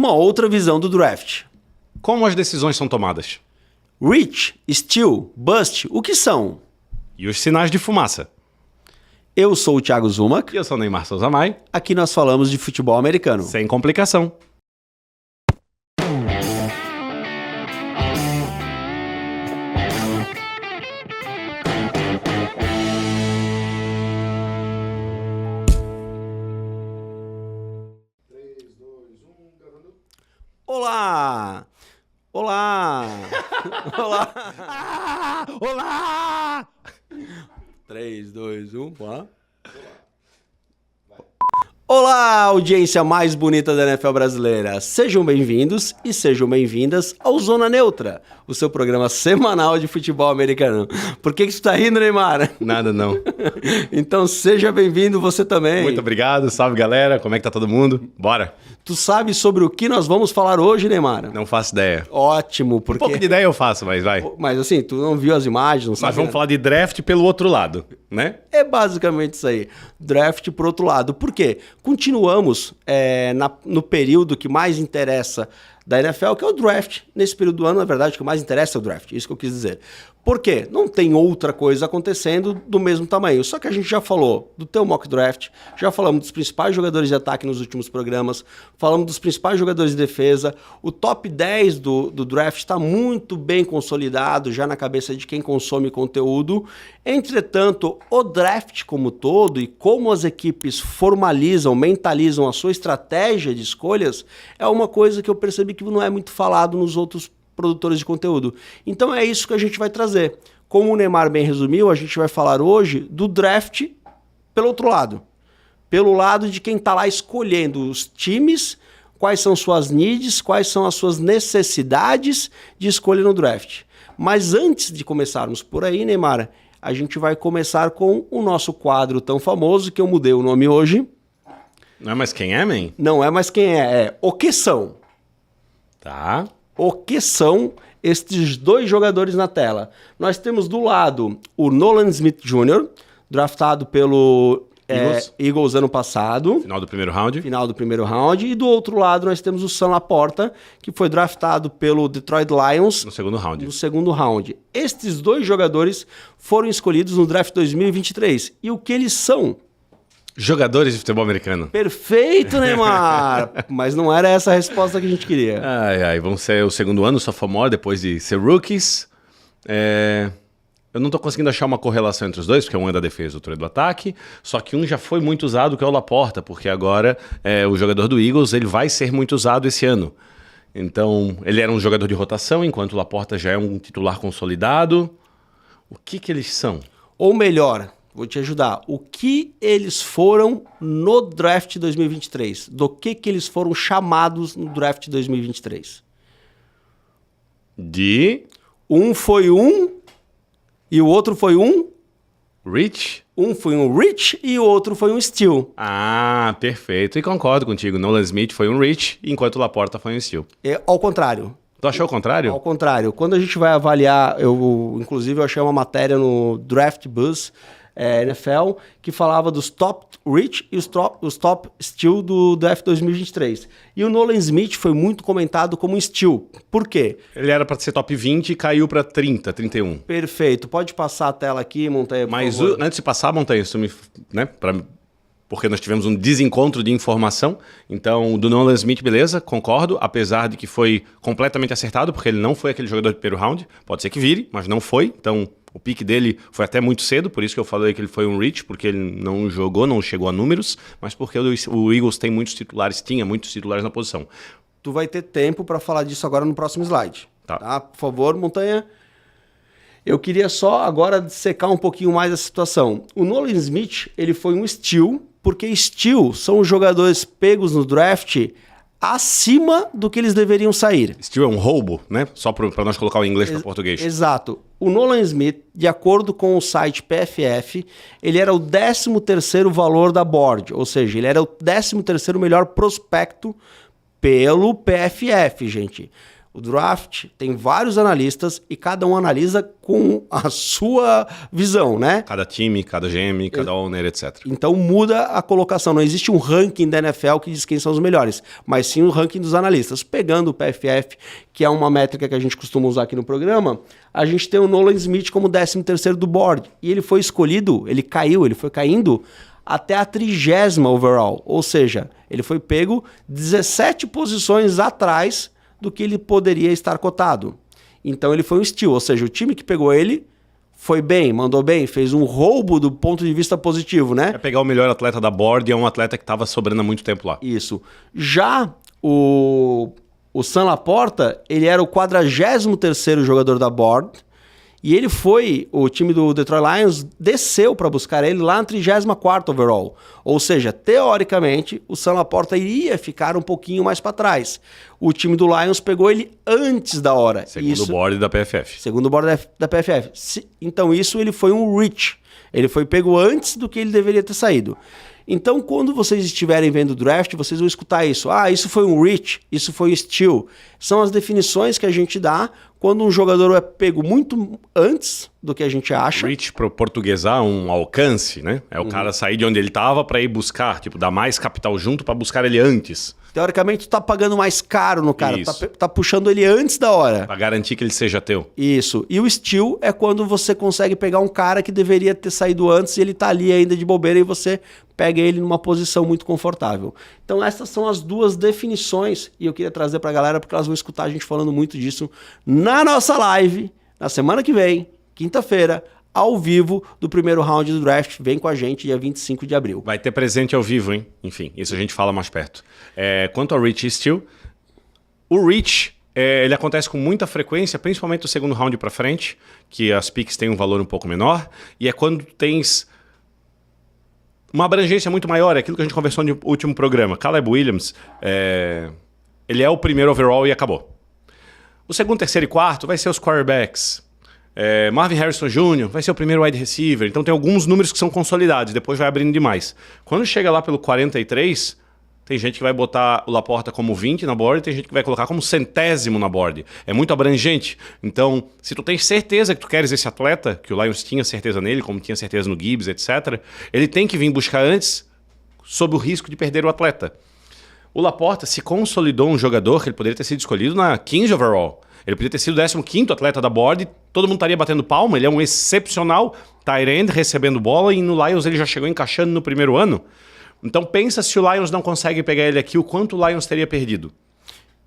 uma outra visão do draft. Como as decisões são tomadas? Reach, steal, bust, o que são? E os sinais de fumaça? Eu sou o Thiago Zumac. E eu sou o Neymar Souza Mai. Aqui nós falamos de futebol americano. Sem complicação. Olá! Olá! Olá! Olá! 3, 2, 1, olá! Olá, audiência mais bonita da NFL brasileira! Sejam bem-vindos e sejam bem-vindas ao Zona Neutra, o seu programa semanal de futebol americano. Por que você tá rindo, Neymar? Nada não. Então seja bem-vindo você também. Muito obrigado, salve galera, como é que tá todo mundo? Bora! Tu sabe sobre o que nós vamos falar hoje, Neymar? Não faço ideia. Ótimo, porque... Um pouco de ideia eu faço, mas vai. Mas assim, tu não viu as imagens, não sabe? Mas vamos falar de draft pelo outro lado, né? É basicamente isso aí. Draft por outro lado. Por quê? Continuamos no período que mais interessa da NFL, que é o draft. Nesse período do ano, na verdade, o que mais interessa é o draft. Isso que eu quis dizer. Por quê? Não tem outra coisa acontecendo do mesmo tamanho. Só que a gente já falou do teu mock draft, já falamos dos principais jogadores de ataque nos últimos programas, falamos dos principais jogadores de defesa. O top 10 do draft está muito bem consolidado já na cabeça de quem consome conteúdo. Entretanto, o draft como todo e como as equipes formalizam, mentalizam a sua estratégia de escolhas é uma coisa que eu percebi que não é muito falado nos outros produtores de conteúdo. Então é isso que a gente vai trazer. Como o Neymar bem resumiu, a gente vai falar hoje do draft pelo outro lado. Pelo lado de quem está lá escolhendo os times, quais são suas needs, quais são as suas necessidades de escolha no draft. Mas antes de começarmos por aí, Neymar, a gente vai começar com o nosso quadro tão famoso, que eu mudei o nome hoje. Não é mais quem é, man? Não é mais quem é o que são. Tá. O que são estes dois jogadores na tela? Nós temos do lado o Nolan Smith Jr., draftado pelo Eagles ano passado. Final do primeiro round. Final do primeiro round. E do outro lado nós temos o Sam Laporta, que foi draftado pelo Detroit Lions. No segundo round. No segundo round. Estes dois jogadores foram escolhidos no draft 2023. E o que eles são? Jogadores de futebol americano. Perfeito, Neymar! Mas não era essa a resposta que a gente queria. Vão ser o segundo ano, sophomore, depois de ser rookies. Eu não estou conseguindo achar uma correlação entre os dois, porque um é da defesa, outro é do ataque. Só que um já foi muito usado, que é o Laporta, porque agora o jogador do Eagles ele vai ser muito usado esse ano. Então, ele era um jogador de rotação, enquanto o Laporta já é um titular consolidado. O que eles são? Ou melhor... Vou te ajudar. O que eles foram no draft 2023? Do que eles foram chamados no draft 2023? Um foi um e o outro foi um... Rich? Um foi um Rich e o outro foi um Steal. Ah, perfeito. E concordo contigo. Nolan Smith foi um Rich, enquanto o Laporta foi um Steal. Ao contrário. Tu achou o contrário? Ao contrário. Quando a gente vai avaliar, inclusive eu achei uma matéria no Draft Buzz, NFL, que falava dos top Rich e os top Steal do draft 2023. E o Nolan Smith foi muito comentado como um Steal. Por quê? Ele era para ser top 20 e caiu para 30, 31. Perfeito. Pode passar a tela aqui, Montanha, por Mas favor. Antes de passar, Montanha, porque nós tivemos um desencontro de informação. Então, do Nolan Smith, beleza, concordo, apesar de que foi completamente acertado, porque ele não foi aquele jogador de primeiro round. Pode ser que vire, mas não foi. Então, o pique dele foi até muito cedo, por isso que eu falei que ele foi um reach, porque ele não jogou, não chegou a números, mas porque o Eagles tinha muitos titulares na posição. Tu vai ter tempo para falar disso agora no próximo slide. Tá. Por favor, Montanha. Eu queria só agora secar um pouquinho mais a situação. O Nolan Smith, ele foi um steal, porque steal são os jogadores pegos no draft acima do que eles deveriam sair. Steal é um roubo, né? Só para nós colocar o inglês para português. Exato. O Nolan Smith, de acordo com o site PFF, ele era o 13º valor da board, ou seja, ele era o 13º melhor prospecto pelo PFF, gente. O draft tem vários analistas e cada um analisa com a sua visão, né? Cada time, cada GM, cada owner, etc. Então muda a colocação. Não existe um ranking da NFL que diz quem são os melhores, mas sim o ranking dos analistas. Pegando o PFF, que é uma métrica que a gente costuma usar aqui no programa, a gente tem o Nolan Smith como 13º do board. E ele foi escolhido, ele foi caindo até a 30ª overall. Ou seja, ele foi pego 17 posições atrás do que ele poderia estar cotado. Então ele foi um steal, ou seja, o time que pegou ele foi bem, mandou bem, fez um roubo do ponto de vista positivo, né? É pegar o melhor atleta da board e é um atleta que estava sobrando há muito tempo lá. Isso. Já o Sam Laporta, ele era o 43º jogador da board, e ele foi, o time do Detroit Lions desceu para buscar ele lá na 34ª overall. Ou seja, teoricamente, o Sam Laporta iria ficar um pouquinho mais para trás. O time do Lions pegou ele antes da hora. Segundo o board da PFF. Segundo o board da PFF. Então isso ele foi um reach. Ele foi pego antes do que ele deveria ter saído. Então, quando vocês estiverem vendo o draft, vocês vão escutar isso. Ah, isso foi um reach, isso foi um steal. São as definições que a gente dá quando um jogador é pego muito antes do que a gente acha. Reach, para portuguesar, um alcance, né? É o cara sair de onde ele estava para ir buscar, tipo, dar mais capital junto para buscar ele antes. Teoricamente, tu tá pagando mais caro no cara, Isso. tá puxando ele antes da hora. Para garantir que ele seja teu. Isso. E o steal é quando você consegue pegar um cara que deveria ter saído antes e ele tá ali ainda de bobeira e você pega ele numa posição muito confortável. Então essas são as duas definições e eu queria trazer pra galera porque elas vão escutar a gente falando muito disso na nossa live, na semana que vem, quinta-feira, ao vivo do primeiro round do draft. Vem com a gente dia 25 de abril. Vai ter presente ao vivo, hein? Enfim, isso a gente fala mais perto. Quanto ao Reach e Steal, o Reach ele acontece com muita frequência, principalmente do segundo round para frente, que as picks têm um valor um pouco menor, e é quando tens uma abrangência muito maior, é aquilo que a gente conversou no último programa. Caleb Williams, ele é o primeiro overall e acabou. O segundo, terceiro e quarto vai ser os quarterbacks. Marvin Harrison Jr. vai ser o primeiro wide receiver. Então tem alguns números que são consolidados, depois vai abrindo demais. Quando chega lá pelo 43, tem gente que vai botar o Laporta como 20 na board, tem gente que vai colocar como 100º na board. É muito abrangente. Então, se tu tens certeza que tu queres esse atleta, que o Lions tinha certeza nele, como tinha certeza no Gibbs, etc., ele tem que vir buscar antes, sob o risco de perder o atleta. O Laporta se consolidou um jogador que ele poderia ter sido escolhido na 15 overall. Ele poderia ter sido o 15º atleta da board, todo mundo estaria batendo palma, ele é um excepcional tight end recebendo bola e no Lions ele já chegou encaixando no primeiro ano. Então pensa se o Lions não consegue pegar ele aqui, o quanto o Lions teria perdido.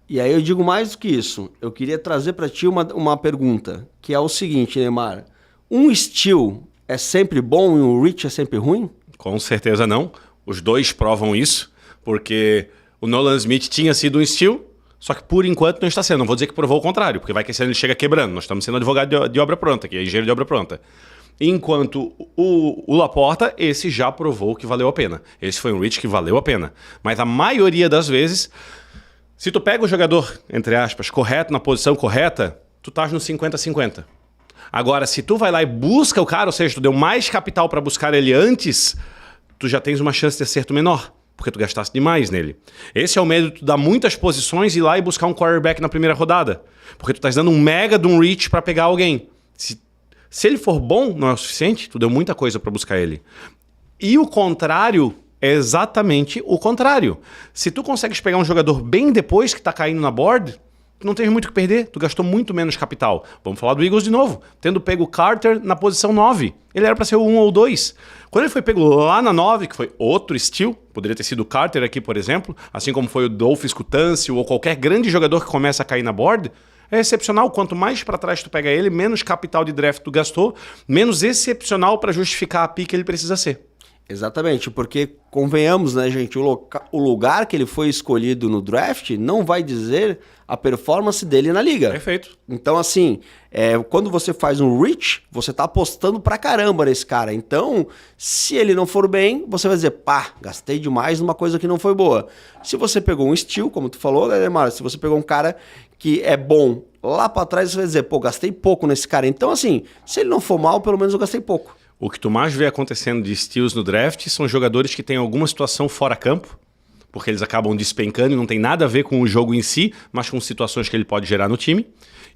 E aí eu digo mais do que isso. Eu queria trazer para ti uma pergunta, que é o seguinte, Neymar. Um steal é sempre bom e um reach é sempre ruim? Com certeza não. Os dois provam isso, porque o Nolan Smith tinha sido um steal, só que por enquanto não está sendo. Não vou dizer que provou o contrário, porque vai que esse ano ele chega quebrando. Nós estamos sendo advogado de obra pronta, que é engenheiro de obra pronta. Enquanto o Laporta, esse já provou que valeu a pena. Esse foi um reach que valeu a pena. Mas a maioria das vezes, se tu pega o jogador, entre aspas, correto, na posição correta, tu estás no 50-50. Agora, se tu vai lá e busca o cara, ou seja, tu deu mais capital para buscar ele antes, tu já tens uma chance de acerto menor, porque tu gastaste demais nele. Esse é o medo de tu dar muitas posições e ir lá e buscar um quarterback na primeira rodada. Porque tu estás dando um mega de um reach para pegar alguém. Se ele for bom, não é o suficiente, tu deu muita coisa para buscar ele. E o contrário é exatamente o contrário. Se tu consegues pegar um jogador bem depois que está caindo na board, tu não tens muito o que perder, tu gastou muito menos capital. Vamos falar do Eagles de novo. Tendo pego o Carter na posição 9, ele era para ser o 1 ou 2. Quando ele foi pego lá na 9, que foi outro steal, poderia ter sido o Carter aqui, por exemplo, assim como foi o Dolphins Coutancio ou qualquer grande jogador que começa a cair na board, é excepcional. Quanto mais para trás tu pega ele, menos capital de draft tu gastou, menos excepcional para justificar a pick que ele precisa ser. Exatamente, porque convenhamos, né, gente, o lugar que ele foi escolhido no draft não vai dizer a performance dele na liga. Perfeito. Então, assim, quando você faz um reach, você tá apostando pra caramba nesse cara. Então, se ele não for bem, você vai dizer, pá, gastei demais numa coisa que não foi boa. Se você pegou um steal, como tu falou, né, Neymar? Se você pegou um cara que é bom lá pra trás, você vai dizer, pô, gastei pouco nesse cara. Então, assim, se ele não for mal, pelo menos eu gastei pouco. O que tu mais vê acontecendo de steals no draft são jogadores que têm alguma situação fora campo, porque eles acabam despencando e não tem nada a ver com o jogo em si, mas com situações que ele pode gerar no time.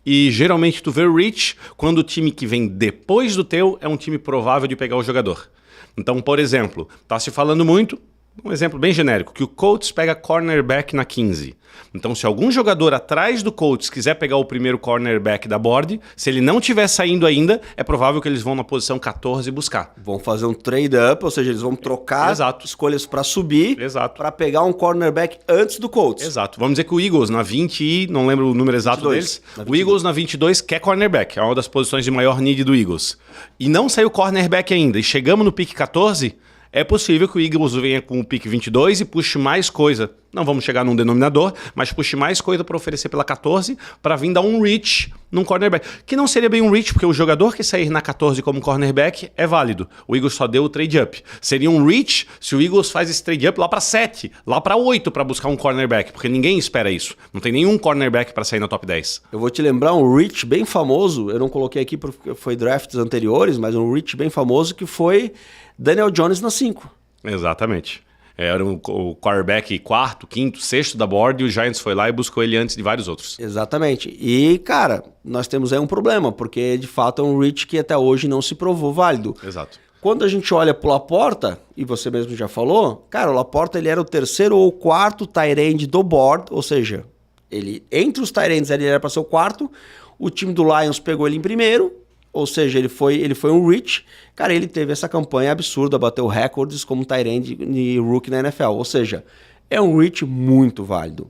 E geralmente tu vê o reach quando o time que vem depois do teu é um time provável de pegar o jogador. Então, por exemplo, tá se falando muito, um exemplo bem genérico, que o Colts pega cornerback na 15. Então, se algum jogador atrás do Colts quiser pegar o primeiro cornerback da board, se ele não estiver saindo ainda, é provável que eles vão na posição 14 buscar. Vão fazer um trade-up, ou seja, eles vão trocar escolhas para subir, para pegar um cornerback antes do Colts. Exato. Vamos dizer que o Eagles na 20 e, não lembro o número exato 22, deles, o Eagles na 22 quer cornerback, é uma das posições de maior need do Eagles. E não saiu cornerback ainda, e chegamos no pick 14... É possível que o Eagles venha com o pick 22 e puxe mais coisa. Não vamos chegar num denominador, mas puxe mais coisa para oferecer pela 14 para vir dar um reach num cornerback. Que não seria bem um reach, porque o jogador que sair na 14 como cornerback é válido. O Eagles só deu o trade-up. Seria um reach se o Eagles faz esse trade-up lá para 7, lá para 8 para buscar um cornerback, porque ninguém espera isso. Não tem nenhum cornerback para sair na top 10. Eu vou te lembrar um reach bem famoso, eu não coloquei aqui porque foi drafts anteriores, mas um reach bem famoso que foi Daniel Jones na 5. Exatamente. Era o quarterback quarto, quinto, sexto da board e o Giants foi lá e buscou ele antes de vários outros. Exatamente. E, cara, nós temos aí um problema, porque de fato é um reach que até hoje não se provou válido. Exato. Quando a gente olha pro Laporta, e você mesmo já falou, cara, o Laporta ele era o terceiro ou quarto tight end do board, ou seja, ele entre os tight ends ele era para ser o quarto, o time do Lions pegou ele em primeiro, ou seja, ele foi um reach. Cara, ele teve essa campanha absurda, bateu recordes como tight end e rookie na NFL. Ou seja, é um reach muito válido.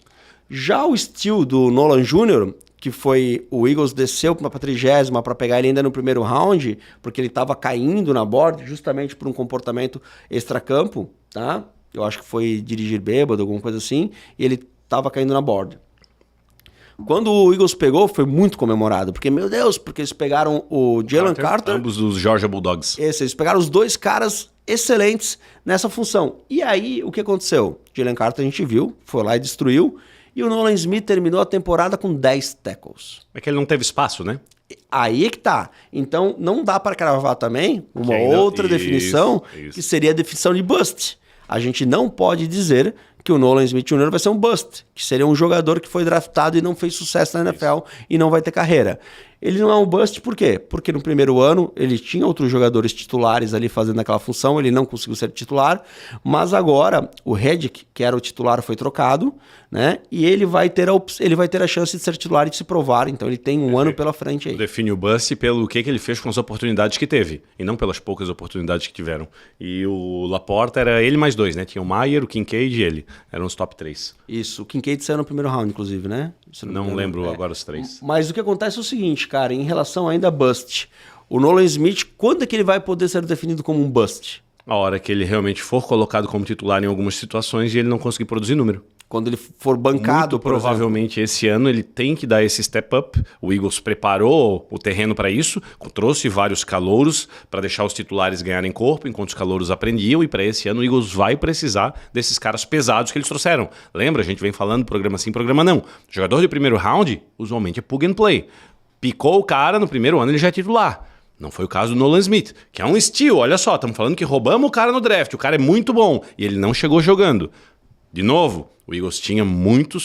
Já o steal do Nolan Jr., que foi o Eagles desceu para a 30ª para pegar ele ainda no primeiro round, porque ele estava caindo na board justamente por um comportamento extracampo, tá? Eu acho que foi dirigir bêbado, alguma coisa assim, e ele estava caindo na board. Quando o Eagles pegou, foi muito comemorado, porque, meu Deus, porque eles pegaram o Jalen Carter. Ambos dos Georgia Bulldogs. Eles pegaram os dois caras excelentes nessa função. E aí, o que aconteceu? Jalen Carter a gente viu, foi lá e destruiu, e o Nolan Smith terminou a temporada com 10 tackles. É que ele não teve espaço, né? Aí é que tá. Então, não dá para cravar também uma outra definição, que seria a definição de bust. A gente não pode dizer que o Nolan Smith Jr. vai ser um bust, que seria um jogador que foi draftado e não fez sucesso na NFL e não vai ter carreira. Ele não é um bust por quê? Porque no primeiro ano ele tinha outros jogadores titulares ali fazendo aquela função, ele não conseguiu ser titular, mas agora o Reddick, que era o titular, foi trocado, né? E ele vai ter a chance de ser titular e de se provar, então ele tem um ano pela frente aí. Define o bust pelo que ele fez com as oportunidades que teve, e não pelas poucas oportunidades que tiveram. E o Laporta era ele mais dois, né? Tinha o Mayer, o Kincaid e ele. Eram os top 3. Isso, o Kincaid saiu no primeiro round, inclusive, né? Não lembro agora os 3. Mas o que acontece é o seguinte, cara, em relação ainda a bust, o Nolan Smith, quando é que ele vai poder ser definido como um bust? A hora que ele realmente for colocado como titular em algumas situações e ele não conseguir produzir número. Quando ele for bancado, muito provavelmente esse ano ele tem que dar esse step up. O Eagles preparou o terreno para isso, trouxe vários calouros para deixar os titulares ganharem corpo enquanto os calouros aprendiam, e para esse ano o Eagles vai precisar desses caras pesados que eles trouxeram. Lembra? A gente vem falando programa sim, programa não. Jogador de primeiro round usualmente é plug and play. Picou o cara no primeiro ano, ele já é titular. Não foi o caso do Nolan Smith, que é um steal. Olha só, estamos falando que roubamos o cara no draft. O cara é muito bom e ele não chegou jogando. De novo, o Eagles tinha muito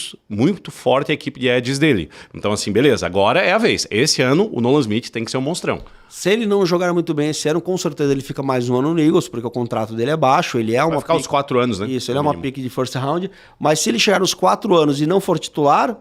forte a equipe de edges dele. Então, assim, beleza, agora é a vez. Esse ano, o Nolan Smith tem que ser um monstrão. Se ele não jogar muito bem esse ano, com certeza ele fica mais um ano no Eagles, porque o contrato dele é baixo. Ele é vai ficar os 4 anos, né? Isso, ele é uma pick de first round. Mas se ele chegar nos 4 anos e não for titular,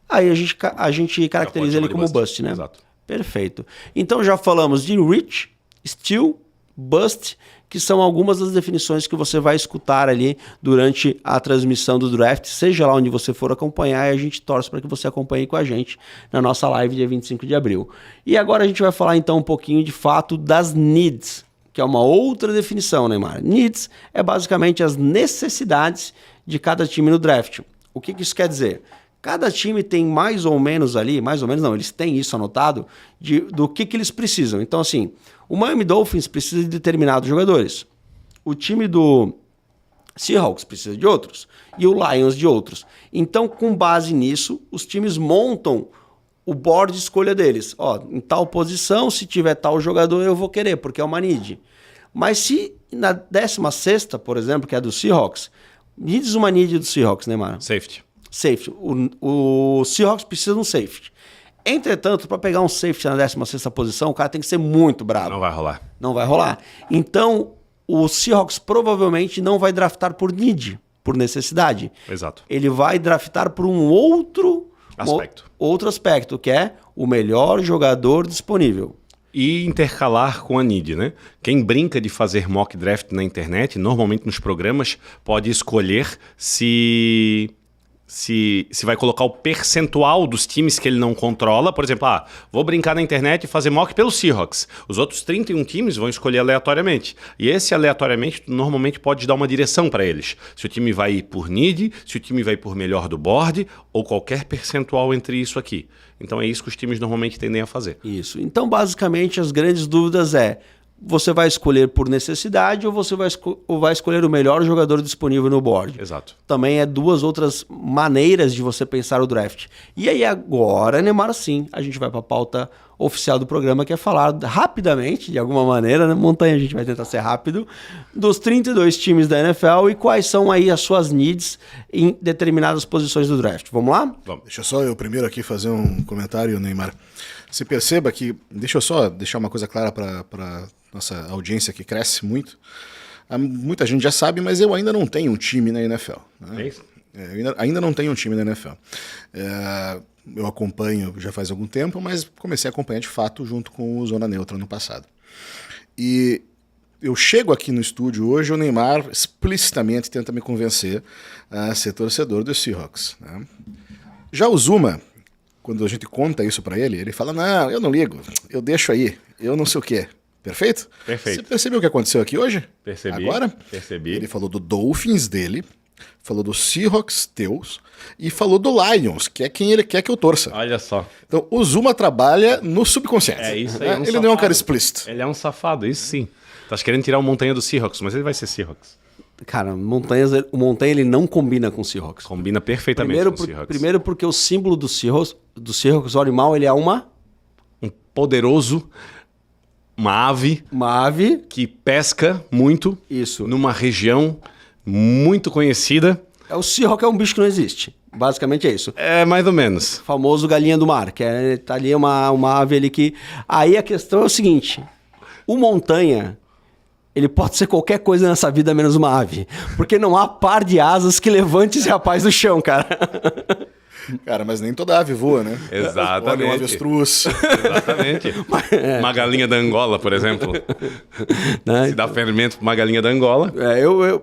aí a gente caracteriza ele como bust, né? Exato. Perfeito. Então já falamos de reach, steal, bust, que são algumas das definições que você vai escutar ali durante a transmissão do draft, seja lá onde você for acompanhar, e a gente torce para que você acompanhe com a gente na nossa live dia 25 de abril. E agora a gente vai falar então um pouquinho de fato das needs, que é uma outra definição, Neymar. Needs é basicamente as necessidades de cada time no draft. O que isso quer dizer? Cada time tem mais ou menos ali, mais ou menos não, eles têm isso anotado, do que eles precisam. Então, assim, o Miami Dolphins precisa de determinados jogadores. O time do Seahawks precisa de outros. E o Lions de outros. Então, com base nisso, os times montam o board de escolha deles. Ó, em tal posição, se tiver tal jogador, eu vou querer, porque é uma need. Mas se na 16ª, por exemplo, que é a do Seahawks, Needs uma need do Seahawks, Neymar? Safety. Safety. O Seahawks precisa de um safety. Entretanto, para pegar um safety na 16ª posição, o cara tem que ser muito bravo. Não vai rolar. Não vai rolar. Então, o Seahawks provavelmente não vai draftar por need, por necessidade. Exato. Ele vai draftar por um outro aspecto, que é o melhor jogador disponível. E intercalar com a need, né? Quem brinca de fazer mock draft na internet, normalmente nos programas, pode escolher se vai colocar o percentual dos times que ele não controla. Por exemplo, vou brincar na internet e fazer mock pelo Seahawks. Os outros 31 times vão escolher aleatoriamente. E esse aleatoriamente normalmente pode dar uma direção para eles. Se o time vai ir por need, se o time vai por melhor do board, ou qualquer percentual entre isso aqui. Então é isso que os times normalmente tendem a fazer. Isso. Então, basicamente, as grandes dúvidas você vai escolher por necessidade ou você vai escolher o melhor jogador disponível no board. Exato. Também é duas outras maneiras de você pensar o draft. E aí agora, Neymar, sim, a gente vai para a pauta oficial do programa, que é falar rapidamente, de alguma maneira, né? Montanha, a gente vai tentar ser rápido, dos 32 times da NFL e quais são aí as suas needs em determinadas posições do draft. Vamos lá? Vamos. Deixa só eu primeiro aqui fazer um comentário, Neymar. Você perceba que, deixa eu só deixar uma coisa clara para nossa audiência que cresce muito. Muita gente já sabe, mas eu ainda não tenho um time na NFL. Né? É isso? Eu ainda não tenho um time na NFL. Eu acompanho já faz algum tempo, mas comecei a acompanhar de fato junto com o Zona Neutra no passado. E eu chego aqui no estúdio hoje, o Neymar explicitamente tenta me convencer a ser torcedor dos Seahawks. Né? Já o Zuma, quando a gente conta isso para ele, ele fala, não, eu não ligo, eu deixo aí, eu não sei o quê. Perfeito? Perfeito. Você percebeu o que aconteceu aqui hoje? Percebi. Agora? Percebi. Ele falou do Dolphins dele, falou do Seahawks teus e falou do Lions, que é quem ele quer que eu torça. Olha só. Então o Zuma trabalha no subconsciente. É isso aí. Ele não é um cara explícito. Ele é um safado, isso sim. Tá querendo tirar o Montanha do Seahawks, mas ele vai ser Seahawks. Cara, o Montanha ele não combina com o Seahawks. Combina perfeitamente com o Seahawks. Primeiro porque o símbolo do Seahawks, o animal, ele é uma poderoso, uma ave que pesca muito. Isso. Numa região muito conhecida. O Seahawk é um bicho que não existe. Basicamente é isso. É, mais ou menos. O famoso galinha do mar, que tá ali uma ave ali que... Aí a questão é o seguinte, o Montanha, ele pode ser qualquer coisa nessa vida menos uma ave. Porque não há par de asas que levante esse rapaz do chão, cara. Cara, mas nem toda ave voa, né? Exatamente. Olha um avestruz. Exatamente. Uma galinha da Angola, por exemplo. Né? Se dá fermento pra uma galinha da Angola.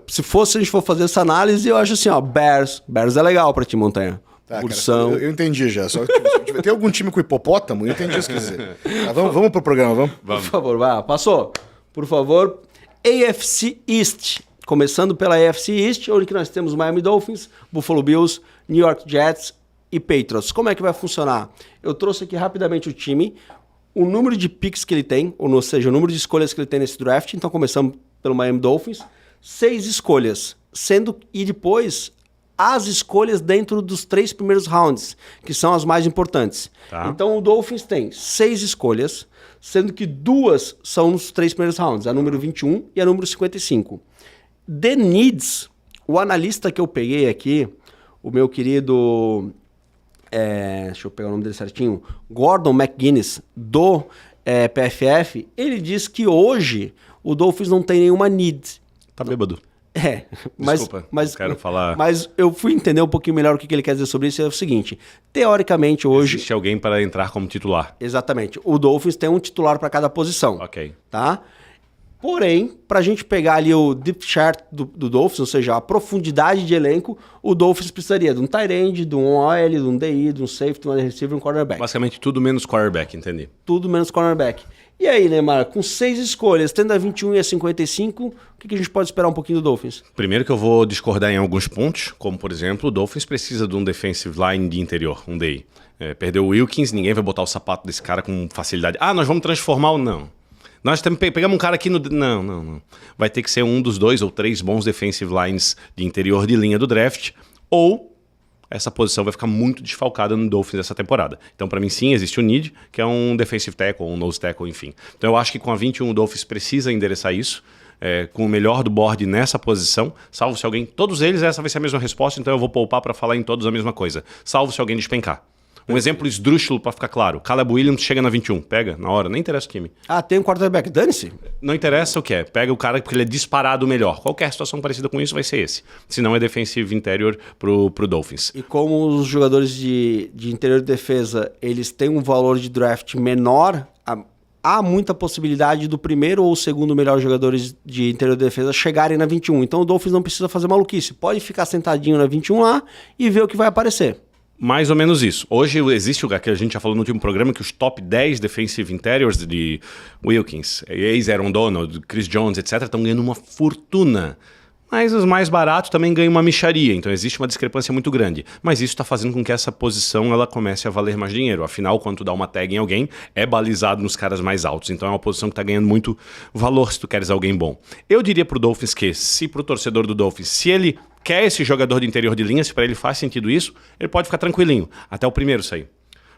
Se a gente for fazer essa análise, eu acho assim, Bears é legal pra ti, Montanha. Tá, Ursão. Cara, eu entendi já. Só que tem algum time com hipopótamo? Eu entendi isso que quer dizer. Tá, vamos pro programa, vamos? Por favor, vai. Passou. Por favor. AFC East. Começando pela AFC East, onde nós temos Miami Dolphins, Buffalo Bills, New York Jets e Patriots. Como é que vai funcionar? Eu trouxe aqui rapidamente o time, o número de picks que ele tem, ou seja, o número de escolhas que ele tem nesse draft. Então começamos pelo Miami Dolphins. 6 escolhas, e depois as escolhas dentro dos 3 primeiros rounds, que são as mais importantes. Tá. Então o Dolphins tem 6 escolhas, sendo que 2 são nos 3 primeiros rounds, a número 21 e a número 55. The Needs, o analista que eu peguei aqui, o meu querido, deixa eu pegar o nome dele certinho, Gordon McGuinness, do PFF, ele diz que hoje o Dolphins não tem nenhuma need. Tá bêbado. Desculpa, mas quero falar. Mas eu fui entender um pouquinho melhor o que ele quer dizer sobre isso. É o seguinte, teoricamente hoje... Existe alguém para entrar como titular. Exatamente. O Dolphins tem um titular para cada posição. Ok. Tá? Porém, para a gente pegar ali o deep chart do Dolphins, ou seja, a profundidade de elenco, o Dolphins precisaria de um tight end, de um OL, de um DI, de um safety, de um receiver e um cornerback. Basicamente tudo menos quarterback, entendi. Tudo menos cornerback. E aí, Neymar, com 6 escolhas, tendo a 21 e a 55, o que a gente pode esperar um pouquinho do Dolphins? Primeiro que eu vou discordar em alguns pontos, como por exemplo, o Dolphins precisa de um defensive line de interior, um DI. Perdeu o Wilkins, ninguém vai botar o sapato desse cara com facilidade. Nós vamos transformar ou não? Nós pegamos um cara aqui no... Não. Vai ter que ser um dos 2 ou 3 bons defensive lines de interior de linha do draft, ou essa posição vai ficar muito desfalcada no Dolphins essa temporada. Então, para mim, sim, existe o need, que é um defensive tackle, um nose tackle, enfim. Então, eu acho que com a 21 o Dolphins precisa endereçar isso. com o melhor do board nessa posição, salvo se alguém... Todos eles, essa vai ser a mesma resposta, então eu vou poupar para falar em todos a mesma coisa. Salvo se alguém despencar. Um exemplo esdrúxulo para ficar claro. Caleb Williams chega na 21, pega na hora, nem interessa o time. Tem um quarterback, dane-se. Não interessa o que é, pega o cara porque ele é disparado melhor. Qualquer situação parecida com isso vai ser esse. Se não é defensive interior pro Dolphins. E como os jogadores de interior de defesa, eles têm um valor de draft menor, há muita possibilidade do primeiro ou segundo melhor jogadores de interior de defesa chegarem na 21. Então o Dolphins não precisa fazer maluquice. Pode ficar sentadinho na 21 lá e ver o que vai aparecer. Mais ou menos isso. Hoje existe o que a gente já falou no último programa, que os top 10 defensive interiors de Wilkins, ex-Aaron Donald, Chris Jones, etc., estão ganhando uma fortuna. Mas os mais baratos também ganham uma mixaria, então existe uma discrepância muito grande. Mas isso está fazendo com que essa posição ela comece a valer mais dinheiro. Afinal, quando tu dá uma tag em alguém, é balizado nos caras mais altos. Então é uma posição que está ganhando muito valor se tu queres alguém bom. Eu diria pro Dolphins que, se pro torcedor do Dolphins, se ele quer esse jogador de interior de linha, se para ele faz sentido isso, ele pode ficar tranquilinho, até o primeiro sair.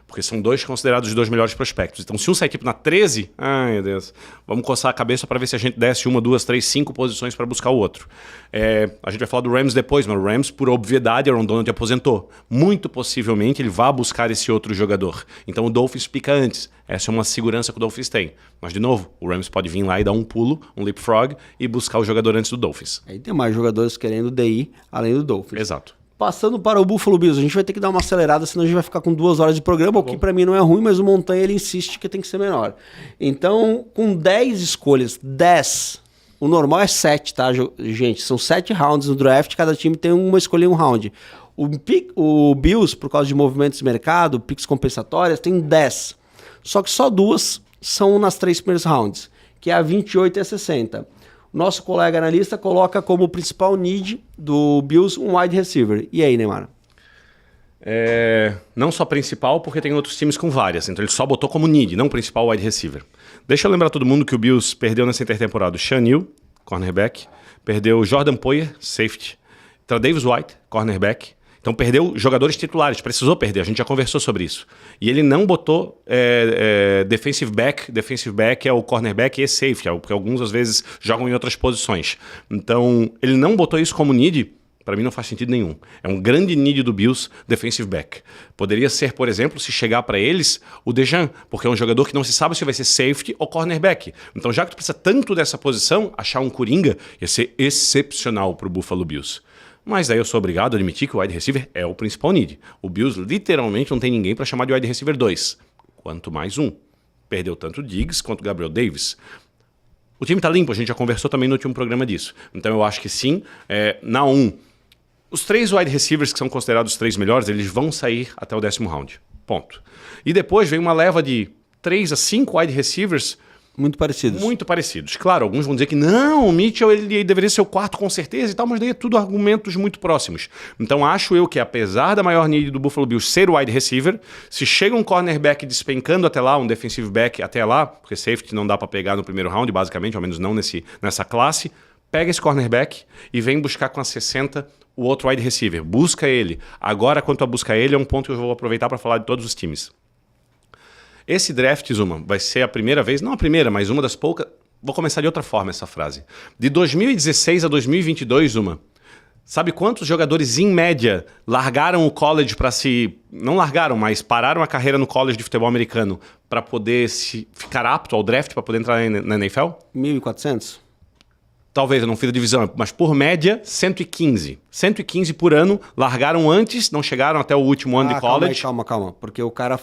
Porque são dois considerados os 2 melhores prospectos. Então, se um sair tipo na 13, ai meu Deus, vamos coçar a cabeça para ver se a gente desce 1, 2, 3, 5 posições para buscar o outro. A gente vai falar do Rams depois, mas o Rams, por obviedade, Aaron Donald aposentou. Muito possivelmente ele vá buscar esse outro jogador. Então o Dolphins pica antes. Essa é uma segurança que o Dolphins tem. Mas, de novo, o Rams pode vir lá e dar um pulo, um leapfrog, e buscar o jogador antes do Dolphins. Aí tem mais jogadores querendo DI além do Dolphins. Exato. Passando para o Buffalo Bills, a gente vai ter que dar uma acelerada, senão a gente vai ficar com 2 horas de programa, o que para mim não é ruim, mas o Montanha ele insiste que tem que ser menor. Então, com 10 escolhas, 10, o normal é 7, tá, gente? São 7 rounds no draft, cada time tem uma escolha em um round. O Bills, por causa de movimentos de mercado, picks compensatórias, tem 10. Só que só 2 são nas 3 primeiros rounds, que é a 28 e a 60. Nosso colega analista coloca como principal need do Bills um wide receiver. E aí, Neymar? Não só principal, porque tem outros times com várias. Então ele só botou como need, não principal wide receiver. Deixa eu lembrar todo mundo que o Bills perdeu nessa intertemporada o Sean Neal, cornerback. Perdeu o Jordan Poyer, safety. Davis White, cornerback. Então perdeu jogadores titulares, precisou perder, a gente já conversou sobre isso. E ele não botou defensive back é o cornerback e safety, porque alguns às vezes jogam em outras posições. Então ele não botou isso como need, para mim não faz sentido nenhum. É um grande need do Bills, defensive back. Poderia ser, por exemplo, se chegar para eles, o Dejan, porque é um jogador que não se sabe se vai ser safety ou cornerback. Então já que tu precisa tanto dessa posição, achar um coringa ia ser excepcional para o Buffalo Bills. Mas daí eu sou obrigado a admitir que o wide receiver é o principal need. O Bills literalmente não tem ninguém para chamar de wide receiver 2. Quanto mais um. Perdeu tanto o Diggs quanto o Gabriel Davis. O time tá limpo, a gente já conversou também no último programa disso. Então eu acho que sim, na 1, os 3 wide receivers que são considerados os 3 melhores, eles vão sair até o 10º round. Ponto. E depois vem uma leva de 3 a 5 wide receivers muito parecidos. Muito parecidos. Claro, alguns vão dizer que não, o Mitchell ele deveria ser o 4 com certeza e tal, mas daí é tudo argumentos muito próximos. Então acho eu que apesar da maior need do Buffalo Bills ser o wide receiver, se chega um cornerback despencando até lá, um defensive back até lá, porque safety não dá para pegar no primeiro round, basicamente, ao menos não nessa classe, pega esse cornerback e vem buscar com a 60 o outro wide receiver. Busca ele. Agora, quanto a buscar ele, é um ponto que eu vou aproveitar para falar de todos os times. Esse draft, Zuma, vai ser a primeira vez, não a primeira, mas uma das poucas... Vou começar de outra forma essa frase. De 2016 a 2022, Zuma, sabe quantos jogadores, em média, largaram o college para se... Não largaram, mas pararam a carreira no college de futebol americano para poder ficar apto ao draft, para poder entrar na NFL? 1.400? Talvez, eu não fiz a divisão, mas por média, 115. 115 por ano, largaram antes, não chegaram até o último ano de college. Calma. Porque o cara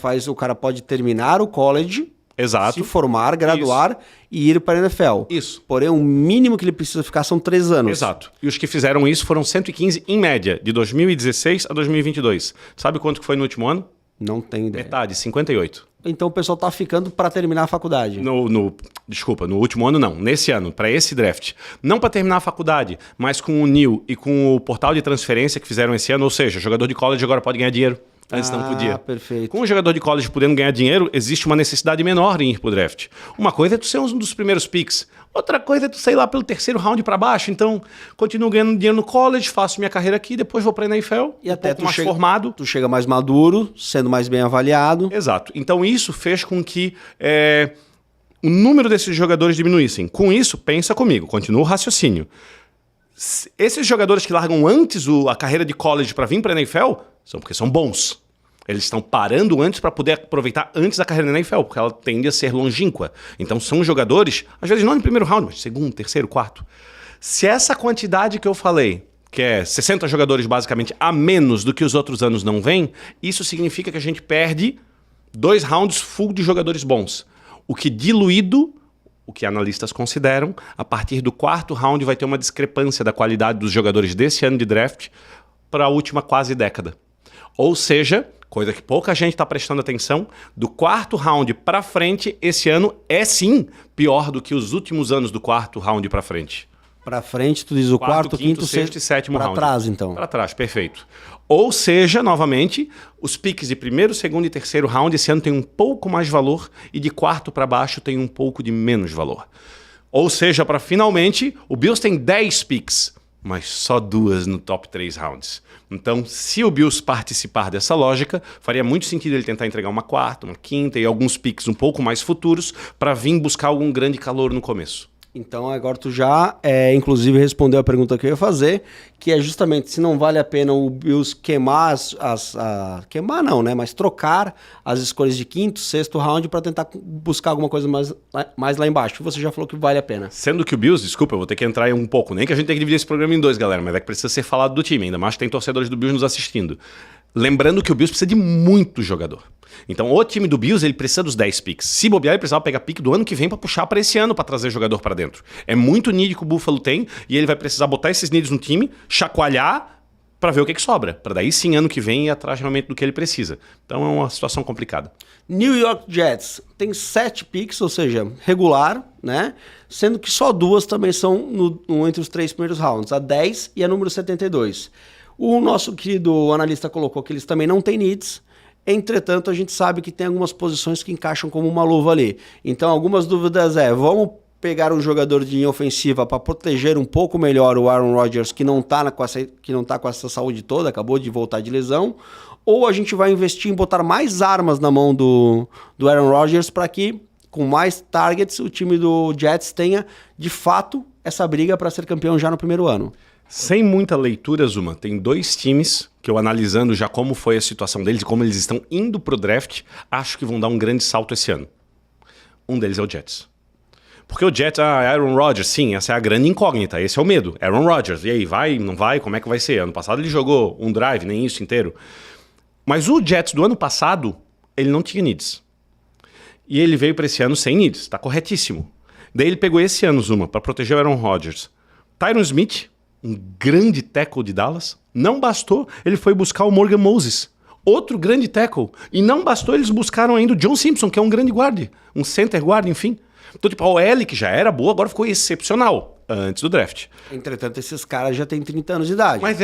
pode terminar o college, exato, se formar, graduar e ir para a NFL. Isso. Porém, o mínimo que ele precisa ficar são 3 anos. Exato. E os que fizeram isso foram 115 em média, de 2016 a 2022. Sabe quanto que foi no último ano? Não tenho ideia. Metade, 58. Então o pessoal tá ficando para terminar a faculdade. Desculpa, no último ano não. Nesse ano, para esse draft. Não para terminar a faculdade, mas com o NIL e com o portal de transferência que fizeram esse ano. Ou seja, jogador de college agora pode ganhar dinheiro. Antes não podia. Perfeito. Com o jogador de college podendo ganhar dinheiro, existe uma necessidade menor em ir pro draft. Uma coisa é tu ser um dos primeiros picks. Outra coisa é tu sair lá pelo 3º round para baixo. Então, continuo ganhando dinheiro no college, faço minha carreira aqui, depois vou pra NFL, e até pouco mais formado. Tu chega mais maduro, sendo mais bem avaliado. Exato. Então, isso fez com que o número desses jogadores diminuíssem. Com isso, pensa comigo, continua o raciocínio. Esses jogadores que largam antes a carreira de college para vir para a NFL são porque são bons. Eles estão parando antes para poder aproveitar antes da carreira na NFL, porque ela tende a ser longínqua. Então são jogadores, às vezes não no primeiro round, mas segundo, terceiro, quarto. Se essa quantidade que eu falei, que é 60 jogadores basicamente a menos do que os outros anos não vem, isso significa que a gente perde 2 rounds full de jogadores bons. O que diluído, o que analistas consideram, a partir do 4º round vai ter uma discrepância da qualidade dos jogadores desse ano de draft para a última quase década. Ou seja, coisa que pouca gente está prestando atenção, do 4º round para frente, esse ano é sim pior do que os últimos anos do 4º round para frente. Para frente, tu diz o quarto, quinto, sexto e sétimo round. Para trás, então. Para trás, perfeito. Ou seja, novamente, os piques de primeiro, segundo e terceiro round esse ano tem um pouco mais valor e de quarto para baixo tem um pouco de menos valor. Ou seja, para finalmente, o Bills tem 10 picks, mas só 2 no top 3 rounds. Então, se o Bills participar dessa lógica, faria muito sentido ele tentar entregar uma quarta, uma quinta e alguns picks um pouco mais futuros para vir buscar algum grande calor no começo. Então agora tu já, inclusive, respondeu a pergunta que eu ia fazer, que é justamente se não vale a pena o Bills queimar queimar não, né? Mas trocar as escolhas de quinto, sexto round para tentar buscar alguma coisa mais lá embaixo. Você já falou que vale a pena. Sendo que o Bills, desculpa, eu vou ter que entrar aí um pouco. Nem que a gente tenha que dividir esse programa em 2, galera, mas é que precisa ser falado do time. Ainda mais que tem torcedores do Bills nos assistindo. Lembrando que o Bills precisa de muito jogador. Então, o time do Bills, ele precisa dos 10 picks. Se bobear, ele precisava pegar pick do ano que vem para puxar para esse ano, para trazer jogador para dentro. É muito need que o Buffalo tem e ele vai precisar botar esses needs no time, chacoalhar para ver o que sobra. Para daí sim, ano que vem, ir atrás realmente do que ele precisa. Então, é uma situação complicada. New York Jets tem 7 picks, ou seja, regular, né? Sendo que só 2 também são entre os 3 primeiros rounds, a 10 e a número 72. O nosso querido analista colocou que eles também não têm needs. Entretanto, a gente sabe que tem algumas posições que encaixam como uma luva ali. Então, algumas dúvidas vamos pegar um jogador de linha ofensiva para proteger um pouco melhor o Aaron Rodgers, que não tá com essa saúde toda, acabou de voltar de lesão, ou a gente vai investir em botar mais armas na mão do Aaron Rodgers para que, com mais targets, o time do Jets tenha, de fato, essa briga para ser campeão já no primeiro ano. Sem muita leitura, Zuma, tem 2 times que eu, analisando já como foi a situação deles e como eles estão indo pro draft, acho que vão dar um grande salto esse ano. Um deles é o Jets. Porque o Jets, Aaron Rodgers, sim, essa é a grande incógnita, esse é o medo. Aaron Rodgers, e aí, vai, não vai, como é que vai ser? Ano passado ele jogou um drive, nem isso inteiro. Mas o Jets do ano passado, ele não tinha needs. E ele veio para esse ano sem needs, tá corretíssimo. Daí ele pegou esse ano, Zuma, para proteger o Aaron Rodgers. Tyron Smith, um grande tackle de Dallas. Não bastou, ele foi buscar o Morgan Moses, outro grande tackle. E não bastou, eles buscaram ainda o John Simpson, que é um grande guarda, um center guard, enfim. Então, tipo, a OL, que já era boa, agora ficou excepcional antes do draft. Entretanto, esses caras já têm 30 anos de idade. Mas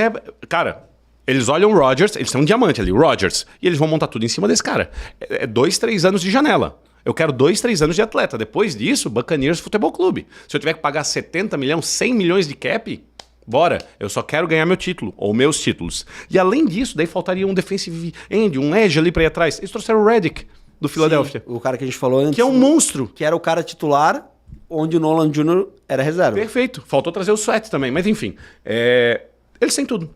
cara, eles olham o Rodgers, eles têm um diamante ali, o Rodgers, e eles vão montar tudo em cima desse cara. É 2, 3 anos de janela. Eu quero 2, 3 anos de atleta. Depois disso, Buccaneers Futebol Clube. Se eu tiver que pagar 70 milhões, 100 milhões de cap, bora, eu só quero ganhar meu título, ou meus títulos. E além disso, daí faltaria um defensive end, um edge ali pra ir atrás. Eles trouxeram o Reddick, do Philadelphia. Sim, o cara que a gente falou antes. Que é um monstro. Que era o cara titular, onde o Nolan Jr. era reserva. Perfeito. Faltou trazer o Sweat também, mas enfim. Eles têm tudo.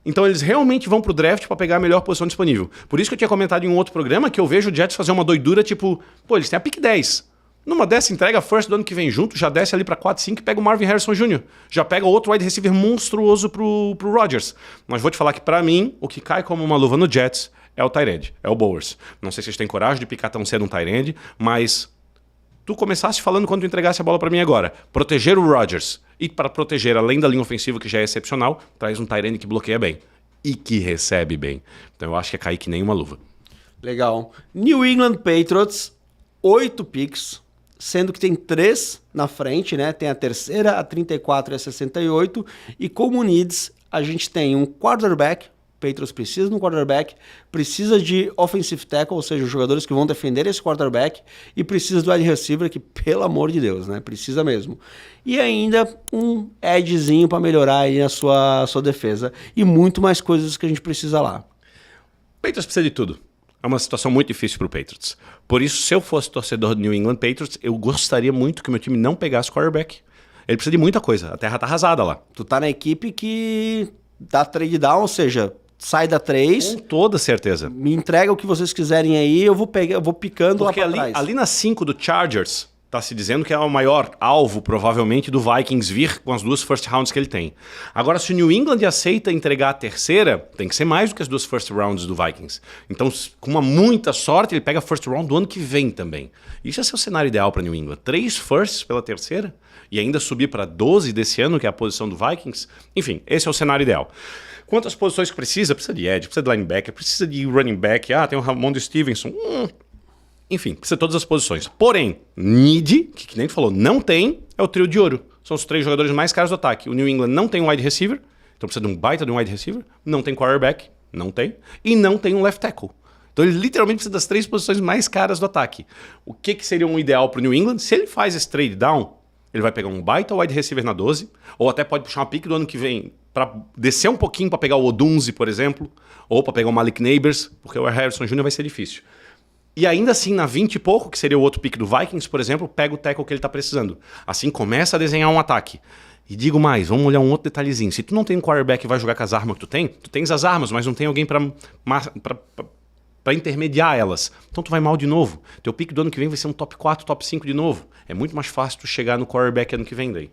Então eles realmente vão pro draft pra pegar a melhor posição disponível. Por isso que eu tinha comentado em um outro programa que eu vejo o Jets fazer uma doidura, tipo, pô, eles têm a pick 10. Numa dessa, entrega a first do ano que vem junto, já desce ali pra 4, 5 e pega o Marvin Harrison Jr. Já pega outro wide receiver monstruoso pro Rodgers. Mas vou te falar que pra mim, o que cai como uma luva no Jets é o tight end, é o Bowers. Não sei se vocês têm coragem de picar tão cedo um tight end, mas tu começaste falando quando tu entregasse a bola pra mim agora. Proteger o Rodgers. E para proteger, além da linha ofensiva, que já é excepcional, traz um tight end que bloqueia bem. E que recebe bem. Então eu acho que é cair que nem uma luva. Legal. New England Patriots, 8 picks, sendo que tem 3 na frente, né? Tem a terceira, a 34 e a 68. E como needs, a gente tem um quarterback. Patriots precisa de um quarterback, precisa de offensive tackle, ou seja, os jogadores que vão defender esse quarterback, e precisa do wide receiver, que, pelo amor de Deus, né? Precisa mesmo. E ainda um edgezinho para melhorar aí a sua defesa. E muito mais coisas que a gente precisa lá. Patriots precisa de tudo. é uma situação muito difícil para o Patriots. Por isso, se eu fosse torcedor do New England Patriots, eu gostaria muito que o meu time não pegasse quarterback. Ele precisa de muita coisa, a terra tá arrasada lá. Tu tá na equipe que dá trade down, ou seja, sai da 3... Com toda certeza. Me entrega o que vocês quiserem aí, eu vou picando porque lá pra trás. Ali na 5 do Chargers, tá se dizendo que é o maior alvo, provavelmente, do Vikings vir com as 2 first rounds que ele tem. Agora, se o New England aceita entregar a terceira, tem que ser mais do que as 2 first rounds do Vikings. Então, com muita sorte, ele pega a first round do ano que vem também. Isso é seu cenário ideal para New England. 3 firsts pela terceira e ainda subir para 12 desse ano, que é a posição do Vikings. Enfim, esse é o cenário ideal. Quantas posições que precisa? Precisa de edge, precisa de linebacker, precisa de running back. Tem o Ramon Stevenson. Enfim, precisa de todas as posições. Porém, need, que nem tu falou, não tem, é o trio de ouro. São os 3 jogadores mais caros do ataque. O New England não tem um wide receiver, então precisa de um baita de um wide receiver. Não tem quarterback, não tem. E não tem um left tackle. Então ele literalmente precisa das 3 posições mais caras do ataque. O que seria um ideal para o New England? Se ele faz esse trade down, ele vai pegar um baita wide receiver na 12, ou até pode puxar uma pick do ano que vem para descer um pouquinho para pegar o Odunze, por exemplo, ou para pegar o Malik Neighbors, porque o Harrison Jr. vai ser difícil. E ainda assim, na 20 e pouco, que seria o outro pick do Vikings, por exemplo, pega o tackle que ele está precisando. Assim começa a desenhar um ataque. E digo mais, vamos olhar um outro detalhezinho. Se tu não tem um quarterback que vai jogar com as armas que tu tens as armas, mas não tem alguém para intermediar elas. Então tu vai mal de novo. Teu pick do ano que vem vai ser um top 4, top 5 de novo. É muito mais fácil tu chegar no quarterback ano que vem daí.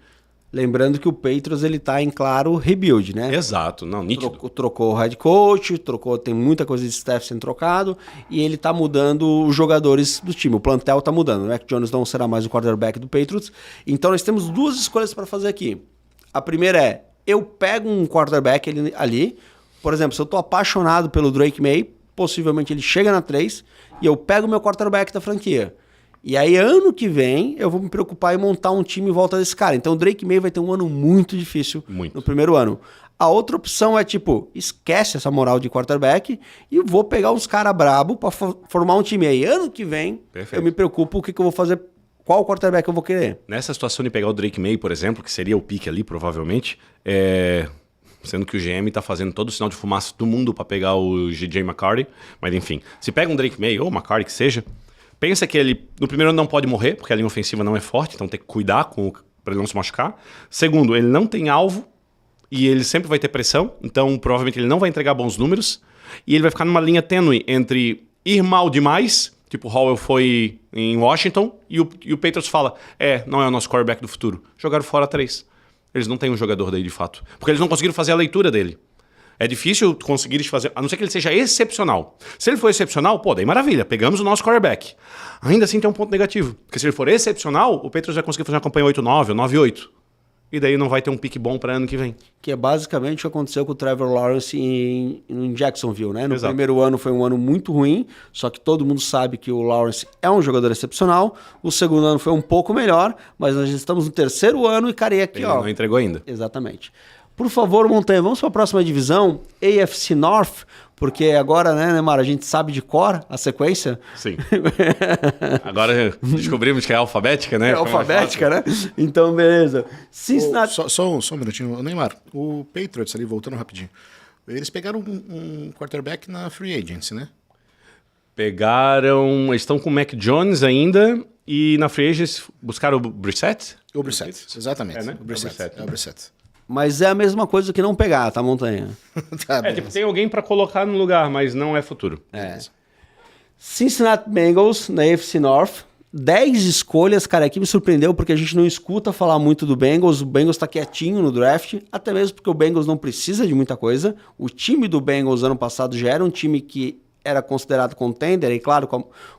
Lembrando que o Patriots, ele tá em claro rebuild, né? Exato, não, nítido. Trocou o head coach, tem muita coisa de staff sendo trocado, e ele tá mudando os jogadores do time. O plantel tá mudando, né? Mac Jones não será mais o quarterback do Patriots. Então nós temos 2 escolhas para fazer aqui. A primeira é, eu pego um quarterback ali, por exemplo, se eu tô apaixonado pelo Drake May, possivelmente ele chega na 3, e eu pego o meu quarterback da franquia. E aí, ano que vem, eu vou me preocupar em montar um time em volta desse cara. Então, o Drake May vai ter um ano muito difícil no primeiro ano. A outra opção é, esquece essa moral de quarterback e vou pegar uns caras brabo para formar um time aí. Ano que vem, eu me preocupo o que eu vou fazer, qual quarterback eu vou querer. Nessa situação de pegar o Drake May, por exemplo, que seria o pick ali, provavelmente, sendo que o GM tá fazendo todo o sinal de fumaça do mundo para pegar o J.J. McCarthy. Mas, enfim, se pega um Drake May ou McCarthy, que seja... Pensa que ele, no primeiro ano, não pode morrer, porque a linha ofensiva não é forte, então tem que cuidar para ele não se machucar. Segundo, ele não tem alvo e ele sempre vai ter pressão, então provavelmente ele não vai entregar bons números. E ele vai ficar numa linha tênue entre ir mal demais, tipo o Howell foi em Washington, e o Patriots fala, não é o nosso quarterback do futuro. Jogaram fora 3. Eles não têm um jogador daí de fato, porque eles não conseguiram fazer a leitura dele. É difícil conseguir fazer, a não ser que ele seja excepcional. Se ele for excepcional, daí maravilha, pegamos o nosso quarterback. Ainda assim tem um ponto negativo, porque se ele for excepcional, o Patriots vai conseguir fazer uma campanha 8-9 ou 9-8. E daí não vai ter um pique bom para ano que vem. Que é basicamente o que aconteceu com o Trevor Lawrence em Jacksonville, né? No primeiro ano foi um ano muito ruim, só que todo mundo sabe que o Lawrence é um jogador excepcional. O segundo ano foi um pouco melhor, mas nós estamos no terceiro ano e carei aqui, ele não entregou ainda. Exatamente. Por favor, Montanha, vamos para a próxima divisão, AFC North, porque agora, né, Neymar, a gente sabe de cor a sequência. Sim. Agora descobrimos que é alfabética, né? É alfabética, né? Então, beleza. Cincinnati... Só um minutinho. Neymar, o Patriots ali, voltando rapidinho, eles pegaram um quarterback na free agency, né? Pegaram... Eles estão com o Mac Jones ainda e na free agency buscaram o Brissett? O Brissett, exatamente. Né? O Brissett. É o Brissett. Mas é a mesma coisa que não pegar, tá, Montanha? Tem alguém para colocar no lugar, mas não é futuro. Cincinnati Bengals, na AFC North. 10 escolhas, cara, aqui me surpreendeu porque a gente não escuta falar muito do Bengals. O Bengals tá quietinho no draft, até mesmo porque o Bengals não precisa de muita coisa. O time do Bengals ano passado já era um time que era considerado contender, e claro,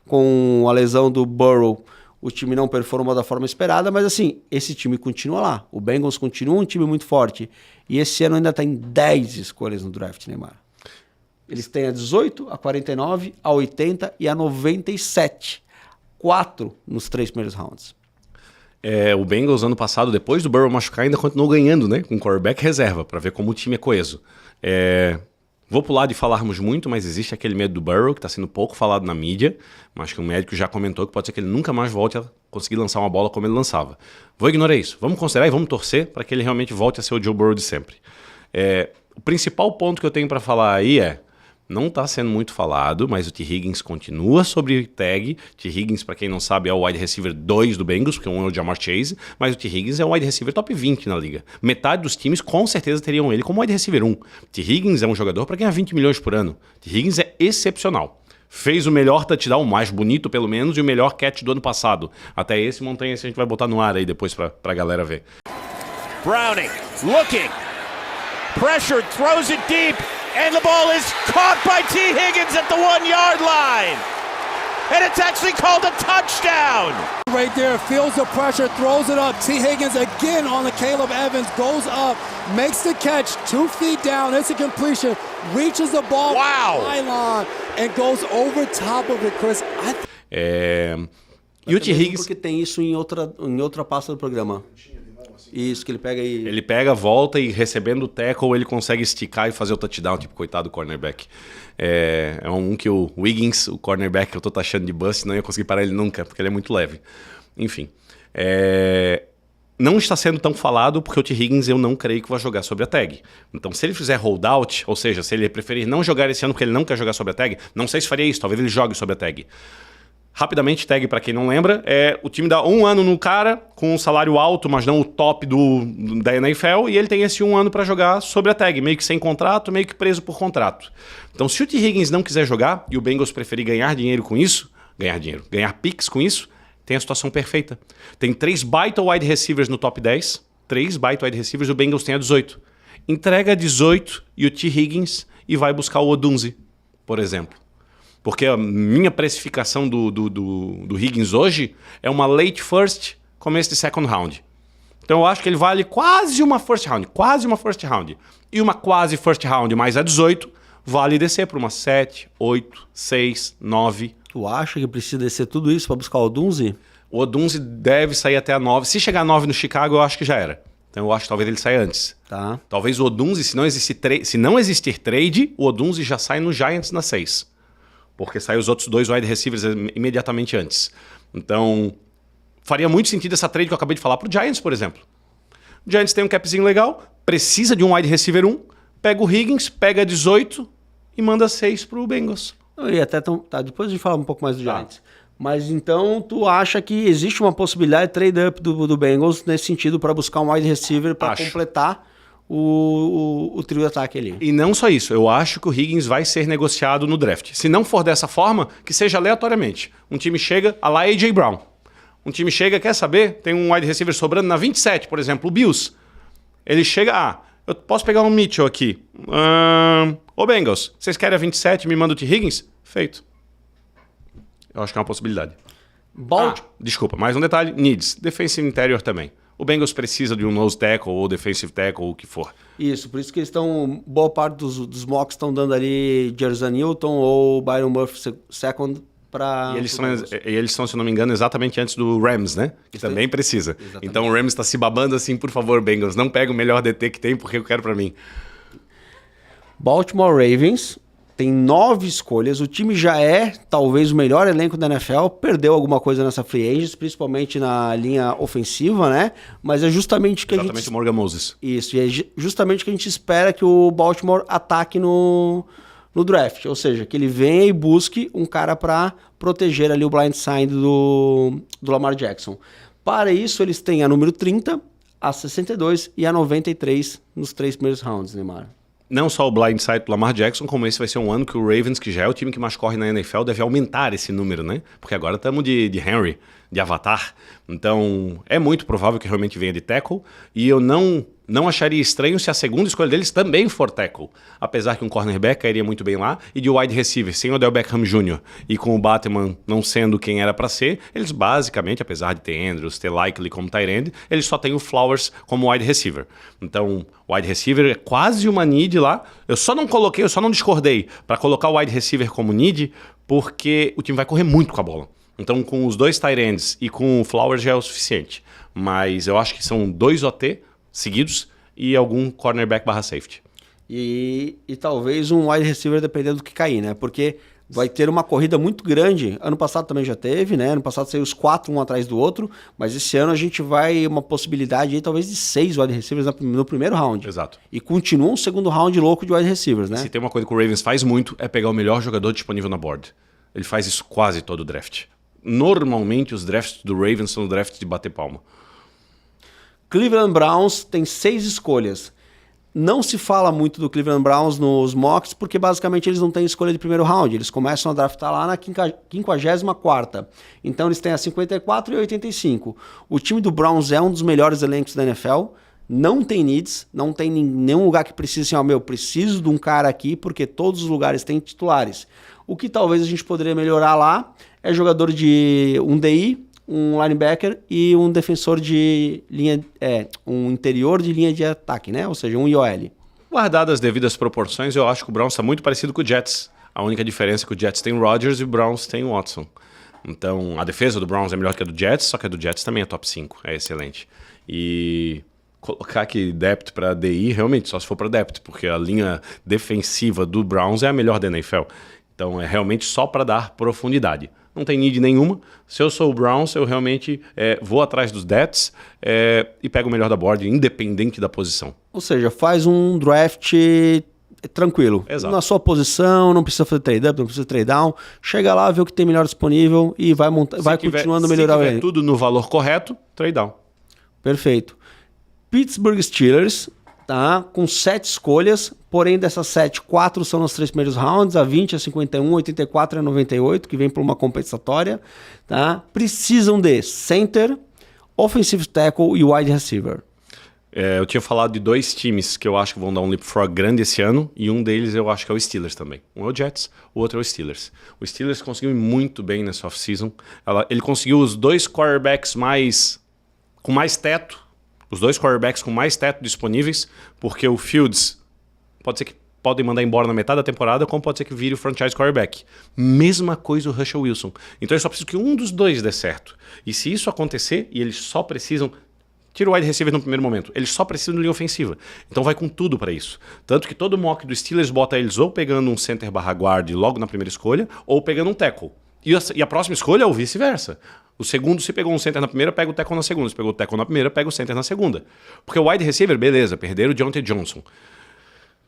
com a lesão do Burrow, o time não performou da forma esperada, mas assim, esse time continua lá. O Bengals continua um time muito forte. E esse ano ainda tem 10 escolhas no draft, Neymar. Eles têm a 18, a 49, a 80 e a 97. 4 nos 3 primeiros rounds. O Bengals, ano passado, depois do Burrow machucar, ainda continuou ganhando, né? Com quarterback reserva, para ver como o time é coeso. Vou pular de falarmos muito, mas existe aquele medo do Burrow, que está sendo pouco falado na mídia, mas que o médico já comentou que pode ser que ele nunca mais volte a conseguir lançar uma bola como ele lançava. Vou ignorar isso. Vamos considerar e vamos torcer para que ele realmente volte a ser o Joe Burrow de sempre. O principal ponto que eu tenho para falar aí Não está sendo muito falado, mas o T. Higgins continua sobre tag. T. Higgins, para quem não sabe, é o wide receiver 2 do Bengals, porque um é o Jamar Chase, mas o T. Higgins é o wide receiver top 20 na liga. Metade dos times com certeza teriam ele como wide receiver 1. T. Higgins é um jogador para ganhar 20 milhões por ano. T. Higgins é excepcional. Fez o melhor touchdown, o mais bonito pelo menos, e o melhor catch do ano passado. Até esse montanha a gente vai botar no ar aí depois para a galera ver. Browning, looking, pressured, throws it deep. And the ball is caught by T. Higgins at the 1-yard line. And it's actually called a touchdown. Right there, feels the pressure, throws it up. T. Higgins again on the Caleb Evans, goes up, makes the catch, 2 feet down. It's a completion, reaches the ball, line, and goes over top of it, Chris. E o T. Higgins... Porque tem isso em outra pasta do programa. Isso, que ele pega e... Ele pega, volta e recebendo o tackle ele consegue esticar e fazer o touchdown, tipo, coitado do cornerback. É um que o Wiggins, o cornerback que eu tô taxando de bust, não ia conseguir parar ele nunca, porque ele é muito leve. Enfim. Não está sendo tão falado porque o T. Higgins eu não creio que vai jogar sobre a tag. Então, se ele fizer holdout, ou seja, se ele preferir não jogar esse ano porque ele não quer jogar sobre a tag, não sei se faria isso, talvez ele jogue sobre a tag. Rapidamente, tag, para quem não lembra, o time dá 1 ano no cara, com um salário alto, mas não o top da NFL, e ele tem esse 1 ano para jogar sobre a tag, meio que sem contrato, meio que preso por contrato. Então, se o T. Higgins não quiser jogar, e o Bengals preferir ganhar dinheiro com isso, ganhar picks com isso, tem a situação perfeita. Tem 3 baita wide receivers no top 10, 3 baita wide receivers, o Bengals tem a 18. Entrega a 18 e o T. Higgins e vai buscar o Odunze, por exemplo. Porque a minha precificação do Higgins hoje é uma late first, começo de second round. Então eu acho que ele vale quase uma first round. E uma quase first round mais a 18 vale descer para uma 7, 8, 6, 9. Tu acha que precisa descer tudo isso para buscar o Odunze? O Odunze deve sair até a 9. Se chegar a 9 no Chicago, eu acho que já era. Então eu acho que talvez ele saia antes. Tá. Talvez o Odunze, se não existir trade, o Odunze já sai no Giants na 6. Porque saiu os outros 2 wide receivers imediatamente antes. Então, faria muito sentido essa trade que eu acabei de falar para o Giants, por exemplo. O Giants tem um capzinho legal, precisa de um wide receiver 1, pega o Higgins, pega 18 e manda 6 para o Bengals. E até depois a gente fala um pouco mais do Giants. Mas então, tu acha que existe uma possibilidade de trade-up do Bengals nesse sentido para buscar um wide receiver para completar o trio de ataque ali? E não só isso, eu acho que o Higgins vai ser negociado no draft. Se não for dessa forma, que seja aleatoriamente. Um time chega, a lá A.J. Brown. Um time chega, quer saber? Tem um wide receiver sobrando na 27, por exemplo, o Bills. Ele chega, eu posso pegar um Mitchell aqui. Ô Bengals, vocês querem a 27 e me manda o T. Higgins? Feito. Eu acho que é uma possibilidade. Desculpa, mais um detalhe. Needs, defensive interior também. O Bengals precisa de um nose tackle ou defensive tackle ou o que for. Isso, por isso que eles estão... Boa parte dos mocks estão dando ali Jerson Newton ou Byron Murphy second para... E eles estão, se não me engano, exatamente antes do Rams, né? Que também precisa. Exatamente. Então o Rams está se babando assim, por favor, Bengals, não pega o melhor DT que tem porque eu quero para mim. Baltimore Ravens tem 9 escolhas. O time já é talvez o melhor elenco da NFL. Perdeu alguma coisa nessa free agents, principalmente na linha ofensiva, né? Mas é justamente o que o Morgan Moses. Isso, e é justamente o que a gente espera que o Baltimore ataque no draft. Ou seja, que ele venha e busque um cara para proteger ali o blindside do Lamar Jackson. Para isso, eles têm a número 30, a 62 e a 93 nos 3 primeiros rounds, Neymar. Não só o blindside do Lamar Jackson, como esse vai ser um ano que o Ravens, que já é o time que mais corre na NFL, deve aumentar esse número, né? Porque agora estamos de Henry, de Avatar. Então, é muito provável que realmente venha de tackle. E eu não acharia estranho se a segunda escolha deles também for tackle. Apesar que um cornerback cairia muito bem lá. E de wide receiver, sem o Odell Beckham Jr. e com o Bateman não sendo quem era para ser, eles basicamente, apesar de ter Andrews, ter Likely como tight end, eles só têm o Flowers como wide receiver. Então, wide receiver é quase uma need lá. Eu só não discordei para colocar o wide receiver como need, porque o time vai correr muito com a bola. Então, com os 2 tight ends e com o Flowers já é o suficiente. Mas eu acho que são 2 OT seguidos e algum cornerback / safety. E talvez um wide receiver dependendo do que cair, né? Porque Vai ter uma corrida muito grande. Ano passado também já teve, né? Ano passado saiu os 4, um atrás do outro. Mas esse ano a gente vai uma possibilidade aí, talvez de 6 wide receivers no primeiro round. Exato. E continua um segundo round louco de wide receivers, né? Se tem uma coisa que o Ravens faz muito, é pegar o melhor jogador disponível na board. Ele faz isso quase todo o draft. Normalmente os drafts do Ravens são drafts de bater palma. Cleveland Browns tem 6 escolhas. Não se fala muito do Cleveland Browns nos mocks, porque basicamente eles não têm escolha de primeiro round. Eles começam a draftar lá na 54ª. Então eles têm a 54 e a 85. O time do Browns é um dos melhores elencos da NFL. Não tem needs, não tem nenhum lugar que precise assim, preciso de um cara aqui, porque todos os lugares têm titulares. O que talvez a gente poderia melhorar lá é jogador de um DI, um linebacker e um defensor de linha, um interior de linha de ataque, né? Ou seja, um IOL. Guardadas as devidas proporções, eu acho que o Browns está muito parecido com o Jets. A única diferença é que o Jets tem o Rodgers e o Browns tem o Watson. Então, a defesa do Browns é melhor que a do Jets, só que a do Jets também é top 5, é excelente. E colocar aqui depth para DI, realmente, só se for para depth, porque a linha defensiva do Browns é a melhor da NFL. Então, é realmente só para dar profundidade. Não tem need nenhuma. Se eu sou o Browns, eu realmente vou atrás dos depths e pego o melhor da board, independente da posição. Ou seja, faz um draft tranquilo. Exato. Na sua posição, não precisa fazer trade up, não precisa trade down. Chega lá, vê o que tem melhor disponível e vai continuando a melhorar. Se tiver tudo no valor correto, trade down. Perfeito. Pittsburgh Steelers, tá? Com 7 escolhas, porém dessas 7, 4 são nos 3 primeiros rounds, a 20, a 51, a 84 e a 98, que vem por uma compensatória. Tá? Precisam de center, offensive tackle e wide receiver. Eu tinha falado de 2 times que eu acho que vão dar um leapfrog grande esse ano, e um deles eu acho que é o Steelers também. Um é o Jets, o outro é o Steelers. O Steelers conseguiu ir muito bem nessa off-season. Ele conseguiu os 2 quarterbacks com mais teto, os 2 quarterbacks com mais teto disponíveis, porque o Fields pode ser que podem mandar embora na metade da temporada, como pode ser que vire o franchise quarterback. Mesma coisa o Russell Wilson. Então eles só precisam que um dos 2 dê certo. E se isso acontecer, e eles só precisam... Tira o wide receiver no primeiro momento. Eles só precisam de linha ofensiva. Então vai com tudo para isso. Tanto que todo mock do Steelers bota eles ou pegando um center barra guard logo na primeira escolha, ou pegando um tackle. E a próxima escolha é o vice-versa. O segundo, se pegou um center na primeira, pega o tackle na segunda. Se pegou o tackle na primeira, pega o center na segunda. Porque o wide receiver, beleza, perderam o Deontay Johnson.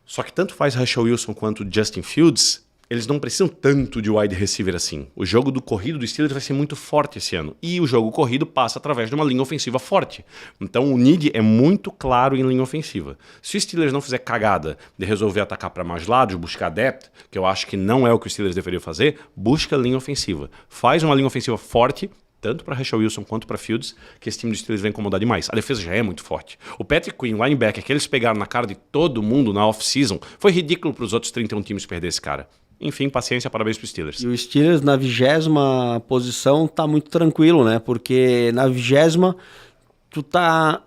Só que tanto faz Russell Wilson quanto Justin Fields, eles não precisam tanto de wide receiver assim. O jogo do corrido do Steelers vai ser muito forte esse ano. E o jogo corrido passa através de uma linha ofensiva forte. Então o need é muito claro em linha ofensiva. Se o Steelers não fizer cagada de resolver atacar para mais lados, buscar depth, que eu acho que não é o que o Steelers deveria fazer, busca linha ofensiva. Faz uma linha ofensiva forte, tanto para Russell Wilson quanto para Fields, que esse time do Steelers vai incomodar demais. A defesa já é muito forte. O Patrick Queen, linebacker, que eles pegaram na cara de todo mundo na off-season, foi ridículo para os outros 31 times perder esse cara. Enfim, paciência, parabéns pro Steelers. E o Steelers na 20ª posição tá muito tranquilo, né? Porque na 20ª tu tá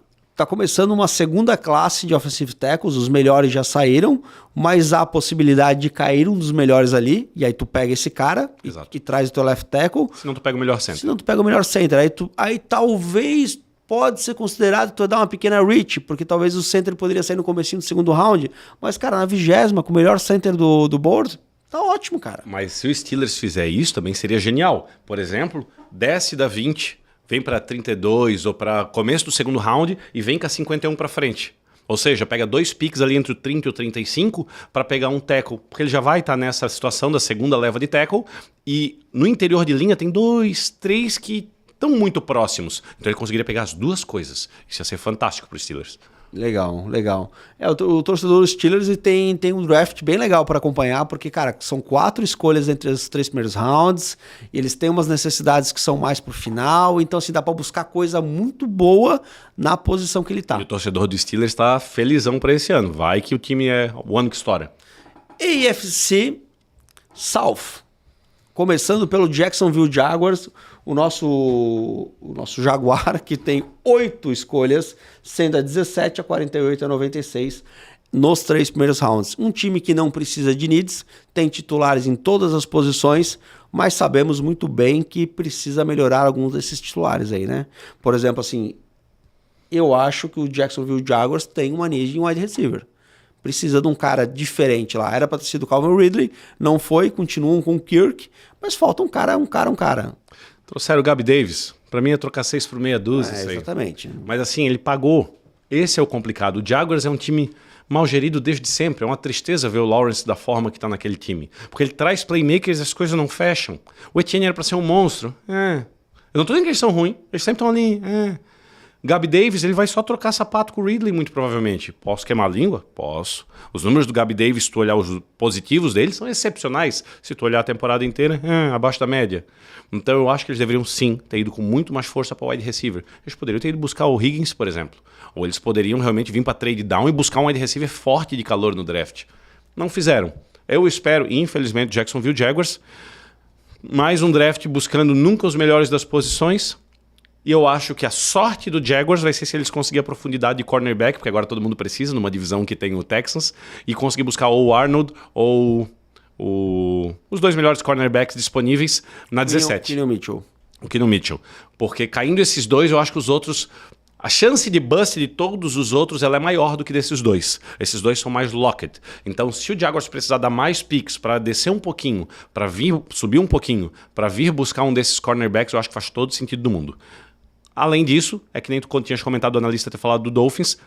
começando uma segunda classe de offensive tackles, os melhores já saíram, mas há a possibilidade de cair um dos melhores ali, e aí tu pega esse cara e traz o teu left tackle. Senão tu pega o melhor center. Senão tu pega o melhor center. Aí talvez pode ser considerado que tu vai dar uma pequena reach, porque talvez o center poderia sair no comecinho do segundo round, mas cara, na 20ª, com o melhor center do board, tá ótimo, cara. Mas se o Steelers fizer isso, também seria genial. Por exemplo, desce da 20, vem para 32 ou para começo do segundo round e vem com a 51 para frente. Ou seja, pega 2 picks ali entre o 30 e o 35 para pegar um tackle, porque ele já vai estar nessa situação da segunda leva de tackle e no interior de linha tem 2, 3 que estão muito próximos. Então ele conseguiria pegar as 2 coisas. Isso ia ser fantástico para os Steelers. Legal, legal. O torcedor dos Steelers tem um draft bem legal para acompanhar, porque, cara, são 4 escolhas entre os 3 primeiros rounds, e eles têm umas necessidades que são mais pro final, então assim, dá para buscar coisa muito boa na posição que ele tá. E o torcedor dos Steelers está felizão para esse ano. Vai que o time é o ano que estoura. AFC South. Começando pelo Jacksonville Jaguars, o nosso Jaguar, que tem 8 escolhas, sendo a 17, a 48 e a 96 nos 3 primeiros rounds. Um time que não precisa de needs, tem titulares em todas as posições, mas sabemos muito bem que precisa melhorar alguns desses titulares aí, né? Por exemplo, assim, eu acho que o Jacksonville Jaguars tem uma need em wide receiver. precisa de um cara diferente lá. Era para ter sido o Calvin Ridley, não foi, continuam com o Kirk, mas falta um cara. Trouxeram o Gabi Davis. Pra mim é trocar 6 por meia dúzia. Isso aí. Exatamente. Mas assim, ele pagou. Esse é o complicado. O Jaguars é um time mal gerido desde sempre. É uma tristeza ver o Lawrence da forma que tá naquele time. Porque ele traz playmakers e as coisas não fecham. O Etienne era pra ser um monstro. Eu não tô dizendo que eles são ruins. Eles sempre estão ali. Gabi Davis, ele vai só trocar sapato com o Ridley, muito provavelmente. Posso queimar a língua? Posso. Os números do Gabi Davis, se tu olhar os positivos dele, são excepcionais. Se tu olhar a temporada inteira, abaixo da média. Então eu acho que eles deveriam sim ter ido com muito mais força para o wide receiver. Eles poderiam ter ido buscar o Higgins, por exemplo. Ou eles poderiam realmente vir para trade down e buscar um wide receiver forte de calor no draft. Não fizeram. Eu espero, infelizmente, Jacksonville Jaguars, mais um draft buscando nunca os melhores das posições. E eu acho que a sorte do Jaguars vai ser se eles conseguirem a profundidade de cornerback, porque agora todo mundo precisa, numa divisão que tem o Texans, e conseguir buscar ou o Arnold ou os 2 melhores cornerbacks disponíveis na 17. O Keanu Mitchell. Porque caindo esses 2, eu acho que os outros... A chance de bust de todos os outros ela é maior do que desses 2. Esses 2 são mais locked. Então, se o Jaguars precisar dar mais picks para descer um pouquinho, para vir subir um pouquinho, para vir buscar um desses cornerbacks, eu acho que faz todo sentido do mundo. Além disso, é que nem tu tinhas comentado, o analista ter falado do Dolphins,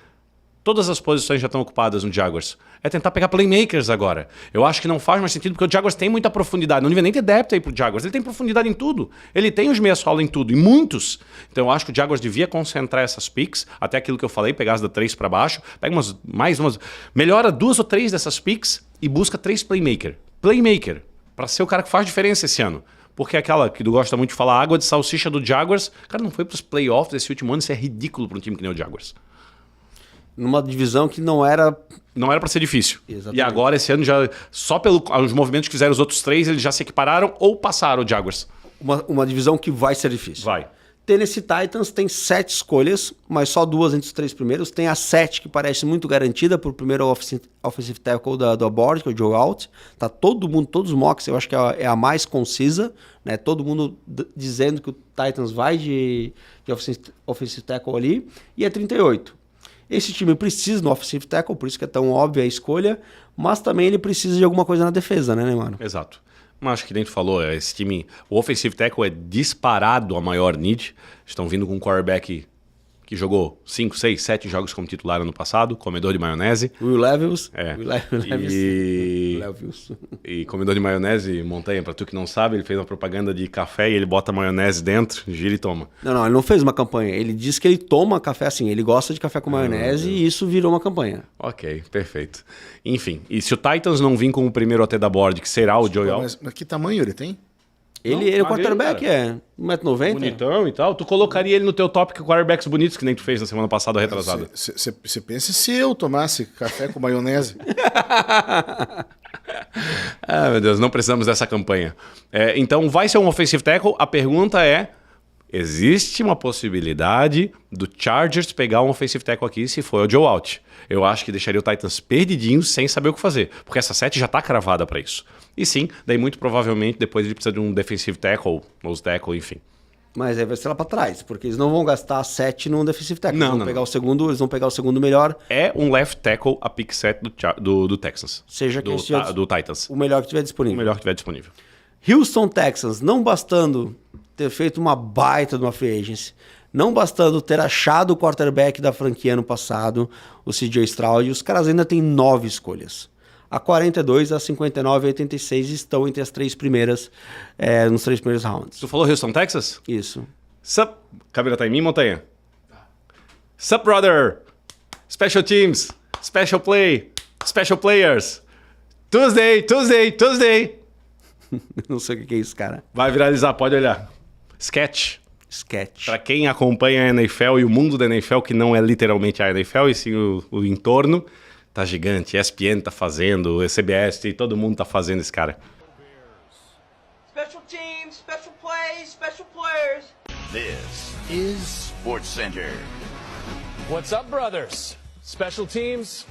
todas as posições já estão ocupadas no Jaguars. É tentar pegar playmakers agora. Eu acho que não faz mais sentido, porque o Jaguars tem muita profundidade. Não devia nem ter depth aí pro Jaguars. Ele tem profundidade em tudo. Ele tem os meia-sola em tudo, e muitos. Então eu acho que o Jaguars devia concentrar essas picks, até aquilo que eu falei, pegar as da 3 para baixo, pega mais umas... Melhora 2 ou 3 dessas picks e busca 3 playmaker. Playmaker, para ser o cara que faz diferença esse ano. Porque aquela que tu gosta muito de falar, água de salsicha do Jaguars, cara, não foi pros playoffs esse último ano, isso é ridículo para um time que nem o Jaguars. Numa divisão que não era para ser difícil. Exatamente. E agora, esse ano, já só pelos movimentos que fizeram os outros 3, eles já se equipararam ou passaram o Jaguars. Uma divisão que vai ser difícil. Vai. Tennessee Titans tem 7 escolhas, mas só 2 entre os 3 primeiros. Tem a 7, que parece muito garantida por primeiro offensive tackle do board, que é o Joe Alt. Tá todo mundo, todos os mocks, eu acho que é a mais concisa, né? Todo mundo dizendo que o Titans vai de offensive tackle ali. E é 38. Esse time precisa no offensive tackle, por isso que é tão óbvia a escolha, mas também ele precisa de alguma coisa na defesa, né, Neymar? Exato. Mas acho que nem tu falou, esse time, o offensive tackle é disparado a maior need. Estão vindo com um quarterback que jogou 5, 6, 7 jogos como titular ano passado, comedor de maionese. Will Levis. E comedor de maionese, Montanha, pra tu que não sabe, ele fez uma propaganda de café e ele bota maionese dentro, gira e toma. Não, ele não fez uma campanha. Ele disse que ele toma café assim, ele gosta de café com maionese e isso virou uma campanha. Ok, perfeito. Enfim, e se o Titans não vir com o primeiro AT da board, que será o Joey Alt... Mas que tamanho ele tem? Ele o quarterback é 1,90m. Bonitão e tal. Tu colocaria ele no teu tópico quarterbacks bonitos, que nem tu fez na semana passada, retrasada. Você pensa se eu tomasse café com maionese? Ah, meu Deus, não precisamos dessa campanha. Então, vai ser um offensive tackle. A pergunta é, existe uma possibilidade do Chargers pegar um offensive tackle aqui se for o Joe Alt? Eu acho que deixaria o Titans perdidinho sem saber o que fazer, porque essa 7 já tá cravada para isso. E sim, daí muito provavelmente depois ele precisa de um defensive tackle, nose tackle, enfim. Mas aí vai ser lá pra trás, porque eles não vão gastar 7 num defensive tackle. Não, eles vão pegar o segundo melhor. É um left tackle a pick 7 do Texans. Seja que do Titans. O melhor que tiver disponível. O melhor que tiver disponível. Houston Texans, não bastando ter feito uma baita de uma free agency, não bastando ter achado o quarterback da franquia ano passado, o CJ Stroud, os caras ainda têm 9 escolhas. A 42, a 59 e a 86 estão entre as 3 primeiras, nos 3 primeiros rounds. Tu falou Houston, Texas? Isso. Sup? Câmera tá em mim, Montanha? Sup, brother? Special teams, special play, special players. Tuesday. Não sei o que é isso, cara. Vai viralizar, pode olhar. Sketch. Pra quem acompanha a NFL e o mundo da NFL, que não é literalmente a NFL, e sim o entorno, tá gigante. ESPN tá fazendo, CBS, todo mundo tá fazendo esse cara. Special teams, special plays, special players. This is SportsCenter. What's up, brothers? Special teams,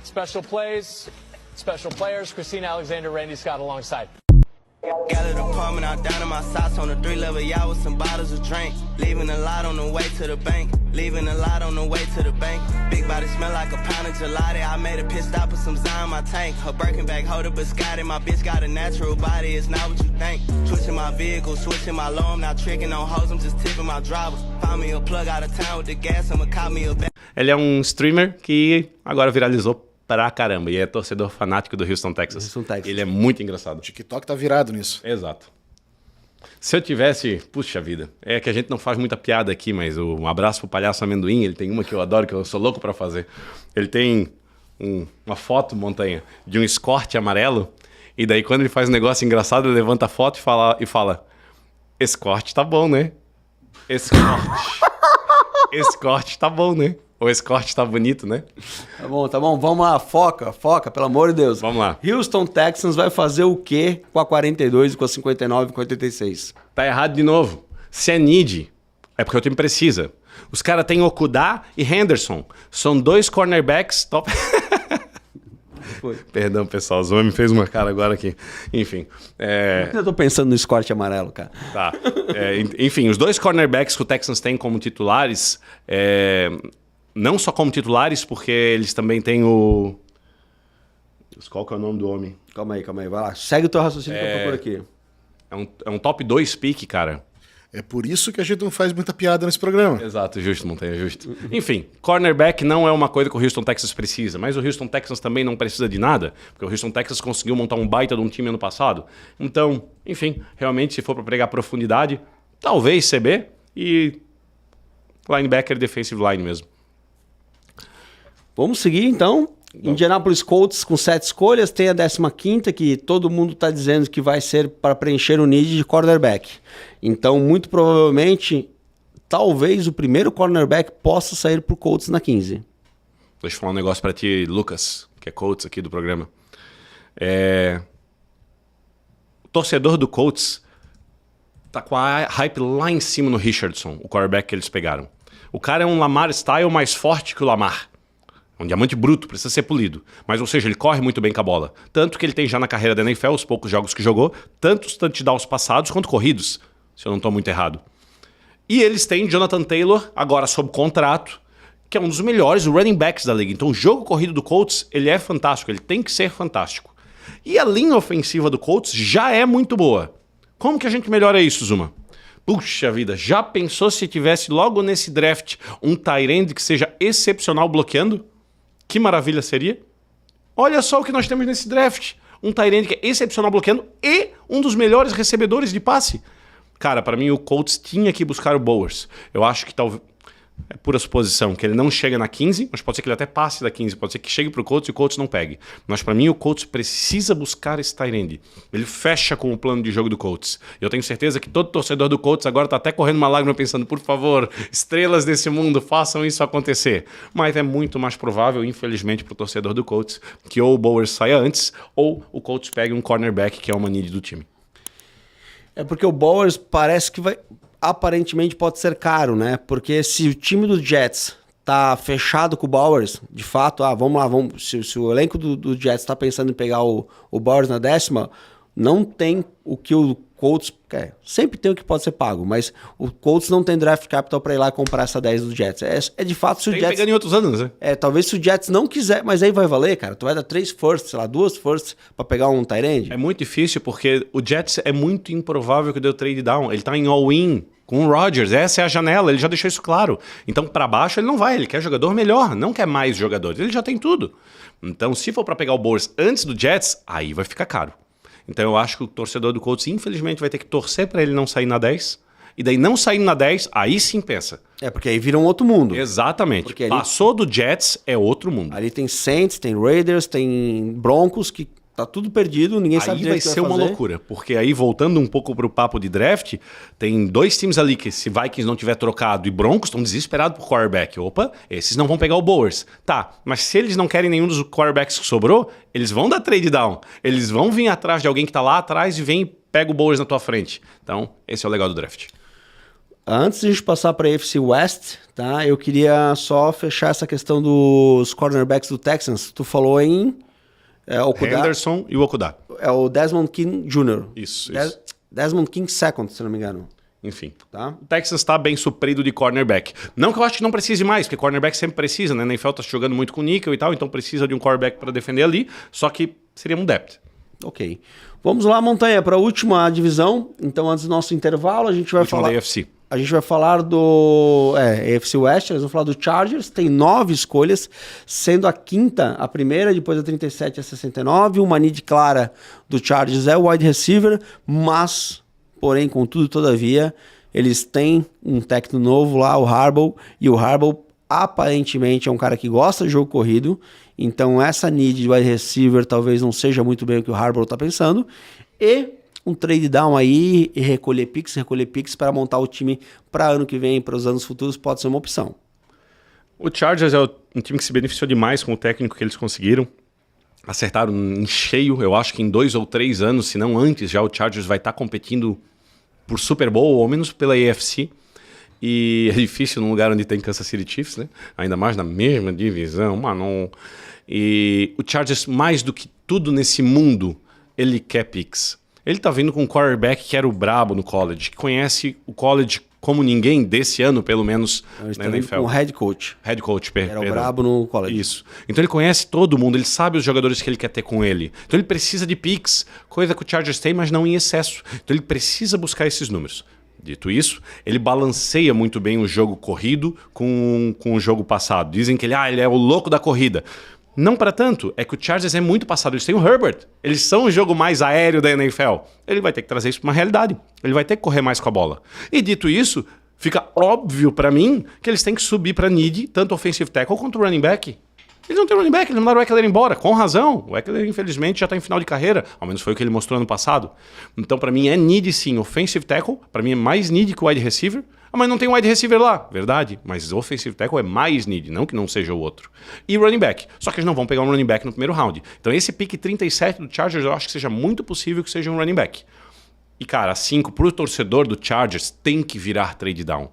special plays, special players. Christina Alexander, Randy Scott alongside. Got an apartment out down in my socks on a 3-level yacht with some bottles of drink. Leaving a lot on the way to the bank. Leaving a lot on the way to the bank. Big body smell like a pound of gelati. I made a pit stop, put some Zion in my tank. Her Birkin bag, hold a biscotti. My bitch got a natural body, it's not what you think. Switching my vehicle, switching my low. I'm not tricking on hoes, I'm just tipping my drivers. Found me a plug out of town with the gas, I'ma cop me a bag. Ele é um streamer que agora viralizou pra caramba. E é torcedor fanático do Houston, Texas. Houston, Texas. Ele é muito engraçado. O TikTok tá virado nisso. Exato. Se eu tivesse... Puxa vida. É que a gente não faz muita piada aqui, mas um abraço pro Palhaço Amendoim. Ele tem uma que eu adoro, que eu sou louco pra fazer. Ele tem uma foto, Montanha, de um escorte amarelo. E daí quando ele faz um negócio engraçado, ele levanta a foto e fala esse corte tá bom, né? Esse corte tá bom, né? Ou esse corte tá bonito, né? Tá bom. Vamos lá, foca, pelo amor de Deus. Vamos lá. Houston Texans vai fazer o quê com a 42, com a 59 e com a 86? Tá errado de novo. Se é need, é porque o time precisa. Os caras têm Okudah e Henderson. São 2 cornerbacks top... Perdão, pessoal. O Zuma me fez uma cara agora aqui. Enfim. Eu tô pensando no escorte amarelo, cara. Tá. Enfim, os 2 cornerbacks que o Texans tem como titulares... Não só como titulares, porque eles também têm o... Qual que é o nome do homem? Calma aí, vai lá. Segue o teu raciocínio que eu procuro aqui. É um top 2 pick, cara. É por isso que a gente não faz muita piada nesse programa. Exato, justo, Montanha, justo. Enfim, cornerback não é uma coisa que o Houston Texans precisa, mas o Houston Texans também não precisa de nada, porque o Houston Texans conseguiu montar um baita de um time ano passado. Então, enfim, realmente, se for para pregar profundidade, talvez CB e linebacker defensive line mesmo. Vamos seguir, então. Indianapolis Colts com 7 escolhas, tem a 15ª, que todo mundo está dizendo que vai ser para preencher o need de cornerback. Então, muito provavelmente, talvez o primeiro cornerback possa sair para o Colts na 15. Deixa eu falar um negócio para ti, Lucas, que é Colts aqui do programa. O torcedor do Colts tá com a hype lá em cima no Richardson, o quarterback que eles pegaram. O cara é um Lamar style mais forte que o Lamar. Um diamante bruto, precisa ser polido. Mas, ou seja, ele corre muito bem com a bola. Tanto que ele tem já na carreira da NFL, os poucos jogos que jogou, tantos touchdowns passados quanto corridos, se eu não estou muito errado. E eles têm Jonathan Taylor, agora sob contrato, que é um dos melhores running backs da liga. Então o jogo corrido do Colts, ele é fantástico, ele tem que ser fantástico. E a linha ofensiva do Colts já é muito boa. Como que a gente melhora isso, Zuma? Puxa vida, já pensou se tivesse logo nesse draft um tight end que seja excepcional bloqueando? Que maravilha seria. Olha só o que nós temos nesse draft. Um tight end que é excepcional bloqueando e um dos melhores recebedores de passe. Cara, para mim o Colts tinha que buscar o Bowers. Eu acho que talvez... É pura suposição, que ele não chega na 15, mas pode ser que ele até passe da 15, pode ser que chegue pro Colts e o Colts não pegue. Mas para mim o Colts precisa buscar esse tight end. Ele fecha com o plano de jogo do Colts. Eu tenho certeza que todo torcedor do Colts agora tá até correndo uma lágrima pensando, por favor, estrelas desse mundo, façam isso acontecer. Mas é muito mais provável, infelizmente, pro torcedor do Colts, que ou o Bowers saia antes, ou o Colts pegue um cornerback, que é uma need do time. É porque o Bowers parece que vai... Aparentemente pode ser caro, né? Porque se o time do Jets tá fechado com o Bowers, de fato, vamos lá, se o elenco do Jets tá pensando em pegar o Bowers na 10ª, não tem o que o Colts... sempre tem o que pode ser pago, mas o Colts não tem draft capital para ir lá e comprar essa 10 do Jets. É de fato se o tem Jets... pegando em outros anos, né? Talvez se o Jets não quiser, mas aí vai valer, cara. Tu vai dar 3 firsts, sei lá, 2 firsts para pegar um tight end. É muito difícil porque o Jets é muito improvável que dê o trade down. Ele tá em all-in com o Rodgers. Essa é a janela, ele já deixou isso claro. Então, para baixo ele não vai, ele quer jogador melhor, não quer mais jogadores. Ele já tem tudo. Então, se for para pegar o Bowers antes do Jets, aí vai ficar caro. Então eu acho que o torcedor do Colts, infelizmente, vai ter que torcer para ele não sair na 10. E daí não saindo na 10, aí sim pensa. Porque aí vira um outro mundo. Exatamente. Porque ali... Passou do Jets, é outro mundo. Ali tem Saints, tem Raiders, tem Broncos, que tá tudo perdido, ninguém sabe direito o que vai fazer. Aí vai ser uma loucura. Porque aí, voltando um pouco pro papo de draft, tem 2 times ali que, se Vikings não tiver trocado e Broncos, estão desesperados por quarterback. Opa, esses não vão pegar o Bowers. Tá, mas se eles não querem nenhum dos quarterbacks que sobrou, eles vão dar trade down. Eles vão vir atrás de alguém que tá lá atrás e vem e pega o Bowers na tua frente. Então, esse é o legal do draft. Antes de a gente passar para a AFC West, tá? Eu queria só fechar essa questão dos cornerbacks do Texans. Tu falou em Henderson e o Okudah. É o Desmond King Jr. Isso. Desmond King II, se não me engano. Enfim, tá? O Texans está bem suprido de cornerback. Não que eu acho que não precise mais, porque cornerback sempre precisa, né? Na NFL tá jogando muito com níquel e tal, então precisa de um cornerback para defender ali, só que seria um depth. Ok. Vamos lá, Montanha, para a última divisão. Então, antes do nosso intervalo, a gente vai falar... da AFC. A gente vai falar do AFC West, nós vamos falar do Chargers, tem 9 escolhas, sendo a quinta a primeira, depois a 37 a 69. Uma need clara do Chargers é o wide receiver, mas... Porém, contudo, todavia, eles têm um técnico novo lá, o Harbaugh, e o Harbaugh aparentemente é um cara que gosta de jogo corrido, então essa need de wide receiver talvez não seja muito bem o que o Harbaugh está pensando, e um trade down aí, e recolher picks para montar o time para ano que vem, para os anos futuros, pode ser uma opção. O Chargers é um time que se beneficiou demais com o técnico que eles conseguiram. Acertaram em cheio, eu acho que em 2 ou 3 anos, se não antes, já o Chargers vai estar competindo por Super Bowl, ou menos pela AFC. E é difícil num lugar onde tem Kansas City Chiefs, né? Ainda mais na mesma divisão, mano. E o Chargers, mais do que tudo nesse mundo, ele quer picks. Ele tá vindo com um quarterback que era o brabo no college, que conhece o college como ninguém desse ano, pelo menos, na NFL. Com o head coach. Head coach, era o brabo no college. Isso. Então ele conhece todo mundo, ele sabe os jogadores que ele quer ter com ele. Então ele precisa de picks, coisa que o Chargers tem, mas não em excesso. Então ele precisa buscar esses números. Dito isso, ele balanceia muito bem o jogo corrido com o jogo passado. Dizem que ele é o louco da corrida. Não para tanto, é que o Chargers é muito passado. Eles têm o Herbert, eles são o jogo mais aéreo da NFL. Ele vai ter que trazer isso para uma realidade. Ele vai ter que correr mais com a bola. E dito isso, fica óbvio para mim que eles têm que subir para need, tanto offensive tackle quanto running back. Eles não têm running back, eles mandaram o Eckler embora, com razão. O Eckler, infelizmente, já está em final de carreira, ao menos foi o que ele mostrou ano passado. Então, para mim, é need sim, offensive tackle, para mim é mais need que o wide receiver. Ah, mas não tem wide receiver lá. Verdade, mas o offensive tackle é mais need, não que não seja o outro. E running back. Só que eles não vão pegar um running back no primeiro round. Então esse pick 37 do Chargers eu acho que seja muito possível que seja um running back. E cara, 5 pro torcedor do Chargers tem que virar trade down.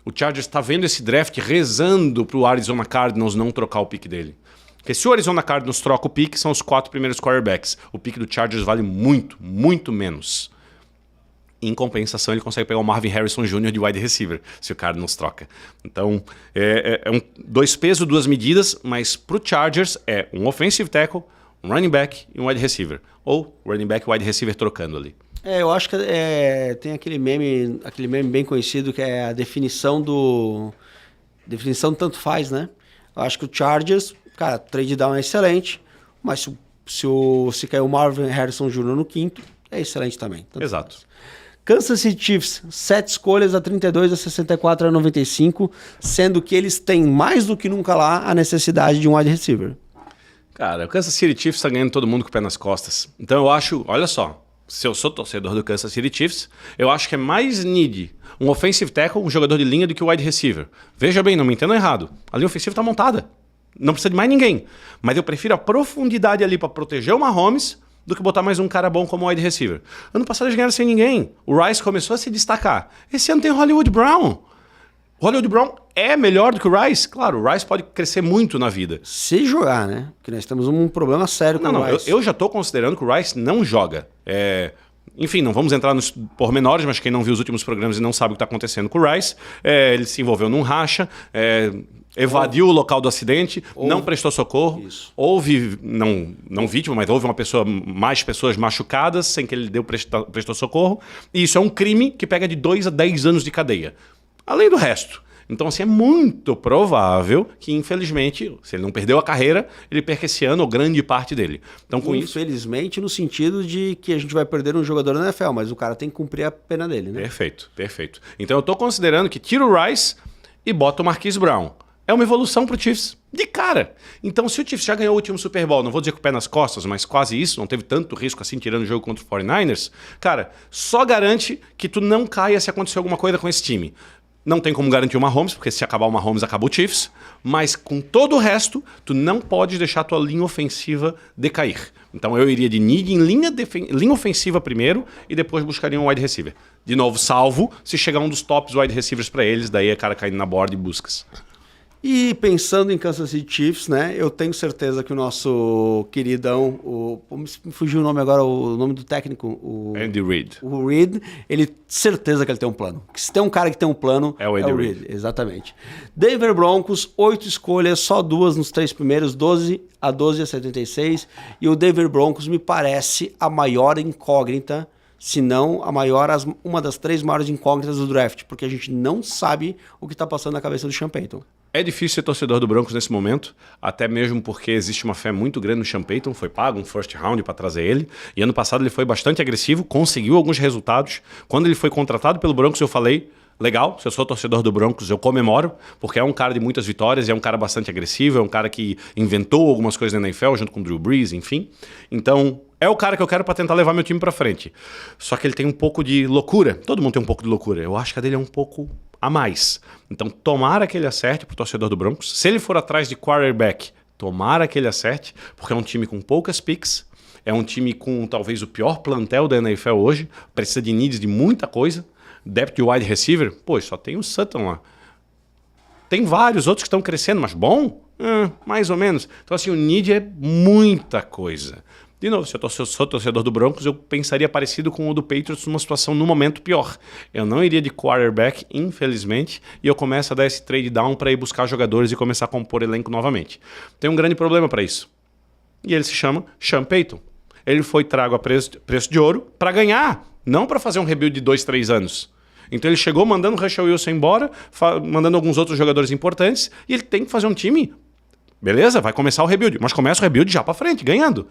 O Chargers está vendo esse draft rezando pro Arizona Cardinals não trocar o pick dele. Porque se o Arizona Cardinals troca o pick, são os 4 primeiros quarterbacks. O pick do Chargers vale muito, muito menos. Em compensação, ele consegue pegar o Marvin Harrison Jr. de wide receiver, se o Cardinals troca. Então, é 2 pesos, 2 medidas, mas pro Chargers é um offensive tackle, um running back e um wide receiver. Ou running back e wide receiver trocando ali. Eu acho que tem aquele meme bem conhecido que é a definição do tanto faz, né? Eu acho que o Chargers, cara, trade down é excelente, mas se cair o Marvin Harrison Jr. no quinto, é excelente também. Exato. Faz. Kansas City Chiefs, 7 escolhas, a 32, a 64, a 95, sendo que eles têm mais do que nunca lá a necessidade de um wide receiver. Cara, o Kansas City Chiefs está ganhando todo mundo com o pé nas costas. Então eu acho, olha só, se eu sou torcedor do Kansas City Chiefs, eu acho que é mais need um offensive tackle, um jogador de linha do que o wide receiver. Veja bem, não me entendam errado, a linha ofensiva está montada, não precisa de mais ninguém. Mas eu prefiro a profundidade ali para proteger o Mahomes do que botar mais um cara bom como wide receiver. Ano passado eles ganharam sem ninguém. O Rice começou a se destacar. Esse ano tem Hollywood Brown. Hollywood Brown é melhor do que o Rice? Claro, o Rice pode crescer muito na vida. Se jogar, né? Porque nós temos um problema sério com o Rice. Eu já estou considerando que o Rice não joga. Enfim, não vamos entrar nos pormenores, mas quem não viu os últimos programas e não sabe o que está acontecendo com o Rice, ele se envolveu num racha, evadiu o local do acidente, não prestou socorro, houve, não vítima, mas houve mais pessoas machucadas sem que ele prestou socorro, e isso é um crime que pega de 2 a 10 anos de cadeia, além do resto. Então, assim, é muito provável que, infelizmente, se ele não perdeu a carreira, ele perca esse ano ou grande parte dele. Então, com isso... Infelizmente, no sentido de que a gente vai perder um jogador na NFL, mas o cara tem que cumprir a pena dele, né? Perfeito, perfeito. Então, eu estou considerando que tira o Rice e bota o Marquise Brown. É uma evolução pro Chiefs, de cara. Então, se o Chiefs já ganhou o último Super Bowl, não vou dizer com o pé nas costas, mas quase isso, não teve tanto risco assim tirando o jogo contra o 49ers, cara, só garante que tu não caia se acontecer alguma coisa com esse time. Não tem como garantir o Mahomes, porque se acabar o Mahomes, acabou o Chiefs. Mas com todo o resto, tu não pode deixar a tua linha ofensiva decair. Então eu iria de need em linha ofensiva primeiro e depois buscaria um wide receiver. De novo, salvo se chegar um dos tops wide receivers para eles, daí é cara caindo na borda e buscas. E pensando em Kansas City Chiefs, né? Eu tenho certeza que o nosso queridão, me fugiu o nome agora, o nome do técnico, Andy Reid. O Reid, certeza que ele tem um plano. Se tem um cara que tem um plano, é o Andy Reid. Exatamente. Denver Broncos, 8 escolhas, só 2 nos 3 primeiros, 12 a 76. E o Denver Broncos me parece a maior incógnita, se não a maior, uma das 3 maiores incógnitas do draft, porque a gente não sabe o que está passando na cabeça do Sean Payton. É difícil ser torcedor do Broncos nesse momento, até mesmo porque existe uma fé muito grande no Sean Payton, foi pago um first round para trazer ele, e ano passado ele foi bastante agressivo, conseguiu alguns resultados. Quando ele foi contratado pelo Broncos, eu falei, legal, se eu sou torcedor do Broncos, eu comemoro, porque é um cara de muitas vitórias, é um cara bastante agressivo, é um cara que inventou algumas coisas na NFL, junto com o Drew Brees, enfim. Então, é o cara que eu quero para tentar levar meu time para frente. Só que ele tem um pouco de loucura, todo mundo tem um pouco de loucura, eu acho que a dele é um pouco a mais. Então, tomara que ele acerte pro torcedor do Broncos. Se ele for atrás de quarterback, tomara que ele acerte, porque é um time com poucas picks, é um time com talvez o pior plantel da NFL hoje, precisa de needs de muita coisa. Depth de wide receiver, pô, só tem o Sutton lá. Tem vários outros que estão crescendo, mas bom? Mais ou menos. Então, assim, o need é muita coisa. De novo, se eu sou torcedor do Broncos, eu pensaria parecido com o do Patriots numa situação, no momento, pior. Eu não iria de quarterback, infelizmente, e eu começo a dar esse trade down para ir buscar jogadores e começar a compor elenco novamente. Tem um grande problema para isso. E ele se chama Sean Payton. Ele foi trago a preço de ouro para ganhar, não para fazer um rebuild de 2, 3 anos. Então ele chegou mandando o Russell Wilson embora, mandando alguns outros jogadores importantes, e ele tem que fazer um time. Beleza, vai começar o rebuild, mas começa o rebuild já para frente, ganhando.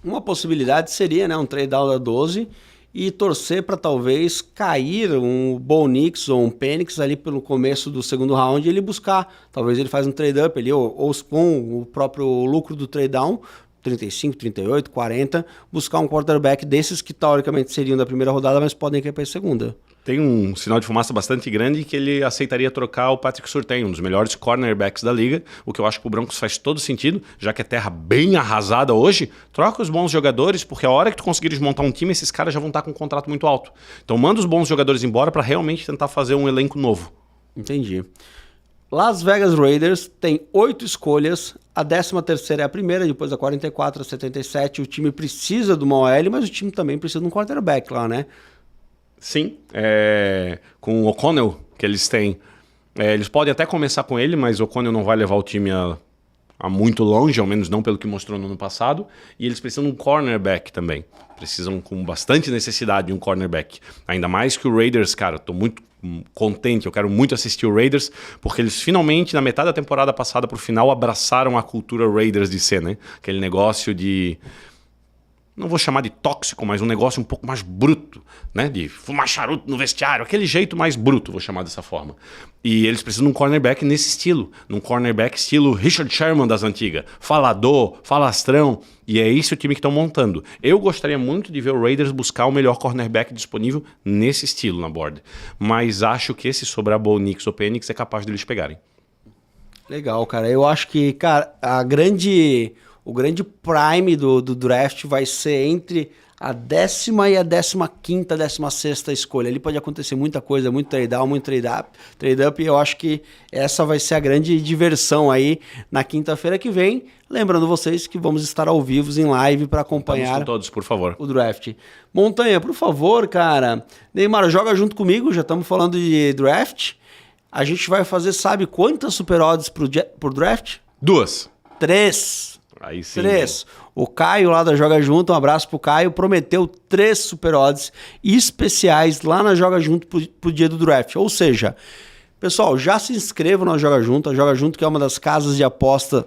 Uma possibilidade seria, né, um trade down da 12 e torcer para talvez cair um Bo Nix ou um Penix ali pelo começo do segundo round e ele buscar. Talvez ele faz um trade up ali, ou com o próprio lucro do trade down, 35, 38, 40, buscar um quarterback desses que teoricamente seriam da primeira rodada, mas podem cair para a segunda. Tem um sinal de fumaça bastante grande que ele aceitaria trocar o Patrick Surtain, um dos melhores cornerbacks da liga, o que eu acho que o Broncos faz todo sentido, já que é terra bem arrasada hoje, troca os bons jogadores, porque a hora que tu conseguires montar um time, esses caras já vão estar com um contrato muito alto. Então manda os bons jogadores embora para realmente tentar fazer um elenco novo. Entendi. Las Vegas Raiders tem 8 escolhas, a 13ª é a primeira, depois a 44, a 77, o time precisa de uma OL, mas o time também precisa de um quarterback lá, né? Sim, com o O'Connell que eles têm, eles podem até começar com ele, mas o O'Connell não vai levar o time a muito longe, ao menos não pelo que mostrou no ano passado, e eles precisam de um cornerback também, precisam com bastante necessidade de um cornerback, ainda mais que o Raiders, cara, tô muito contente, eu quero muito assistir o Raiders, porque eles finalmente, na metade da temporada passada pro final, abraçaram a cultura Raiders de ser, né, aquele negócio de... não vou chamar de tóxico, mas um negócio um pouco mais bruto, né? De fumar charuto no vestiário, aquele jeito mais bruto, vou chamar dessa forma. E eles precisam de um cornerback nesse estilo, num cornerback estilo Richard Sherman das antigas, falador, falastrão, e é esse o time que estão montando. Eu gostaria muito de ver o Raiders buscar o melhor cornerback disponível nesse estilo na board, mas acho que esse sobrar Bo Nix ou Penix é capaz deles pegarem. Legal, cara. Eu acho que, cara, o grande prime do draft vai ser entre a 10ª e a 15ª, 16ª escolha. Ali pode acontecer muita coisa, muito trade down, muito trade up, e eu acho que essa vai ser a grande diversão aí na quinta-feira que vem. Lembrando vocês que vamos estar ao vivo em live para acompanhar com todos, por favor, o draft. Montanha, por favor, cara. Neymar, joga junto comigo, já estamos falando de draft. A gente vai fazer, sabe quantas super odds por draft? 2. 3. Aí sim. 3. O Caio lá da Joga Junto, um abraço pro Caio, prometeu 3 super odds especiais lá na Joga Junto pro dia do draft. Ou seja, pessoal, já se inscrevam na Joga Junto. A Joga Junto que é uma das casas de aposta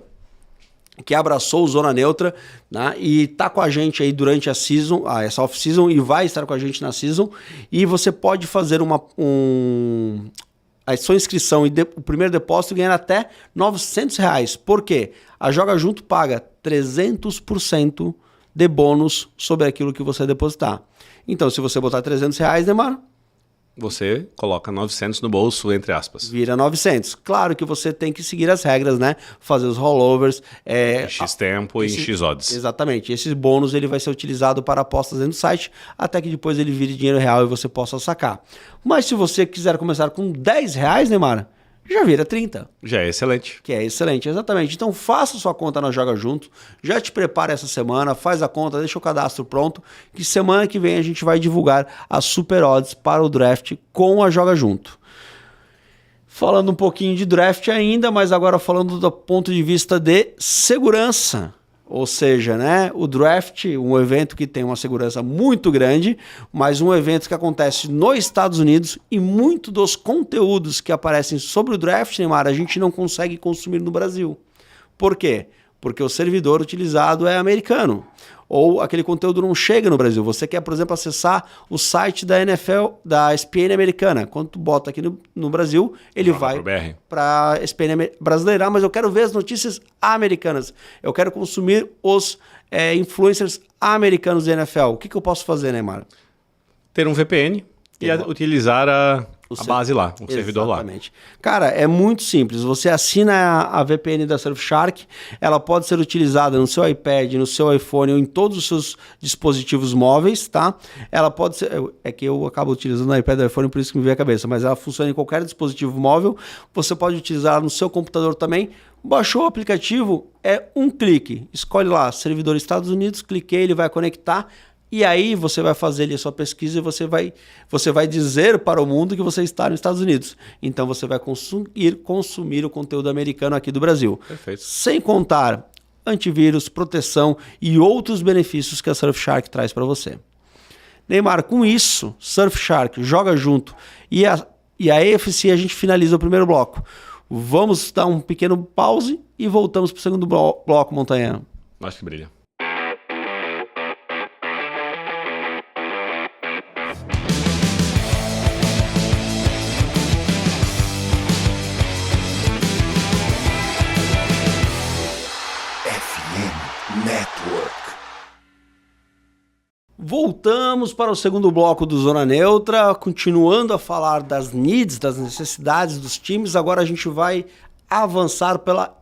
que abraçou o Zona Neutra, né? E tá com a gente aí durante a season, essa off-season, e vai estar com a gente na season. E você pode fazer a sua inscrição e o primeiro depósito ganhar até R$900. Por quê? A Joga Junto paga 300% de bônus sobre aquilo que você depositar. Então, se você botar R$300, Neymar, você coloca 900 no bolso, entre aspas. Vira 900. Claro que você tem que seguir as regras, né? Fazer os rollovers. X tempo e X odds. Exatamente. Esse bônus ele vai ser utilizado para apostas dentro do site, até que depois ele vire dinheiro real e você possa sacar. Mas se você quiser começar com R$10, Neymar, já vira 30. Já é excelente. Que é excelente, exatamente. Então faça sua conta na Joga Junto, já te prepara essa semana, faz a conta, deixa o cadastro pronto, que semana que vem a gente vai divulgar as super odds para o draft com a Joga Junto. Falando um pouquinho de draft ainda, mas agora falando do ponto de vista de segurança. Ou seja, né, o draft, um evento que tem uma segurança muito grande, mas um evento que acontece nos Estados Unidos e muito dos conteúdos que aparecem sobre o draft, Neymar, a gente não consegue consumir no Brasil. Por quê? Porque o servidor utilizado é americano. Ou aquele conteúdo não chega no Brasil. Você quer, por exemplo, acessar o site da NFL, da ESPN americana. Quando tu bota aqui no Brasil, ele vai para a ESPN brasileira. Mas eu quero ver as notícias americanas. Eu quero consumir os influencers americanos da NFL. O que eu posso fazer, Neymar? Ter um VPN e utilizar a base lá, o servidor lá. Exatamente. Cara, é muito simples. Você assina a VPN da Surfshark, ela pode ser utilizada no seu iPad, no seu iPhone ou em todos os seus dispositivos móveis, tá? Ela pode ser... É que eu acabo utilizando o iPad e o iPhone, por isso que me veio a cabeça, mas ela funciona em qualquer dispositivo móvel. Você pode utilizar no seu computador também. Baixou o aplicativo, é um clique. Escolhe lá, servidor Estados Unidos, cliquei, ele vai conectar. E aí você vai fazer ali a sua pesquisa e você vai dizer para o mundo que você está nos Estados Unidos. Então você vai consumir o conteúdo americano aqui do Brasil. Perfeito. Sem contar antivírus, proteção e outros benefícios que a Surfshark traz para você. Neymar, com isso, Surfshark Joga Junto e a EFC a gente finaliza o primeiro bloco. Vamos dar um pequeno pause e voltamos para o segundo bloco, Montanha. Acho que brilha. Voltamos para o segundo bloco do Zona Neutra, continuando a falar das needs, das necessidades dos times. Agora a gente vai avançar pela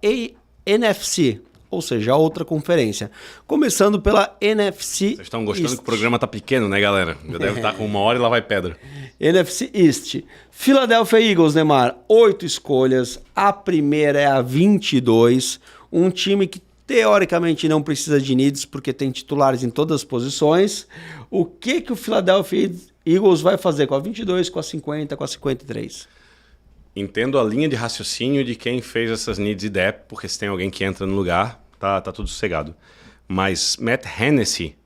NFC, ou seja, a outra conferência. Começando pela NFC Vocês estão gostando East. Que o programa tá pequeno, né, galera? Já deve estar com 1 hora e lá vai pedra. NFC East. Philadelphia Eagles, Neymar, 8 escolhas. A primeira é a 22. Um time que teoricamente não precisa de needs porque tem titulares em todas as posições. O que o Philadelphia Eagles vai fazer com a 22, com a 50, com a 53? Entendo a linha de raciocínio de quem fez essas needs e depth, porque se tem alguém que entra no lugar, tá tudo sossegado. Mas Matt Hennessy,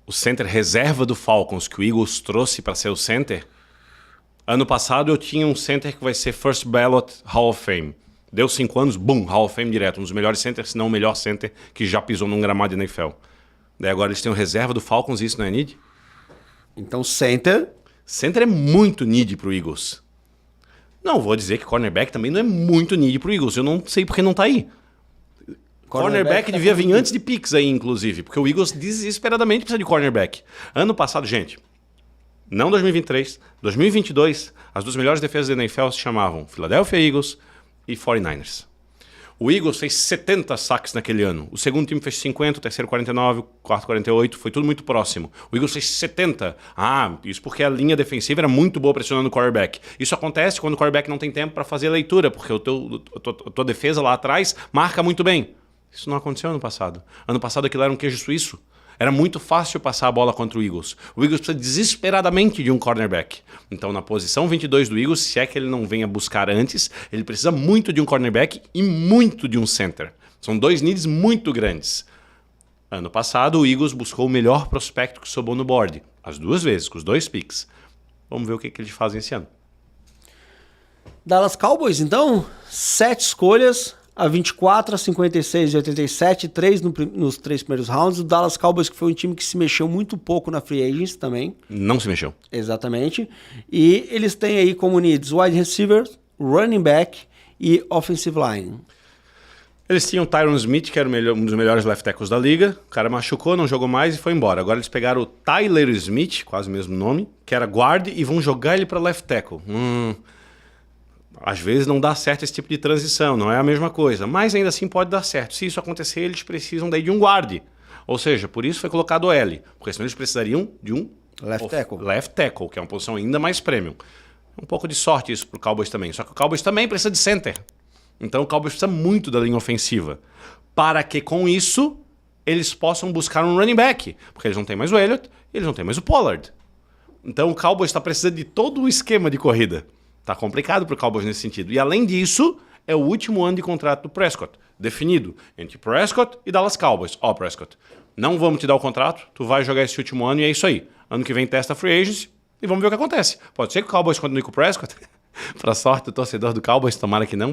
o center reserva do Falcons que o Eagles trouxe para ser o center, ano passado eu tinha um center que vai ser First Ballot Hall of Fame. Deu 5 anos, boom, Hall of Fame direto. Um dos melhores centers, se não o melhor center que já pisou num gramado de NFL. Daí agora eles têm o reserva do Falcons e isso não é need? Então center... Center é muito need pro Eagles. Não, vou dizer que cornerback também não é muito need pro Eagles. Eu não sei porque não tá aí. Cornerback devia vir antes de picks aí, inclusive. Porque o Eagles desesperadamente precisa de cornerback. Ano passado, gente... Não 2023, 2022, as 2 melhores defesas da NFL se chamavam Philadelphia Eagles e 49ers. O Eagles fez 70 saques naquele ano. O segundo time fez 50, o terceiro 49, o quarto 48. Foi tudo muito próximo. O Eagles fez 70. Isso porque a linha defensiva era muito boa pressionando o quarterback. Isso acontece quando o quarterback não tem tempo para fazer a leitura, porque a tua defesa lá atrás marca muito bem. Isso não aconteceu ano passado. Ano passado aquilo era um queijo suíço. Era muito fácil passar a bola contra o Eagles. O Eagles precisa desesperadamente de um cornerback. Então, na posição 22 do Eagles, se é que ele não venha buscar antes, ele precisa muito de um cornerback e muito de um center. São 2 needs muito grandes. Ano passado, o Eagles buscou o melhor prospecto que sobrou no board. As 2 vezes, com os 2 picks. Vamos ver o que eles fazem esse ano. Dallas Cowboys, então, 7 escolhas... A 24, a 56 e 87, 3 nos 3 primeiros rounds. O Dallas Cowboys, que foi um time que se mexeu muito pouco na free agents também. Não se mexeu. Exatamente. E eles têm aí como needs wide receiver, running back e offensive line. Eles tinham o Tyron Smith, que era um dos melhores left tackles da liga. O cara machucou, não jogou mais e foi embora. Agora eles pegaram o Tyler Smith, quase o mesmo nome, que era guard, e vão jogar ele para left tackle. Às vezes não dá certo esse tipo de transição, não é a mesma coisa, mas ainda assim pode dar certo. Se isso acontecer, eles precisam daí de um guard. Ou seja, por isso foi colocado o L, porque senão eles precisariam de um left tackle, que é uma posição ainda mais premium. Um pouco de sorte isso pro Cowboys também. Só que o Cowboys também precisa de center. Então o Cowboys precisa muito da linha ofensiva. Para que com isso eles possam buscar um running back. Porque eles não têm mais o Elliott, eles não têm mais o Pollard. Então o Cowboys está precisando de todo o esquema de corrida. Tá complicado pro Cowboys nesse sentido. E além disso, é o último ano de contrato do Prescott. Definido entre Prescott e Dallas Cowboys. Ó, Prescott, não vamos te dar o contrato, tu vai jogar esse último ano e é isso aí. Ano que vem testa a free agency e vamos ver o que acontece. Pode ser que o Cowboys continue com o Prescott. Pra sorte do torcedor do Cowboys, tomara que não,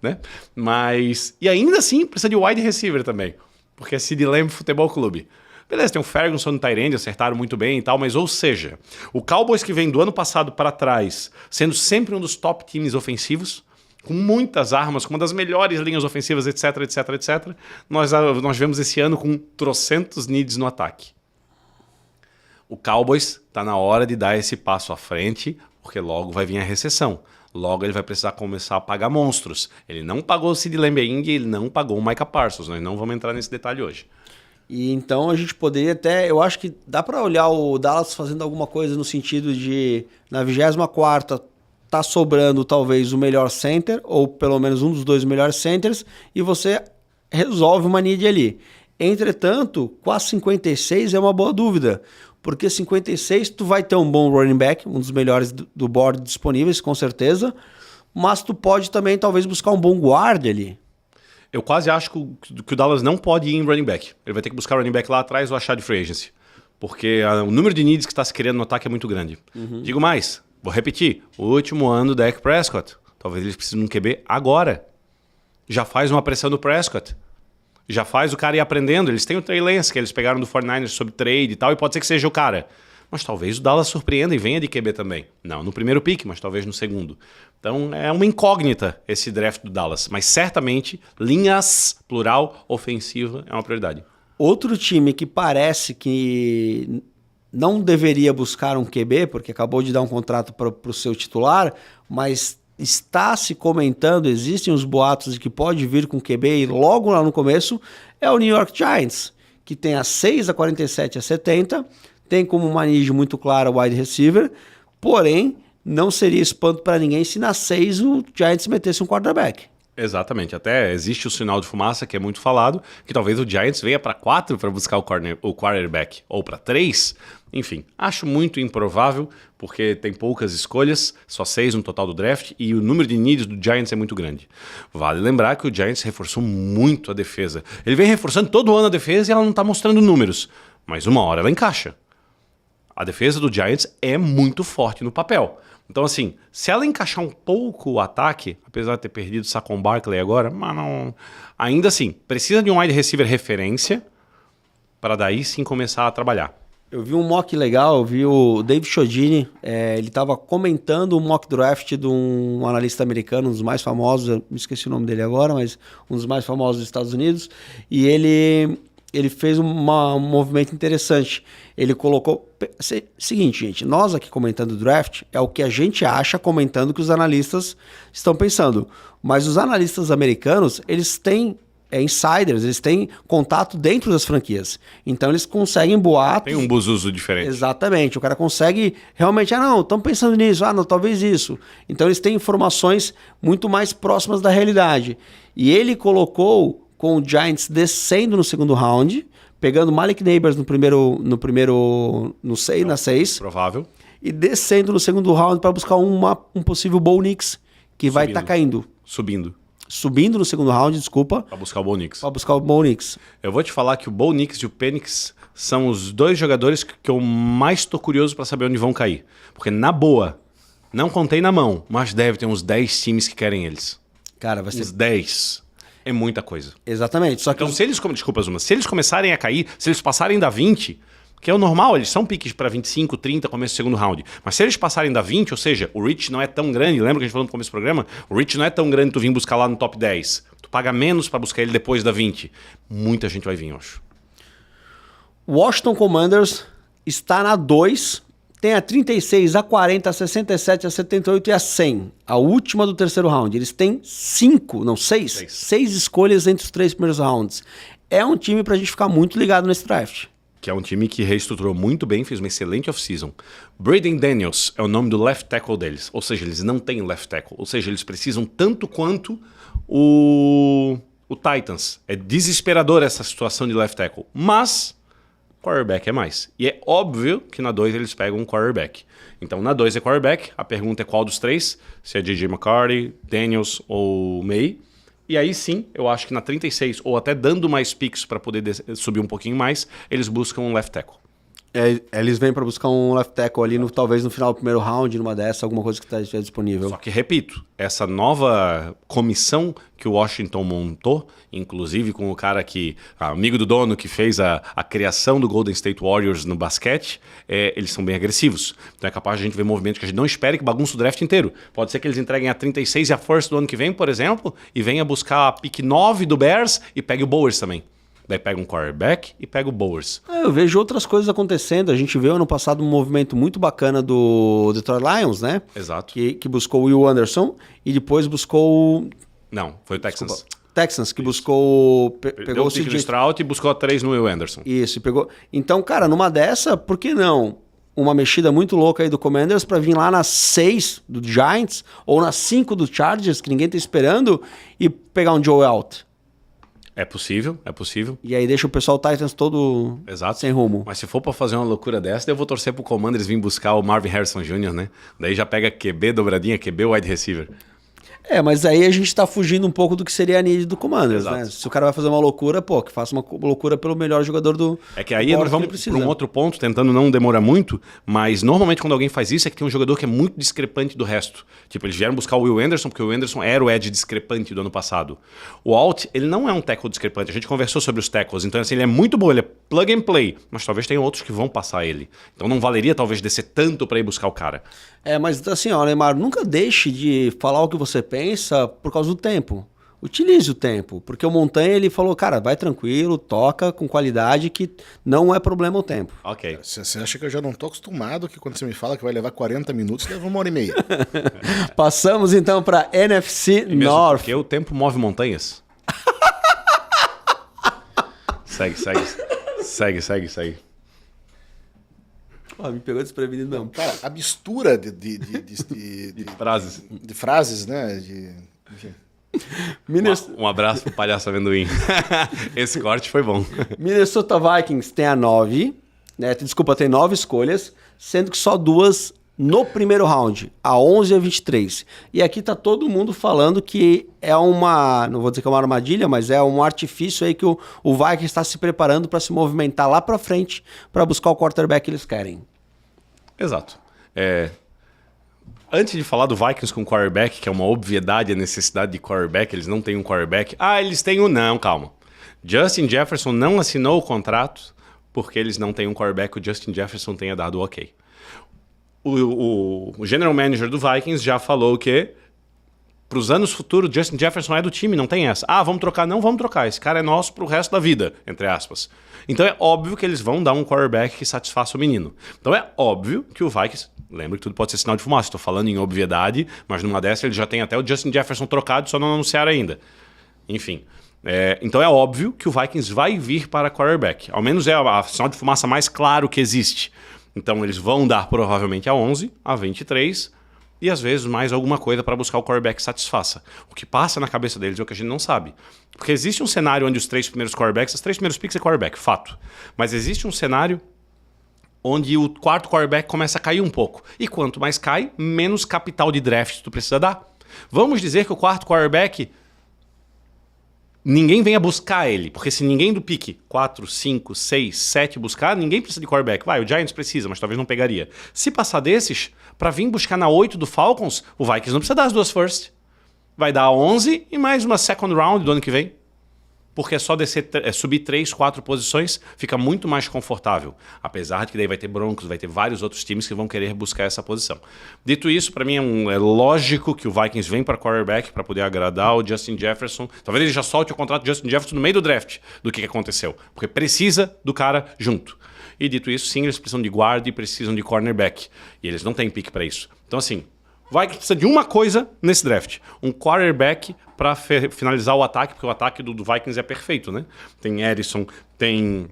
né? Mas... E ainda assim, precisa de wide receiver também. Porque é CD Lamb Futebol Clube. Beleza, tem o Ferguson no tight end, acertaram muito bem e tal, mas ou seja, o Cowboys que vem do ano passado para trás, sendo sempre um dos top times ofensivos, com muitas armas, com uma das melhores linhas ofensivas, etc, etc, etc, nós vemos esse ano com trocentos needs no ataque. O Cowboys está na hora de dar esse passo à frente, porque logo vai vir a recessão. Logo ele vai precisar começar a pagar monstros. Ele não pagou o CD Lamb ainda e ele não pagou o Micah Parsons. Nós não vamos entrar nesse detalhe hoje. E então a gente poderia até... Eu acho que dá para olhar o Dallas fazendo alguma coisa no sentido de, na 24ª, tá sobrando talvez o melhor center, ou pelo menos um dos dois melhores centers, e você resolve uma need ali. Entretanto, com a 56 é uma boa dúvida, porque 56 tu vai ter um bom running back, um dos melhores do board disponíveis, com certeza, mas tu pode também talvez buscar um bom guard ali. Eu quase acho que o Dallas não pode ir em running back. Ele vai ter que buscar running back lá atrás ou achar de free agency. Porque o número de needs que está se criando no ataque é muito grande. Digo mais, vou repetir, o último ano do Dak Prescott. Talvez eles precisem de um QB agora. Já faz uma pressão no Prescott. Já faz o cara ir aprendendo. Eles têm o Trey Lance, que eles pegaram do 49ers sobre trade e tal, e pode ser que seja o cara. Mas talvez o Dallas surpreenda e venha de QB também. Não no primeiro pick, mas talvez no segundo. Então é uma incógnita esse draft do Dallas. Mas certamente, linhas, plural, ofensiva, é uma prioridade. Outro time que parece que não deveria buscar um QB, porque acabou de dar um contrato para o seu titular, mas está se comentando, existem os boatos de que pode vir com QB e logo lá no começo, é o New York Giants, que tem a 6, a 47, a 70, tem como manejo muito claro o wide receiver, porém não seria espanto para ninguém se na 6 o Giants metesse um quarterback. Exatamente, até existe o sinal de fumaça que é muito falado, que talvez o Giants venha para 4 para buscar o quarterback, ou para 3, enfim, acho muito improvável, porque tem poucas escolhas, só 6 no total do draft, e o número de needs do Giants é muito grande. Vale lembrar que o Giants reforçou muito a defesa. Ele vem reforçando todo ano a defesa e ela não está mostrando números, mas uma hora ela encaixa. A defesa do Giants é muito forte no papel. Então, assim, se ela encaixar um pouco o ataque, apesar de ter perdido o Saquon Barkley agora, mas não, ainda assim, precisa de um wide receiver referência para daí sim começar a trabalhar. Eu vi um mock legal, eu vi o Dave Chodini, ele estava comentando um mock draft de um analista americano, um dos mais famosos, eu me esqueci o nome dele agora, mas um dos mais famosos dos Estados Unidos, e ele fez um movimento interessante. Ele colocou... Seguinte, gente, nós aqui comentando o draft é o que a gente acha comentando que os analistas estão pensando. Mas os analistas americanos, eles têm insiders, eles têm contato dentro das franquias. Então eles conseguem boatos... Tem um buzuzo diferente. Exatamente. O cara consegue realmente... não, estão pensando nisso. Não, talvez isso. Então eles têm informações muito mais próximas da realidade. E ele colocou com o Giants descendo no segundo round, pegando Malik Neighbors na 6. Provável. E descendo no segundo round para buscar um possível Bo Nix, que vai estar caindo. Subindo no segundo round, desculpa. Para buscar o Bo Nix. Para buscar o Bo Nix. Eu vou te falar que o Bo Nix e o Penix são os dois jogadores que eu mais estou curioso para saber onde vão cair. Porque, na boa, não contei na mão, mas deve ter uns 10 times que querem eles. Cara, vai ser... Uns 10. É muita coisa. Exatamente. Só que então, se eles começarem a cair, se eles passarem da 20, que é o normal, eles são piques para 25, 30, começo do segundo round. Mas se eles passarem da 20, ou seja, o reach não é tão grande, lembra que a gente falou no começo do programa? O reach não é tão grande tu vir buscar lá no top 10. Tu paga menos para buscar ele depois da 20. Muita gente vai vir, eu acho. Washington Commanders está na 2, tem a 36, a 40, a 67, a 78 e a 100. A última do terceiro round. Eles têm 6 escolhas entre os 3 primeiros rounds. É um time pra gente ficar muito ligado nesse draft. que é um time que reestruturou muito bem, fez uma excelente off-season. Braden Daniels é o nome do left tackle deles, ou seja, eles não têm left tackle, ou seja, eles precisam tanto quanto o Titans. É desesperador essa situação de left tackle, mas quarterback é mais. E é óbvio que na 2 eles pegam um quarterback. Então na 2 é quarterback, a pergunta é qual dos três, se é J.J. McCarthy, Daniels ou May. E aí sim, eu acho que na 36, ou até dando mais picks para poder subir um pouquinho mais, eles buscam um left tackle. Eles vêm para buscar um left tackle ali, talvez no final do primeiro round, numa dessa, alguma coisa que estiver disponível. Só que, repito, essa nova comissão que o Washington montou, inclusive com o cara amigo do dono, que fez a criação do Golden State Warriors no basquete, eles são bem agressivos. Então é capaz de a gente ver movimentos que a gente não espera que bagunça o draft inteiro. Pode ser que eles entreguem a 36 e a first do ano que vem, por exemplo, e venha buscar a pick 9 do Bears e pegue o Bowers também. Daí pega um quarterback e pega o Bowers. Eu vejo outras coisas acontecendo. A gente viu ano passado um movimento muito bacana do Detroit Lions, né? Exato. Que buscou o Will Anderson e depois buscou... Não, foi o Texans. Desculpa, Texans, que buscou... Pegou o pick do Stroud e buscou a 3 no Will Anderson. Isso, pegou... Então, cara, numa dessa, por que não? Uma mexida muito louca aí do Commanders para vir lá nas 6 do Giants ou nas 5 do Chargers, que ninguém tá esperando, e pegar um Joe Alt. É possível, é possível. E aí deixa o pessoal Titans todo sem rumo. Mas se for pra fazer uma loucura dessa, eu vou torcer pro Commanders vir buscar o Marvin Harrison Jr., né? Daí já pega QB, dobradinha, QB, wide receiver. Mas aí a gente tá fugindo um pouco do que seria a need do Commanders, Exato. né? Se o cara vai fazer uma loucura, que faça uma loucura pelo melhor jogador do... É que aí nós vamos para um outro ponto, tentando não demorar muito, mas normalmente quando alguém faz isso é que tem um jogador que é muito discrepante do resto. Tipo, eles vieram buscar o Will Anderson, porque o Will Anderson era o edge discrepante do ano passado. O Alt, ele não é um tackle discrepante, a gente conversou sobre os tackles, então assim, ele é muito bom, ele é plug and play, mas talvez tenha outros que vão passar ele. Então não valeria talvez descer tanto para ir buscar o cara. Mas assim, Neymar, nunca deixe de falar o que você pensa por causa do tempo. Utilize o tempo, porque o Montanha, ele falou, cara, vai tranquilo, toca com qualidade, que não é problema o tempo. Ok. Você acha que eu já não tô acostumado que quando você me fala que vai levar 40 minutos, leva 1h30. Passamos então para NFC North. Porque o tempo move montanhas. Segue. Me pegou desprevenido mesmo. Cara, a mistura de frases. De frases, né? Enfim. Um abraço pro palhaço amendoim. Esse corte foi bom. Minnesota Vikings tem a 9, né? Desculpa, tem 9 escolhas, sendo que só 2 no primeiro round, a 11 e a 23. E aqui tá todo mundo falando que é uma, não vou dizer que é uma armadilha, mas é um artifício aí que o Vikings está se preparando para se movimentar lá para frente para buscar o quarterback que eles querem. Exato. Antes de falar do Vikings com quarterback, que é uma obviedade a necessidade de quarterback, eles não têm um quarterback. Eles têm um... Não, calma. Justin Jefferson não assinou o contrato porque eles não têm um quarterback, o Justin Jefferson tenha dado ok. O general manager do Vikings já falou que para os anos futuros, Justin Jefferson é do time, não tem essa. Vamos trocar? Não, vamos trocar. Esse cara é nosso pro resto da vida, entre aspas. Então é óbvio que eles vão dar um quarterback que satisfaça o menino. Então é óbvio que o Vikings... Lembra que tudo pode ser sinal de fumaça. Estou falando em obviedade, mas numa dessa ele já tem até o Justin Jefferson trocado, só não anunciaram ainda. Enfim. Então é óbvio que o Vikings vai vir para quarterback. Ao menos é a sinal de fumaça mais claro que existe. Então eles vão dar provavelmente a 11, a 23... e às vezes mais alguma coisa para buscar o quarterback que satisfaça. O que passa na cabeça deles é o que a gente não sabe. Porque existe um cenário onde os 3 primeiros quarterbacks, os 3 primeiros picks é quarterback, fato. Mas existe um cenário onde o 4º quarterback começa a cair um pouco. E quanto mais cai, menos capital de draft tu precisa dar. Vamos dizer que o 4º quarterback... ninguém venha buscar ele, porque se ninguém do pique 4, 5, 6, 7 buscar, ninguém precisa de quarterback. O Giants precisa, mas talvez não pegaria. Se passar desses, para vir buscar na 8 do Falcons, o Vikings não precisa dar as 2 first. Vai dar a 11 e mais uma second round do ano que vem. Porque é só subir 3, 4 posições, fica muito mais confortável. Apesar de que daí vai ter Broncos, vai ter vários outros times que vão querer buscar essa posição. Dito isso, para mim é lógico que o Vikings vem para quarterback para poder agradar o Justin Jefferson. Talvez ele já solte o contrato do Justin Jefferson no meio do draft do que aconteceu. Porque precisa do cara junto. E dito isso, sim, eles precisam de guarda e precisam de cornerback. E eles não têm pique para isso. Então assim, o Vikings precisa de uma coisa nesse draft. Um quarterback para finalizar o ataque, porque o ataque do Vikings é perfeito, né? Tem Edison, tem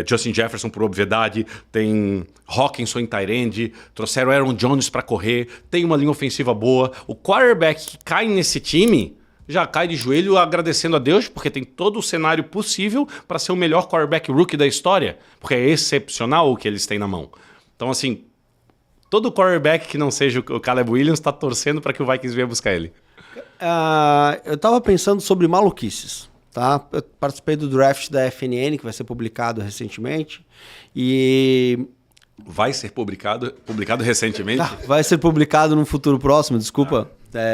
Justin Jefferson por obviedade, tem Hawkinson em tight end, trouxeram Aaron Jones para correr, tem uma linha ofensiva boa. O quarterback que cai nesse time já cai de joelho agradecendo a Deus, porque tem todo o cenário possível para ser o melhor quarterback rookie da história, porque é excepcional o que eles têm na mão. Então, assim, todo quarterback que não seja o Caleb Williams está torcendo para que o Vikings venha buscar ele. Eu estava pensando sobre maluquices, tá? Eu participei do draft da FNN, que vai ser publicado recentemente, e... Vai ser publicado recentemente? Vai ser publicado no futuro próximo, desculpa.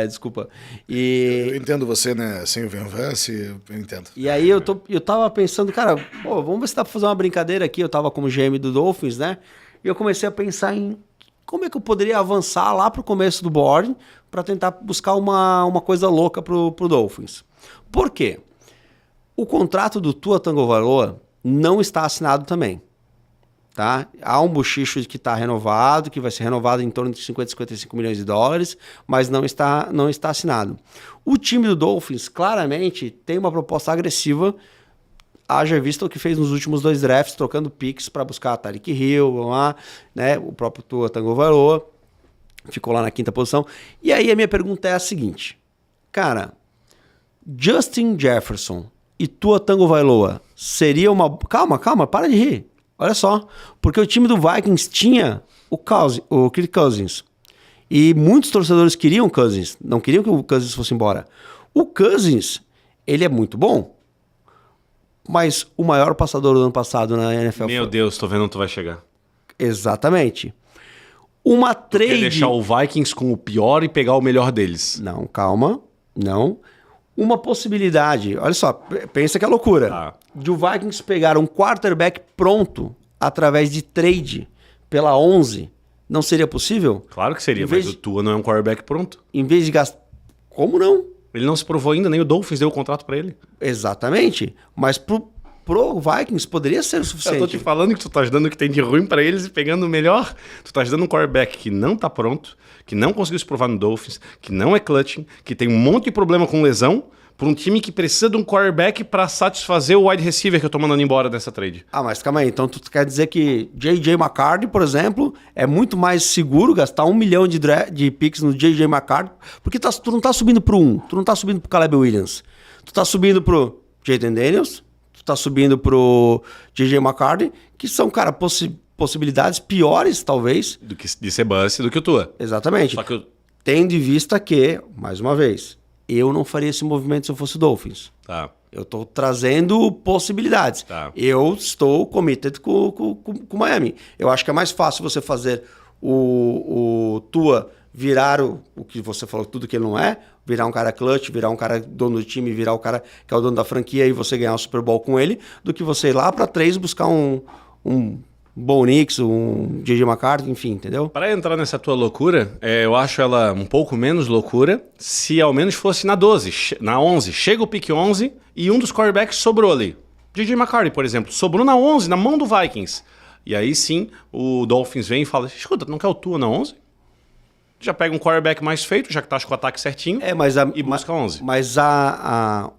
Desculpa. Eu entendo você, né? Sem o Van Vance, eu entendo. E aí eu tava pensando, cara, vamos ver se dá pra fazer uma brincadeira aqui. Eu tava como GM do Dolphins, né? E eu comecei a pensar em como é que eu poderia avançar lá pro começo do board para tentar buscar uma coisa louca pro Dolphins. Por quê? O contrato do Tua Tagovailoa não está assinado também. Tá? Há um bochicho que está renovado, que vai ser renovado em torno de 50 e 55 milhões de dólares, mas não está assinado. O time do Dolphins claramente tem uma proposta agressiva, haja vista o que fez nos últimos 2 drafts, trocando picks para buscar Tyreek Hill, lá, né? O próprio Tua Tagovailoa ficou lá na 5ª posição. E aí a minha pergunta é a seguinte, cara, Justin Jefferson e Tua Tagovailoa seria uma... Calma, para de rir. Olha só, porque o time do Vikings tinha o Kirk Cousins. E muitos torcedores queriam o Cousins, não queriam que o Cousins fosse embora. O Cousins, ele é muito bom, mas o maior passador do ano passado na NFL Meu Deus, tô vendo onde tu vai chegar. Exatamente. Uma trade... Tu quer deixar o Vikings com o pior e pegar o melhor deles. Não, calma, não. Uma possibilidade, olha só, pensa que é loucura, de o Vikings pegar um quarterback pronto através de trade pela 11, não seria possível? Claro que seria, mas o Tua não é um quarterback pronto. Em vez de gastar... Como não? Ele não se provou ainda, nem o Dolphins deu o contrato pra ele. Exatamente, mas pro Vikings poderia ser o suficiente. Eu tô te falando que tu tá dando o que tem de ruim pra eles e pegando o melhor. Tu tá dando um quarterback que não tá pronto, que não conseguiu se provar no Dolphins, que não é clutching, que tem um monte de problema com lesão, por um time que precisa de um quarterback pra satisfazer o wide receiver que eu tô mandando embora dessa trade. Mas calma aí, então tu quer dizer que J.J. McCarthy, por exemplo, é muito mais seguro gastar 1 milhão de picks no J.J. McCarthy, porque tu não tá subindo pro 1, tu não tá subindo pro Caleb Williams, tu tá subindo pro Jayden Daniels, tu tá subindo pro J.J. McCarthy, que são, cara, possibilidades piores, talvez. Do que de ser bust do que o Tua. Exatamente. Só que tendo em vista que, mais uma vez, eu não faria esse movimento se eu fosse o Dolphins. Tá. Eu tô trazendo possibilidades. Tá. Eu estou committed com Miami. Eu acho que é mais fácil você fazer o Tua virar o que você falou, tudo que ele não é, virar um cara clutch, virar um cara dono do time, virar o cara que é o dono da franquia e você ganhar o Super Bowl com ele, do que você ir lá para 3 buscar um Bo Nix, um J.J. McCarthy, enfim, entendeu? Para entrar nessa tua loucura, eu acho ela um pouco menos loucura se ao menos fosse na 12, na 11. Chega o pick 11 e um dos quarterbacks sobrou ali. J.J. McCarthy, por exemplo, sobrou na 11, na mão do Vikings. E aí sim, o Dolphins vem e fala, escuta, não quer o Tua na 11? Já pega um quarterback mais feito, já que tá com o ataque certinho, e busca 11. Mas a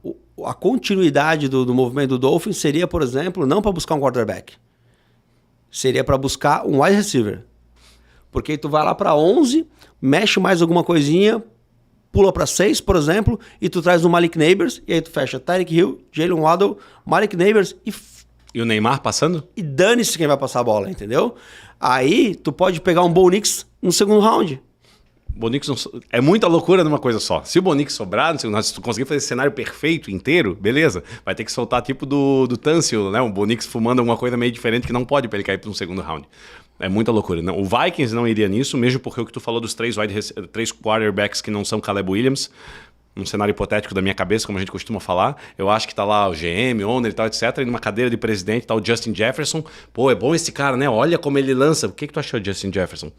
continuidade do movimento do Dolphins seria, por exemplo, não para buscar um quarterback. Seria para buscar um wide receiver. Porque aí tu vai lá para 11, mexe mais alguma coisinha, pula para 6, por exemplo, e tu traz o Malik Neighbors, e aí tu fecha Tyreek Hill, Jalen Waddle, Malik Neighbors e o Neymar passando? E dane-se quem vai passar a bola, entendeu? Aí tu pode pegar um Bo Nix no segundo round. Bo Nix é muita loucura numa coisa só. Se o Bo Nix sobrar, se tu conseguir fazer esse cenário perfeito, inteiro, beleza. Vai ter que soltar tipo do Tunsil, né? Um Bo Nix fumando alguma coisa meio diferente que não pode pra ele cair para um segundo round. É muita loucura. Não, o Vikings não iria nisso, mesmo porque o que tu falou dos 3 quarterbacks que não são Caleb Williams, num cenário hipotético da minha cabeça, como a gente costuma falar, eu acho que tá lá o GM, owner e tal, etc. E numa cadeira de presidente tá o Justin Jefferson. Pô, é bom esse cara, né? Olha como ele lança. O que tu achou de Justin Jefferson?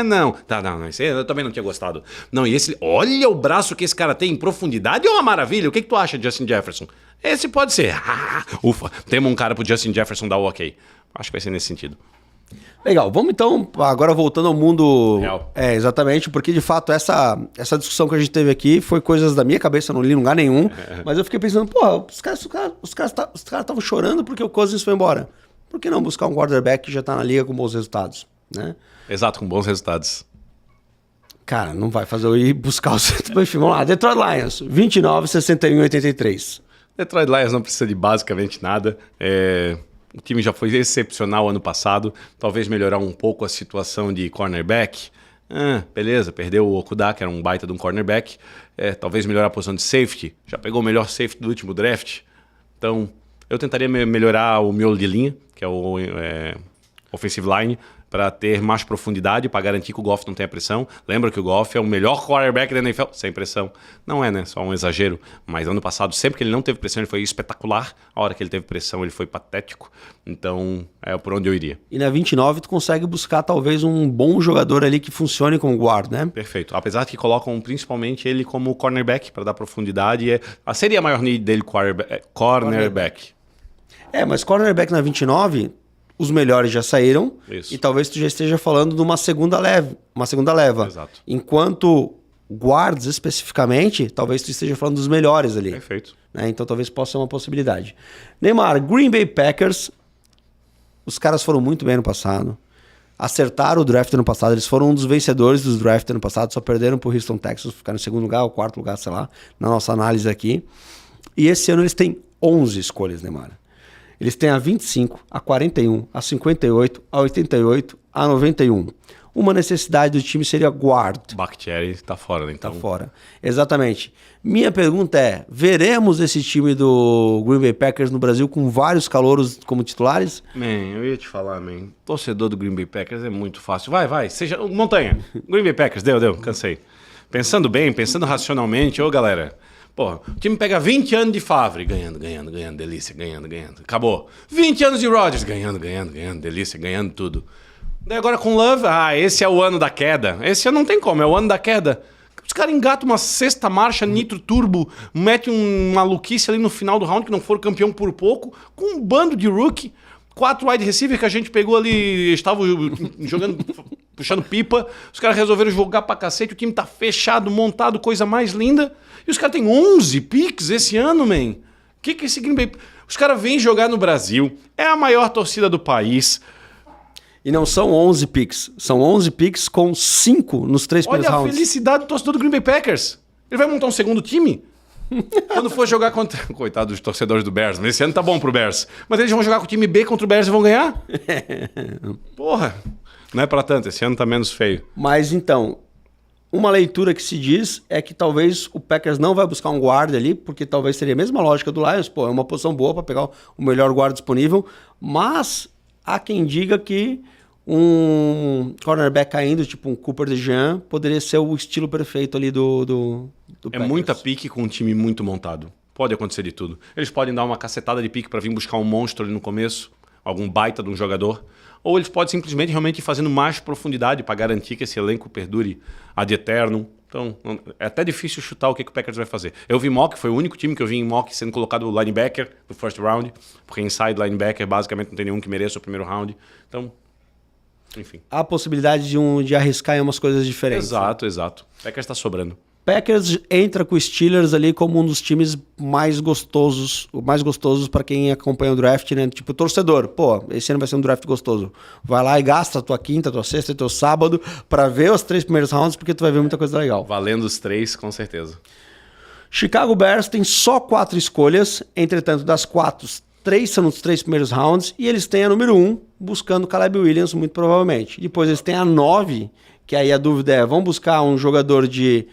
Não. Não, esse eu também não tinha gostado. Não, e esse... Olha o braço que esse cara tem em profundidade, é uma maravilha. O que tu acha de Justin Jefferson? Esse pode ser. Ufa, temos um cara pro Justin Jefferson dar o ok. Acho que vai ser nesse sentido. Legal, vamos então, agora voltando ao mundo real. Exatamente, porque de fato essa discussão que a gente teve aqui foi coisas da minha cabeça, eu não li em lugar nenhum, mas eu fiquei pensando, porra, os caras estavam chorando porque o Cousins foi embora. por que não buscar um quarterback que já está na liga com bons resultados, né? Exato, com bons resultados. Cara, não vai fazer eu ir buscar o... Enfim, vamos lá. Detroit Lions, 29, 61, 83. Detroit Lions não precisa de basicamente nada. O time já foi excepcional ano passado. Talvez melhorar um pouco a situação de cornerback. Beleza, perdeu o Okudah, que era um baita de um cornerback. Talvez melhorar a posição de safety. Já pegou o melhor safety do último draft. Então, eu tentaria melhorar o miolo de linha, que é o offensive line, para ter mais profundidade, para garantir que o Goff não tenha pressão. Lembra que o Goff é o melhor quarterback da NFL sem pressão. Não é, né? Só um exagero. Mas ano passado, sempre que ele não teve pressão, ele foi espetacular. A hora que ele teve pressão, ele foi patético. Então, é por onde eu iria. E na 29, tu consegue buscar talvez um bom jogador ali que funcione como guard, né? Perfeito. Apesar de que colocam principalmente ele como cornerback para dar profundidade. Seria a maior need dele cornerback. Mas cornerback na 29... Os melhores já saíram. Isso. E talvez tu já esteja falando de uma segunda leva. Exato. Enquanto guards especificamente, talvez tu esteja falando dos melhores ali. Perfeito. Né? Então talvez possa ser uma possibilidade. Neymar, Green Bay Packers. Os caras foram muito bem no passado. Acertaram o draft ano passado. Eles foram um dos vencedores do draft ano passado. Só perderam pro Houston Texans. Ficaram em segundo lugar ou quarto lugar, sei lá. Na nossa análise aqui. E esse ano eles têm 11 escolhas, Neymar. Eles têm a 25, a 41, a 58, a 88, a 91. Uma necessidade do time seria guard. Bakhtiari tá fora, né? Então... Tá fora. Exatamente. Minha pergunta é, veremos esse time do Green Bay Packers no Brasil com vários calouros como titulares? Eu ia te falar, torcedor do Green Bay Packers é muito fácil. Vai, seja montanha. Green Bay Packers, deu, cansei. Pensando bem, pensando racionalmente, galera... Porra, o time pega 20 anos de Favre, ganhando, delícia, ganhando. Acabou. 20 anos de Rodgers, ganhando, delícia, ganhando tudo. Daí agora com Love, esse é o ano da queda. Esse não tem como, é o ano da queda. Os caras engatam uma sexta marcha, nitro turbo, mete um maluquice ali no final do round, que não for campeão por pouco, com um bando de rookie, 4 wide receiver que a gente pegou ali, estavam jogando, puxando pipa, os caras resolveram jogar pra cacete, o time tá fechado, montado, coisa mais linda, e os caras têm 11 picks esse ano, man. Que esse Green Bay... Os caras vêm jogar no Brasil, é a maior torcida do país. E não são 11 picks, são 11 picks com 5 nos 3 primeiros rounds. Olha a felicidade do torcedor do Green Bay Packers. Ele vai montar um segundo time? Quando for jogar contra... Coitado dos torcedores do Bears, mas esse ano tá bom pro Bears. Mas eles vão jogar com o time B contra o Bears e vão ganhar? Porra, não é pra tanto, esse ano tá menos feio. Mas então, uma leitura que se diz é que talvez o Packers não vai buscar um guarda ali, porque talvez seria a mesma lógica do Lions, é uma posição boa pra pegar o melhor guarda disponível, mas há quem diga que um cornerback caindo, tipo um Cooper DeJean, poderia ser o estilo perfeito ali do Packers. Muita pique com um time muito montado. Pode acontecer de tudo. Eles podem dar uma cacetada de pique para vir buscar um monstro ali no começo, algum baita de um jogador, ou eles podem simplesmente realmente ir fazendo mais profundidade para garantir que esse elenco perdure ad eternum. Então, é até difícil chutar o que o Packers vai fazer. Eu vi mock, foi o único time que eu vi em mock sendo colocado o linebacker no first round, porque inside linebacker basicamente não tem nenhum que mereça o primeiro round. Então, enfim. Há a possibilidade de arriscar em umas coisas diferentes. Exato. O Packers está sobrando. Packers entra com os Steelers ali como um dos times mais gostosos para quem acompanha o draft, né? Tipo, torcedor, esse ano vai ser um draft gostoso. Vai lá e gasta a tua quinta, tua sexta e teu sábado para ver os 3 primeiros rounds, porque tu vai ver muita coisa legal. Valendo os 3, com certeza. Chicago Bears tem só 4 escolhas, entretanto, das 4, 3 são nos 3 primeiros rounds, e eles têm a número 1, buscando Caleb Williams, muito provavelmente. Depois eles têm a 9, que aí a dúvida é, vão buscar um jogador de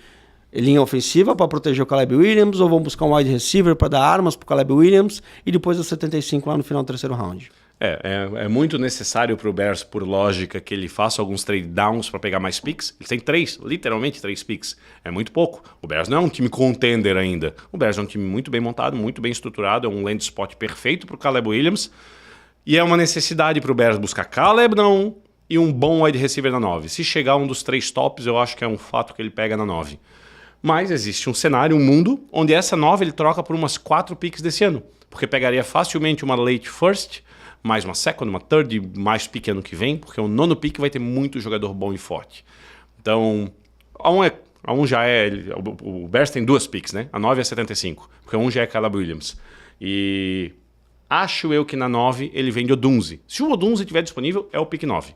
linha ofensiva para proteger o Caleb Williams, ou vão buscar um wide receiver para dar armas para o Caleb Williams, e depois a 75 lá no final do 3º round. É muito necessário para o Bears, por lógica, que ele faça alguns trade downs para pegar mais picks. Eles têm 3, literalmente 3 picks. É muito pouco. O Bears não é um time contender ainda. O Bears é um time muito bem montado, muito bem estruturado, é um land spot perfeito para o Caleb Williams, e é uma necessidade para o Bears buscar Caleb na 1 e um bom wide receiver na 9. Se chegar um dos 3 tops, eu acho que é um fato que ele pega na 9. Mas existe um cenário, um mundo, onde essa 9 ele troca por umas 4 picks desse ano. Porque pegaria facilmente uma late first, mais uma second, uma third, mais pick ano que vem, porque o 9º pick vai ter muito jogador bom e forte. Então, a 1 já é... O Bears tem 2 picks, né? A 9 e a 75, porque a 1 já é Caleb Williams. E Acho eu que na 9 ele vende Odunze. Se o Odunze estiver disponível, é o pick 9.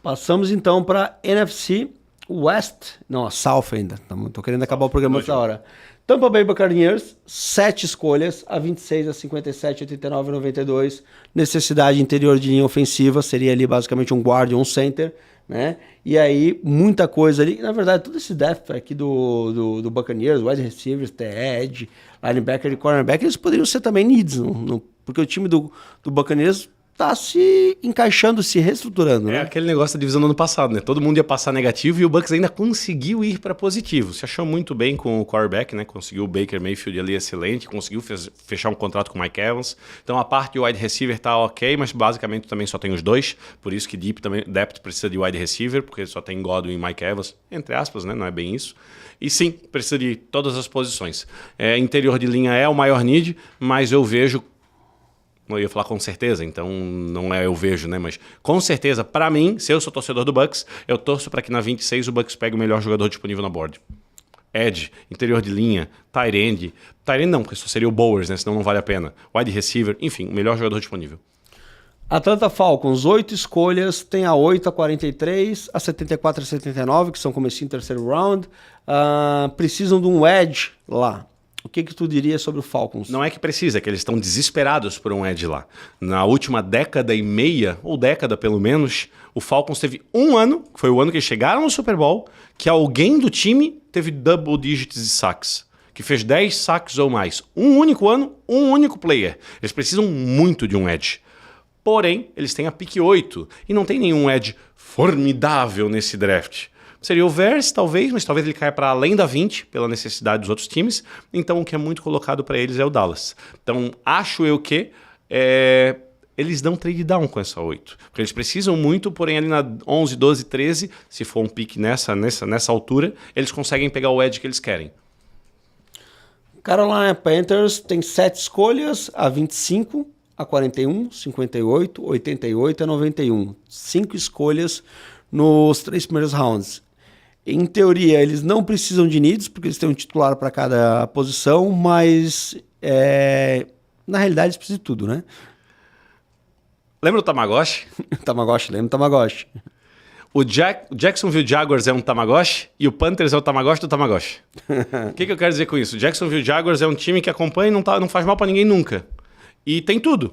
Passamos então para NFC West. Não, South ainda. Tô querendo acabar o programa essa hora. Tampa Bay Buccaneers, 7 escolhas, a 26, a 57, a 89, a 92. Necessidade interior de linha ofensiva, seria ali basicamente um guard e um center, né? E aí, muita coisa ali. Na verdade, todo esse depth aqui do Buccaneers, wide receivers, edge, linebacker e cornerback, eles poderiam ser também needs, porque o time do Buccaneers tá se encaixando, se reestruturando, né? É aquele negócio da divisão do ano passado, né? Todo mundo ia passar negativo e o Bucs ainda conseguiu ir para positivo. Se achou muito bem com o quarterback, né? Conseguiu o Baker Mayfield ali excelente, conseguiu fechar um contrato com o Mike Evans. Então a parte de wide receiver tá ok, mas basicamente também só tem os dois. Por isso que depth precisa de wide receiver, porque só tem Godwin e Mike Evans, entre aspas, né? Não é bem isso. E sim, precisa de todas as posições. Interior de linha é o maior need, mas eu vejo... Eu ia falar com certeza, então não é eu vejo, né? Mas com certeza, para mim, se eu sou torcedor do Bucs, eu torço para que na 26 o Bucs pegue o melhor jogador disponível na board. Edge, interior de linha, tight end. Tight end não, porque só seria o Bowers, né? Senão não vale a pena. Wide receiver, enfim, o melhor jogador disponível. Atlanta Falcons, 8 escolhas, tem a 8, a 43, a 74 e a 79, que são comecinho terceiro round. Precisam de um edge lá. O que tu diria sobre o Falcons? Não é que precisa, é que eles estão desesperados por um edge lá. Na última década e meia, ou década pelo menos, o Falcons teve um ano, que foi o ano que eles chegaram no Super Bowl, que alguém do time teve double digits de sacks, que fez 10 sacks ou mais. Um único ano, um único player. Eles precisam muito de um edge. Porém, eles têm a pick 8 e não tem nenhum edge formidável nesse draft. Seria o Verse, talvez, mas talvez ele caia para além da 20, pela necessidade dos outros times. Então, o que é muito colocado para eles é o Dallas. Então, acho eu que eles dão trade down com essa 8. Porque eles precisam muito, porém ali na 11, 12, 13, se for um pick nessa altura, eles conseguem pegar o edge que eles querem. Carolina Panthers tem 7 escolhas, a 25, a 41, 58, 88 e 91. 5 escolhas nos 3 primeiros rounds. Em teoria, eles não precisam de needs, porque eles têm um titular para cada posição, mas na realidade eles precisam de tudo, né? Lembra o Tamagotchi? Lembra o Tamagotchi. O Jacksonville Jaguars é um Tamagotchi e o Panthers é o Tamagotchi do Tamagotchi. O que eu quero dizer com isso? O Jacksonville Jaguars é um time que acompanha e não faz mal para ninguém nunca. E tem tudo,